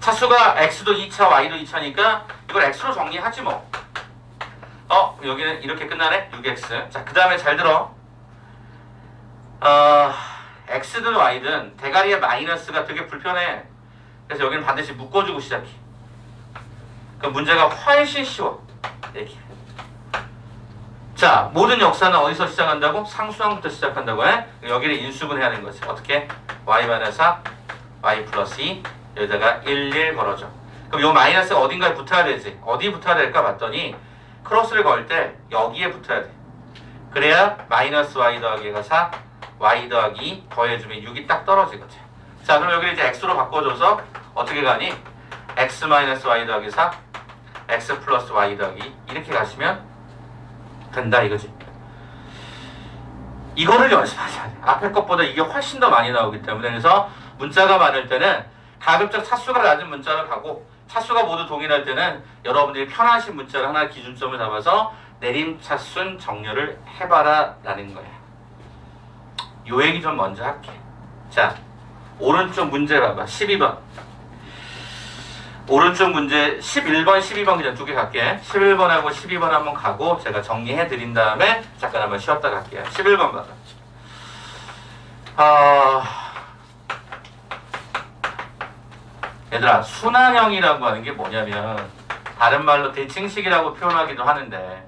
Speaker 1: 차수가 x도 2차, y도 2차니까 이걸 x로 정리하지 뭐. 여기는 이렇게 끝나네? 6x. 자, 그 다음에 잘 들어. x든 y든 대가리에 마이너스가 되게 불편해. 그래서 여기는 반드시 묶어주고 시작해. 그 문제가 훨씬 쉬워. 얘기해. 자, 모든 역사는 어디서 시작한다고? 상수항부터 시작한다고 해? 여기를 인수분해야 하는 거지. 어떻게? y-4, y 플러스 2, 여기다가 1 걸어줘. 그럼 요 마이너스가 어딘가에 붙어야 되지. 어디 붙어야 될까 봤더니 크로스를 걸 때 여기에 붙어야 돼. 그래야 마이너스 y 더하기가 4, y 더하기 2 더해주면 6이 딱 떨어지거든. 자, 그럼 여기를 이제 x로 바꿔줘서 어떻게 가니? x 마이너스 y 더하기 4, x 플러스 y 더하기 2 이렇게 가시면 된다 이거지. 이거를 연습하셔야 돼. 앞에 것보다 이게 훨씬 더 많이 나오기 때문에. 그래서 문자가 많을 때는 가급적 차수가 낮은 문자를 가고 차수가 모두 동일할 때는 여러분들이 편하신 문자를 하나 기준점을 잡아서 내림차순 정렬을 해봐라 라는 거야. 요 얘기 좀 먼저 할게. 자, 오른쪽 문제 봐봐. 12번. 오른쪽 문제 11번, 12번 그냥 두 개 갈게. 11번하고 12번 한번 가고 제가 정리해 드린 다음에 잠깐 한번 쉬었다 갈게요. 11번 봐봐. 얘들아, 순환형이라고 하는 게 뭐냐면 다른 말로 대칭식이라고 표현하기도 하는데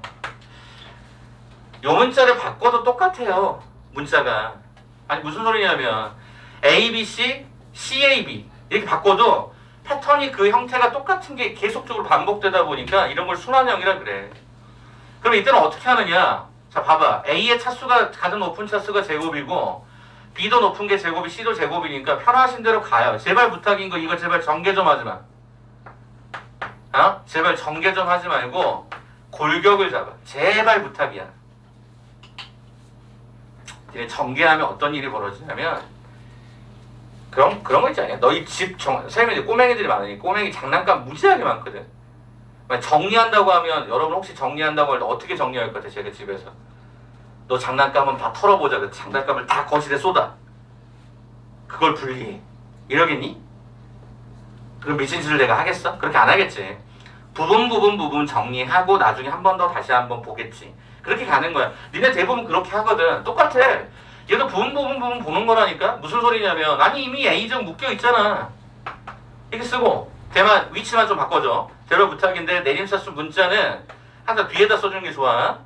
Speaker 1: 요 문자를 바꿔도 똑같아요. 문자가. 아니 무슨 소리냐면 ABC, CAB 이렇게 바꿔도 패턴이 그 형태가 똑같은 게 계속적으로 반복되다 보니까 이런 걸 순환형이라 그래. 그럼 이때는 어떻게 하느냐? 자, 봐봐. A의 차수가 가장 높은 차수가 제곱이고 B도 높은 게 제곱이 C도 제곱이니까 편하신 대로 가요. 제발 부탁인 거 이거 제발 전개 좀 하지 마. 제발 전개 좀 하지 말고 골격을 잡아. 제발 부탁이야. 전개하면 어떤 일이 벌어지냐면 그런 거 있잖아요. 너희 집 선생님들 꼬맹이들이 많으니 꼬맹이 장난감 무지하게 많거든. 정리한다고 하면 여러분 혹시 정리한다고 할 때 어떻게 정리할 것 같아? 제가 집에서 너 장난감은 다 털어보자. 그 장난감을 다 거실에 쏟아. 그걸 분리해. 이러겠니? 그럼 미친 짓을 내가 하겠어? 그렇게 안 하겠지. 부분 정리하고 나중에 한 번 더 다시 한번 보겠지. 그렇게 가는 거야. 니네 대부분 그렇게 하거든. 똑같아. 얘도 부분 보는 거라니까. 무슨 소리냐면 아니 이미 A정 묶여 있잖아. 이렇게 쓰고 대만 위치만 좀 바꿔줘. 대로 부탁인데 내림차수 문자는 항상 뒤에다 써주는 게 좋아.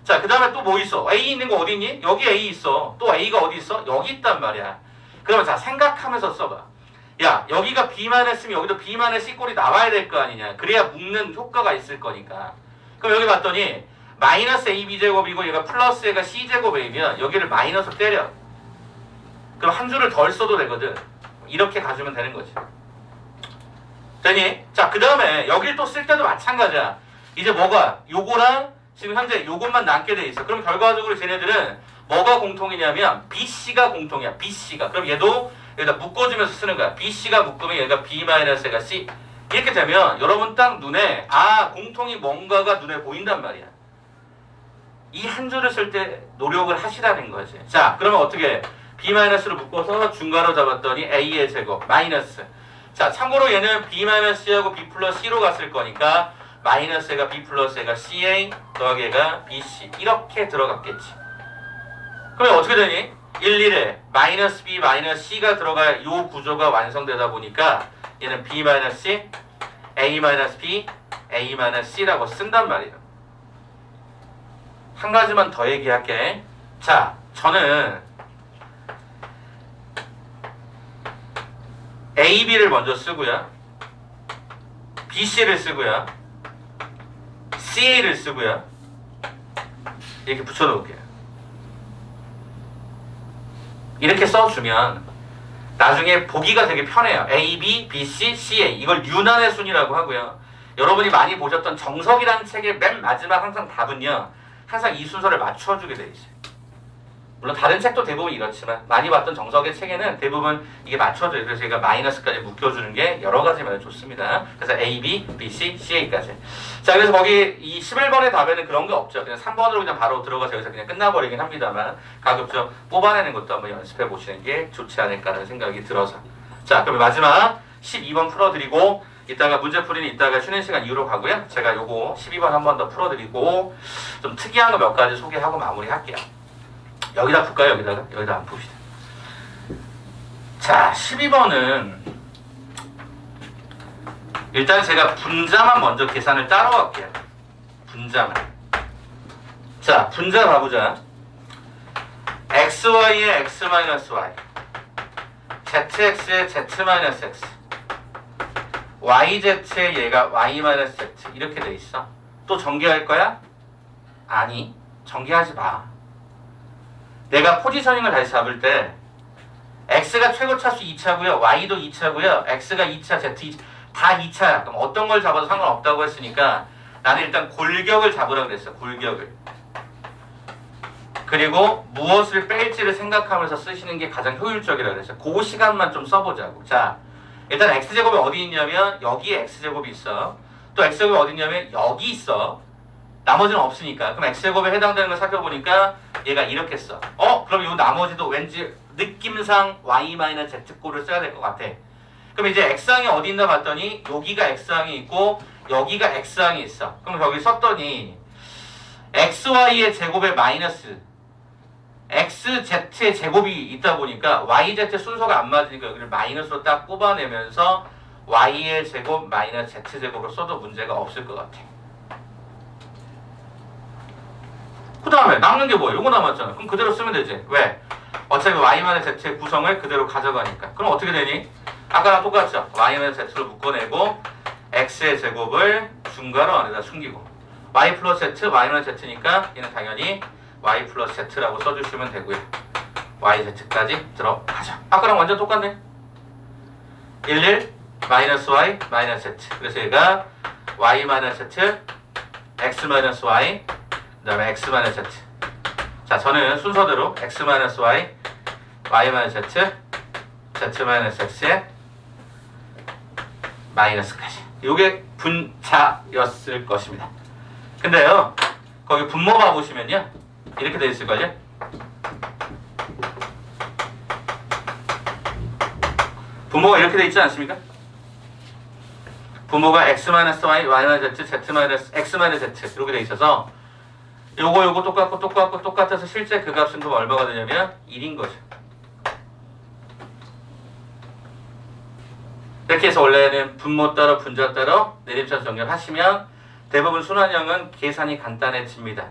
Speaker 1: 자, 그 다음에 또 뭐 있어? A 있는 거 어디 있니? 여기 A 있어. 또 A가 어디 있어? 여기 있단 말이야. 그러면 자, 생각하면서 써봐. 야, 여기가 B만 했으면 여기도 B만의 C꼴이 나와야 될 거 아니냐. 그래야 묶는 효과가 있을 거니까. 그럼 여기 봤더니 마이너스 AB제곱이고 얘가 플러스 얘가 C제곱이면 여기를 마이너스 때려. 그럼 한 줄을 덜 써도 되거든. 이렇게 가주면 되는 거지. 되니? 자, 그 다음에 여길 또 쓸 때도 마찬가지야. 이제 뭐가 요거랑 지금 현재 요것만 남게 돼 있어. 그럼 결과적으로 쟤네들은 뭐가 공통이냐면 BC가 공통이야. BC가. 그럼 얘도 여기다 묶어주면서 쓰는 거야. BC가 묶으면 얘가 B-얘가 C. 이렇게 되면 여러분 딱 눈에 공통이 뭔가가 눈에 보인단 말이야. 이 한 줄을 쓸 때 노력을 하시라는 거지. 자, 그러면 어떻게 B-를 묶어서 중괄호 잡았더니 A의 제곱 마이너스. 자, 참고로 얘는 B-C하고 B 플러스 C로 갔을 거니까 마이너스 얘가 B 플러스 얘가 CA 더하기 얘가 BC 이렇게 들어갔겠지. 그러면 어떻게 되니? 1, 1에 마이너스 B 마이너스 C가 들어가야 요 구조가 완성되다 보니까 얘는 B 마이너스 C, A 마이너스 B, A 마이너스 C라고 쓴단 말이에요. 한 가지만 더 얘기할게. 자, 저는 A, B를 먼저 쓰고요. B, C를 쓰고요. CA를 쓰고요. 이렇게 붙여놓을게요. 이렇게 써주면 나중에 보기가 되게 편해요. A, B, B, C, CA 이걸 유난의 순이라고 하고요. 여러분이 많이 보셨던 정석이라는 책의 맨 마지막 항상 답은요. 항상 이 순서를 맞춰주게 돼 있어요. 물론 다른 책도 대부분 이렇지만 많이 봤던 정석의 책에는 대부분 이게 맞춰져요. 그래서 제가 마이너스까지 묶여주는 게 여러 가지면 좋습니다. 그래서 A, B, B, C, CA까지. 자, 그래서 거기 이 11번의 답에는 그런 게 없죠. 그냥 3번으로 그냥 바로 들어가서 여기서 그냥 끝나버리긴 합니다만 가급적 뽑아내는 것도 한번 연습해 보시는 게 좋지 않을까라는 생각이 들어서. 자, 그럼 마지막 12번 풀어드리고 이따가 문제 풀이는 이따가 쉬는 시간 이후로 가고요. 제가 요거 12번 한 번 더 풀어드리고 좀 특이한 거 몇 가지 소개하고 마무리할게요. 여기다 풀까요? 여기다 안 풉시다. 자, 12번은 일단 제가 분자만 먼저 계산을 따로 할게요. 분자만. 자, 분자 봐보자. xy에 x-y, zx에 z-x, yz에 얘가 y-z 이렇게 돼 있어. 또 전개할 거야? 아니, 전개하지 마. 내가 포지셔닝을 다시 잡을 때 x가 최고 차수 2차고요, y도 2차고요, x가 2차, z 2차, 다 2차야. 그럼 어떤 걸 잡아도 상관없다고 했으니까 나는 일단 골격을 잡으라고 그랬어. 골격을. 그리고 무엇을 뺄지를 생각하면서 쓰시는 게 가장 효율적이라고 그랬어요. 그 시간만 좀 써보자고. 자, 일단 x제곱이 어디 있냐면 여기에 x제곱이 있어. 또 x제곱이 어디 있냐면 여기 있어. 나머지는 없으니까. 그럼 x제곱에 해당되는 걸 살펴보니까 얘가 이렇게 써. 그럼 이 나머지도 왠지 느낌상 y-z꼴을 써야 될 것 같아. 그럼 이제 x항이 어디 있나 봤더니 여기가 x항이 있고 여기가 x항이 있어. 그럼 여기 썼더니 xy의 제곱에 마이너스 xz의 제곱이 있다 보니까 yz 순서가 안 맞으니까 여기를 마이너스로 딱 꼽아내면서 y의 제곱 마이너스 z제곱으로 써도 문제가 없을 것 같아. 그 다음에 남는 게 뭐야? 요거 남았잖아. 그럼 그대로 쓰면 되지. 왜? 어차피 y-z의 구성을 그대로 가져가니까. 그럼 어떻게 되니? 아까랑 똑같죠? y-z를 묶어내고 x의 제곱을 중괄호 안에다 숨기고 y 플러스 z, y-z니까 얘는 당연히 y 플러스 z라고 써주시면 되고요. yz까지 들어가죠. 아까랑 완전 똑같네. 11 마이너스 y 마이너스 z. 그래서 얘가 y 마이너스 z, x 마이너스 y, 그 다음에 x 마이너스 z. 자, 저는 순서대로 x 마이너스 y, y 마이너스 z, z 마이너스 x에 마이너스까지. 요게 분자였을 것입니다. 근데요, 거기 분모 봐보시면요, 이렇게 돼 있을걸요? 분모가 이렇게 돼 있지 않습니까? 분모가 x-y, y-z, x-z 이렇게 돼 있어서 요거 똑같아서 실제 그 값은 그럼 얼마가 되냐면 1인 거죠. 이렇게 해서 원래는 분모 따로 분자 따로 내림차수 정렬하시면 대부분 순환형은 계산이 간단해집니다.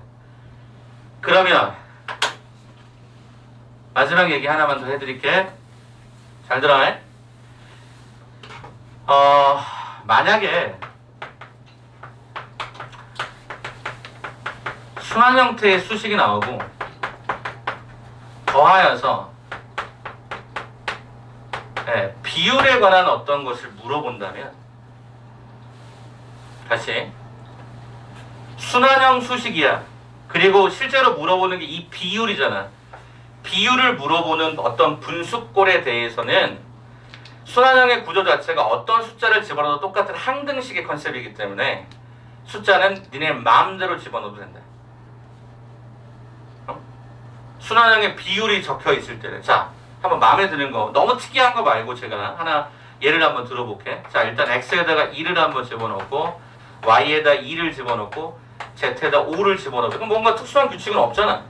Speaker 1: 그러면 마지막 얘기 하나만 더 해드릴게. 잘 들어. 만약에 순환 형태의 수식이 나오고 더하여서 비율에 관한 어떤 것을 물어본다면, 다시 순환형 수식이야. 그리고 실제로 물어보는 게 이 비율이잖아. 비율을 물어보는 어떤 분수꼴에 대해서는 순환형의 구조 자체가 어떤 숫자를 집어넣어도 똑같은 항등식의 컨셉이기 때문에 숫자는 니네 마음대로 집어넣어도 된다. 순환형의 비율이 적혀 있을 때는. 자, 한번 마음에 드는 거, 너무 특이한 거 말고 제가 하나 예를 한번 들어볼게. 자, 일단 x에다가 2를 한번 집어넣고 y에다 2를 집어넣고 z에다 5를 집어넣고, 그럼 뭔가 특수한 규칙은 없잖아.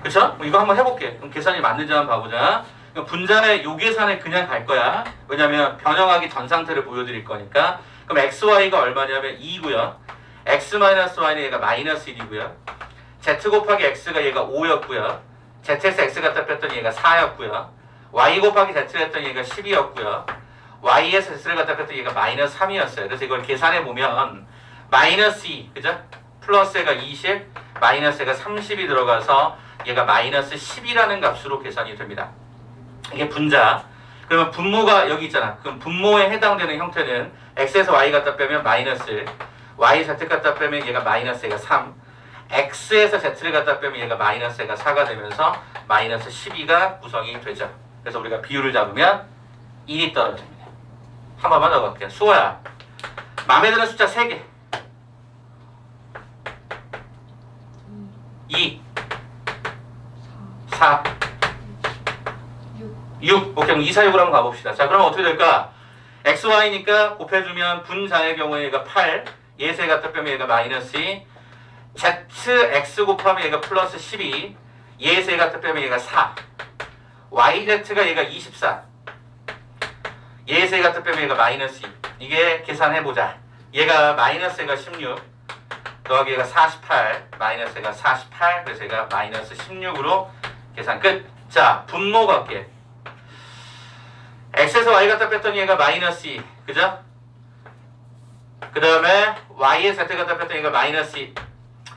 Speaker 1: 그쵸? 이거 한번 해볼게. 그럼 계산이 맞는지 한번 봐보자. 분자의 요 계산에 그냥 갈 거야. 왜냐면 변형하기 전 상태를 보여드릴 거니까. 그럼 xy가 얼마냐면 2고요. x-y는 얘가 마이너스 1이고요. z 곱하기 x가 얘가 5였고요. z에서 x 갖다 뺐더니 얘가 4였고요. y 곱하기 z를 했더니 얘가 10이었고요. y에서 z를 갖다 뺐더니 얘가 마이너스 3이었어요. 그래서 이걸 계산해보면 마이너스 2, 그죠? 플러스가 20, 마이너스가 30이 들어가서 얘가 마이너스 10이라는 값으로 계산이 됩니다. 이게 분자. 그러면 분모가 여기 있잖아. 그럼 분모에 해당되는 형태는 x에서 y 갖다 빼면 마이너스, y z 갖다 빼면 얘가 마이너스 얘가 3, x에서 z를 갖다 빼면 얘가 마이너스 얘가 4가 되면서 마이너스 12가 구성이 되죠. 그래서 우리가 비율을 잡으면 1이 떨어집니다. 한 번만 더 갈게요. 수호야, 마음에 드는 숫자 3개. 2, 4, 6. 오케이, 그럼 2, 4, 6으로 한번 가봅시다. 자, 그러면 어떻게 될까? xy니까 곱해주면 분자의 경우에 얘가 8, 예세가 빼면 얘가 마이너스 2, zx 곱하면 얘가 플러스 12, 예세가 빼면 얘가 4, yz가 얘가 24, 예세가 빼면 얘가 마이너스 2. 이게 계산해보자. 얘가 마이너스 얘가 16 더하기 얘가 48, 마이너스 얘가 48, 그래서 얘가 마이너스 16으로 계산 끝. 자, 분모 갈게. x에서 y 갖다 뺐더니 얘가 마이너스 2, 그죠? 그 다음에 y에 z 갖다 뺐더니 얘가 마이너스 2,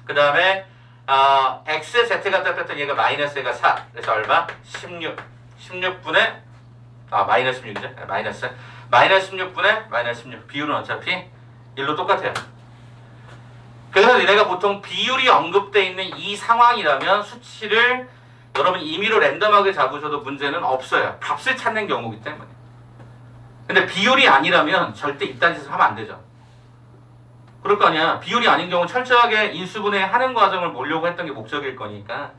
Speaker 1: 그 다음에 x에 z 갖다 뺐더니 얘가 마이너스 얘가 4, 그래서 얼마? 16분의 마이너스 16이죠? 마이너스 16분의 마이너스 16. 비율은 어차피 1로 똑같아요. 그래서 얘네가 보통 비율이 언급되어 있는 이 상황이라면 수치를 여러분 임의로 랜덤하게 잡으셔도 문제는 없어요. 값을 찾는 경우이기 때문에. 근데 비율이 아니라면 절대 이딴 짓을 하면 안 되죠. 그럴 거 아니야. 비율이 아닌 경우 철저하게 인수분해하는 과정을 보려고 했던 게 목적일 거니까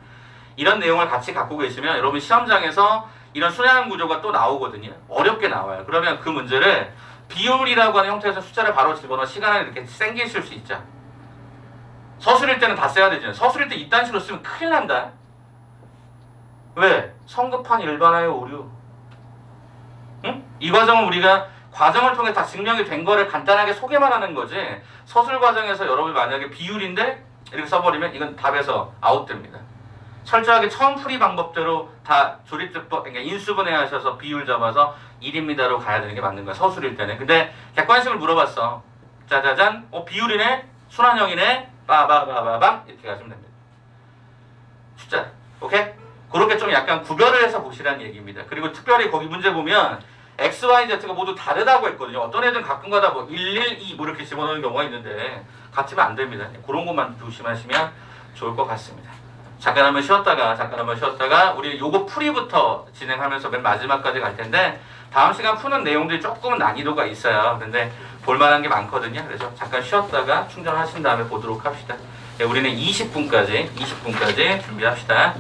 Speaker 1: 이런 내용을 같이 갖고 계시면 여러분 시험장에서 이런 순환 구조가 또 나오거든요. 어렵게 나와요. 그러면 그 문제를 비율이라고 하는 형태에서 숫자를 바로 집어넣어 시간을 이렇게 생기실 수 있죠. 서술일 때는 다 써야 되죠. 서술일 때 이딴 식으로 쓰면 큰일 난다. 왜? 성급한 일반화의 오류. 응? 이 과정은 우리가 과정을 통해 다 증명이 된 거를 간단하게 소개만 하는 거지. 서술 과정에서 여러분이 만약에 비율인데 이렇게 써버리면 이건 답에서 아웃됩니다. 철저하게 처음 풀이 방법대로 다 조립제법, 그러니까 인수분해 하셔서 비율 잡아서 1입니다로 가야 되는 게 맞는 거야. 서술일 때는. 근데 객관식을 물어봤어. 짜자잔, 비율이네, 순환형이네, 빠바바바밤 이렇게 가시면 됩니다. 숫자, 오케이? 그렇게 좀 약간 구별을 해서 보시라는 얘기입니다. 그리고 특별히 거기 문제 보면 x, y, z가 모두 다르다고 했거든요. 어떤 애들은 가끔가다 1, 1, 2 이렇게 집어넣는 경우가 있는데 같으면 안 됩니다. 그런 것만 조심하시면 좋을 것 같습니다. 잠깐 한번 쉬었다가 우리 요거 풀이부터 진행하면서 맨 마지막까지 갈 텐데 다음 시간 푸는 내용들이 조금은 난이도가 있어요. 근데 볼만한 게 많거든요. 그래서 잠깐 쉬었다가 충전하신 다음에 보도록 합시다. 네, 우리는 20분까지 준비합시다.